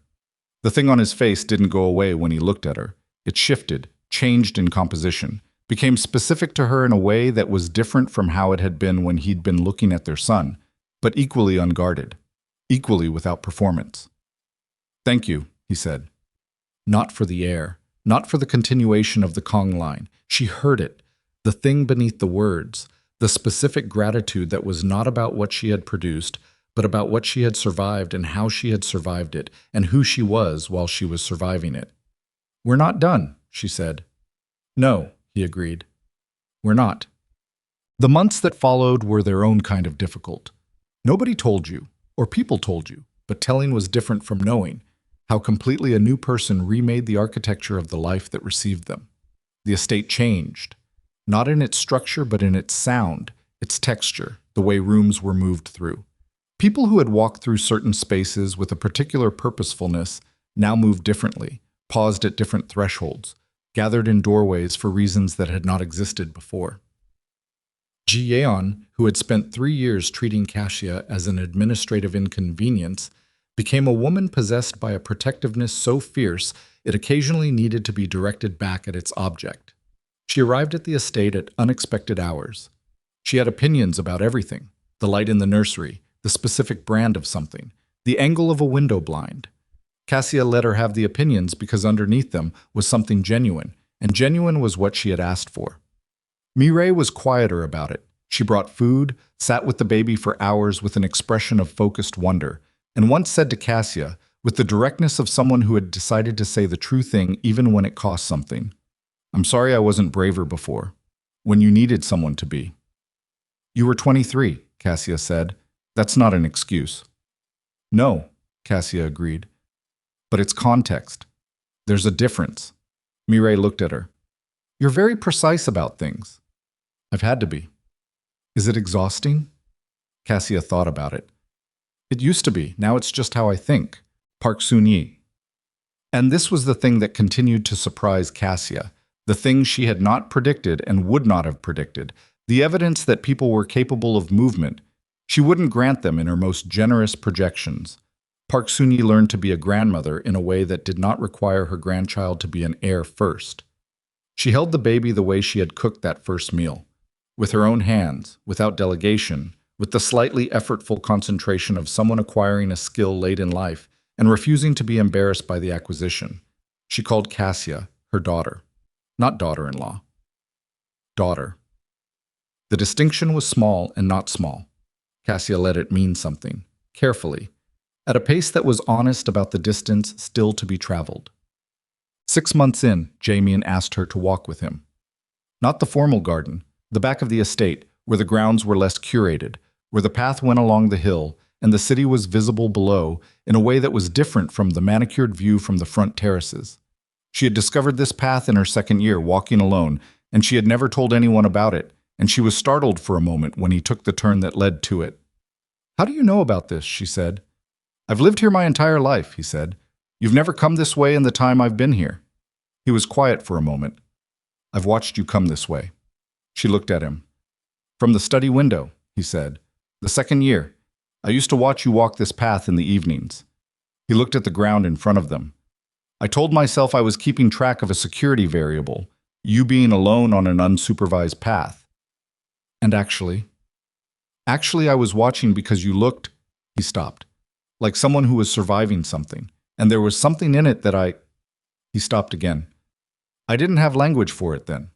The thing on his face didn't go away when he looked at her. It shifted, changed in composition, became specific to her in a way that was different from how it had been when he'd been looking at their son, but equally unguarded, equally without performance. "Thank you," he said. Not for the air, not for the continuation of the Kong line. She heard it, the thing beneath the words, the specific gratitude that was not about what she had produced, but about what she had survived and how she had survived it, and who she was while she was surviving it. "We're not done," she said. "No," he agreed. "We're not." The months that followed were their own kind of difficult. Nobody told you, or people told you, but telling was different from knowing, how completely a new person remade the architecture of the life that received them. The estate changed, not in its structure but in its sound, its texture, the way rooms were moved through. People who had walked through certain spaces with a particular purposefulness now moved differently, paused at different thresholds, gathered in doorways for reasons that had not existed before. Ji Yeon, who had spent 3 years treating Cassia as an administrative inconvenience, became a woman possessed by a protectiveness so fierce it occasionally needed to be directed back at its object. She arrived at the estate at unexpected hours. She had opinions about everything: the light in the nursery, the specific brand of something, the angle of a window blind. Cassia let her have the opinions because underneath them was something genuine, and genuine was what she had asked for. Mireille was quieter about it. She brought food, sat with the baby for hours with an expression of focused wonder, and once said to Cassia, with the directness of someone who had decided to say the true thing even when it cost something, "I'm sorry I wasn't braver before, when you needed someone to be." "You were 23, Cassia said. "That's not an excuse." "No," Cassia agreed. "But it's context. There's a difference." Mireille looked at her. "You're very precise about things." "I've had to be." "Is it exhausting?" Cassia thought about it. "It used to be. Now it's just how I think." Park Soon-yi. And this was the thing that continued to surprise Cassia, the thing she had not predicted and would not have predicted, the evidence that people were capable of movement. She wouldn't grant them in her most generous projections. Park Soon-yi learned to be a grandmother in a way that did not require her grandchild to be an heir first. She held the baby the way she had cooked that first meal, with her own hands, without delegation, with the slightly effortful concentration of someone acquiring a skill late in life and refusing to be embarrassed by the acquisition. She called Cassia her daughter, not daughter-in-law. Daughter. The distinction was small and not small. Cassia let it mean something, carefully, at a pace that was honest about the distance still to be traveled. 6 months in, Jamian asked her to walk with him. Not the formal garden, the back of the estate, where the grounds were less curated, where the path went along the hill, and the city was visible below in a way that was different from the manicured view from the front terraces. She had discovered this path in her second year, walking alone, and she had never told anyone about it, and she was startled for a moment when he took the turn that led to it. "How do you know about this?" she said. "I've lived here my entire life," he said. "You've never come this way in the time I've been here." He was quiet for a moment. "I've watched you come this way." She looked at him. "From the study window," he said. "The second year. I used to watch you walk this path in the evenings." He looked at the ground in front of them. "I told myself I was keeping track of a security variable, you being alone on an unsupervised path. And actually I was watching because you looked," he stopped, "like someone who was surviving something, and there was something in it that He stopped again. "I didn't have language for it then."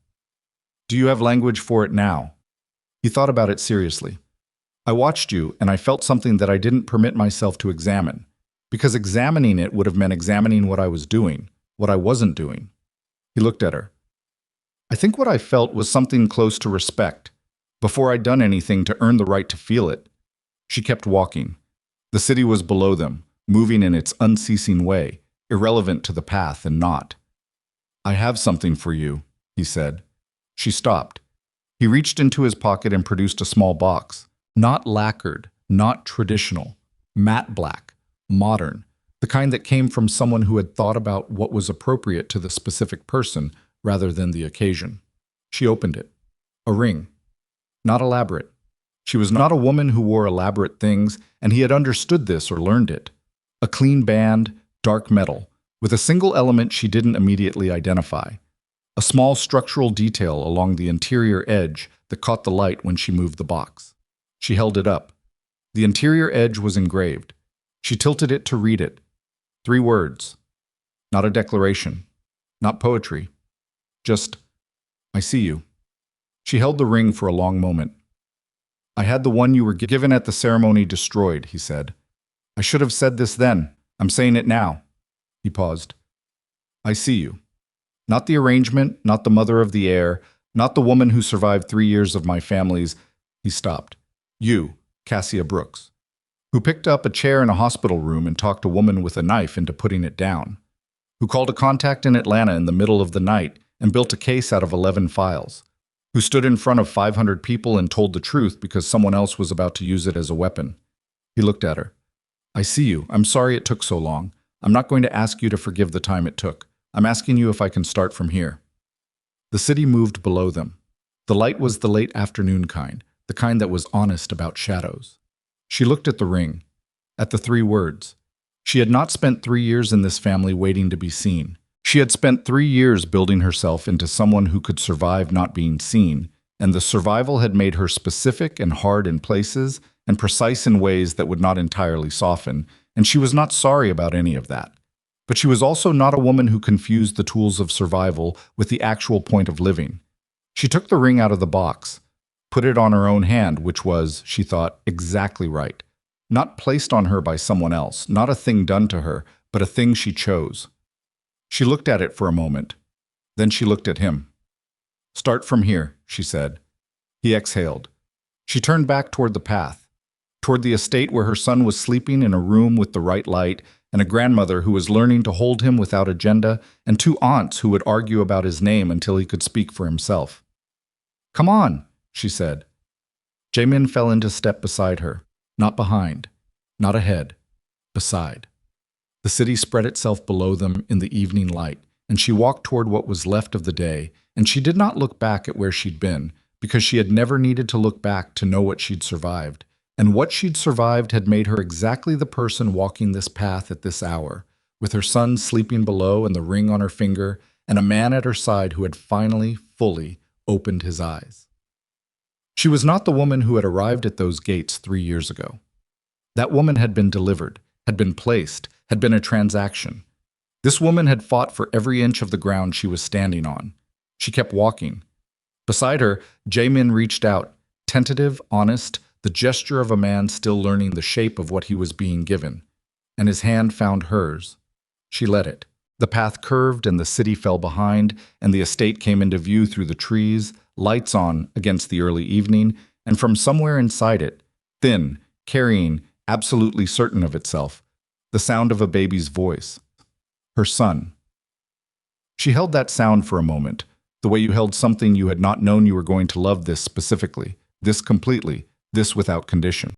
"Do you have language for it now?" He thought about it seriously. "I watched you, and I felt something that I didn't permit myself to examine, because examining it would have meant examining what I was doing, what I wasn't doing." He looked at her. "I think what I felt was something close to respect, before I'd done anything to earn the right to feel it." She kept walking. The city was below them, moving in its unceasing way, irrelevant to the path and not. "I have something for you," he said. She stopped. He reached into his pocket and produced a small box. Not lacquered, not traditional, matte black, modern, the kind that came from someone who had thought about what was appropriate to the specific person rather than the occasion. She opened it. A ring. Not elaborate. She was not a woman who wore elaborate things, and he had understood this or learned it. A clean band, dark metal, with a single element she didn't immediately identify. A small structural detail along the interior edge that caught the light when she moved the box. She held it up. The interior edge was engraved. She tilted it to read it. 3 words. Not a declaration. Not poetry. Just, "I see you." She held the ring for a long moment. "I had the one you were given at the ceremony destroyed," he said. "I should have said this then. I'm saying it now." He paused. "I see you. Not the arrangement, not the mother of the heir, not the woman who survived 3 years of my family's." He stopped. "You, Cassia Brooks, who picked up a chair in a hospital room and talked a woman with a knife into putting it down, who called a contact in Atlanta in the middle of the night and built a case out of 11 files, who stood in front of 500 people and told the truth because someone else was about to use it as a weapon." He looked at her. "I see you. I'm sorry it took so long. I'm not going to ask you to forgive the time it took. I'm asking you if I can start from here." The city moved below them. The light was the late afternoon kind, the kind that was honest about shadows. She looked at the ring, at the 3 words. She had not spent 3 years in this family waiting to be seen. She had spent 3 years building herself into someone who could survive not being seen, and the survival had made her specific and hard in places and precise in ways that would not entirely soften, and she was not sorry about any of that. But she was also not a woman who confused the tools of survival with the actual point of living. She took the ring out of the box, put it on her own hand, which was, she thought, exactly right. Not placed on her by someone else, not a thing done to her, but a thing she chose. She looked at it for a moment. Then she looked at him. "Start from here," she said. He exhaled. She turned back toward the path, toward the estate where her son was sleeping in a room with the right light, and a grandmother who was learning to hold him without agenda, and two aunts who would argue about his name until he could speak for himself. "Come on," she said. Jaemin fell into step beside her, not behind, not ahead, beside. The city spread itself below them in the evening light, and she walked toward what was left of the day, and she did not look back at where she'd been, because she had never needed to look back to know what she'd survived. And what she'd survived had made her exactly the person walking this path at this hour, with her son sleeping below and the ring on her finger, and a man at her side who had finally, fully opened his eyes. She was not the woman who had arrived at those gates 3 years ago. That woman had been delivered, had been placed, had been a transaction. This woman had fought for every inch of the ground she was standing on. She kept walking. Beside her, Jaemin reached out, tentative, honest, the gesture of a man still learning the shape of what he was being given. And his hand found hers. She let it. The path curved and the city fell behind, and the estate came into view through the trees, lights on against the early evening, and from somewhere inside it, thin, carrying, absolutely certain of itself, the sound of a baby's voice. Her son. She held that sound for a moment, the way you held something you had not known you were going to love this specifically, this completely, this without condition.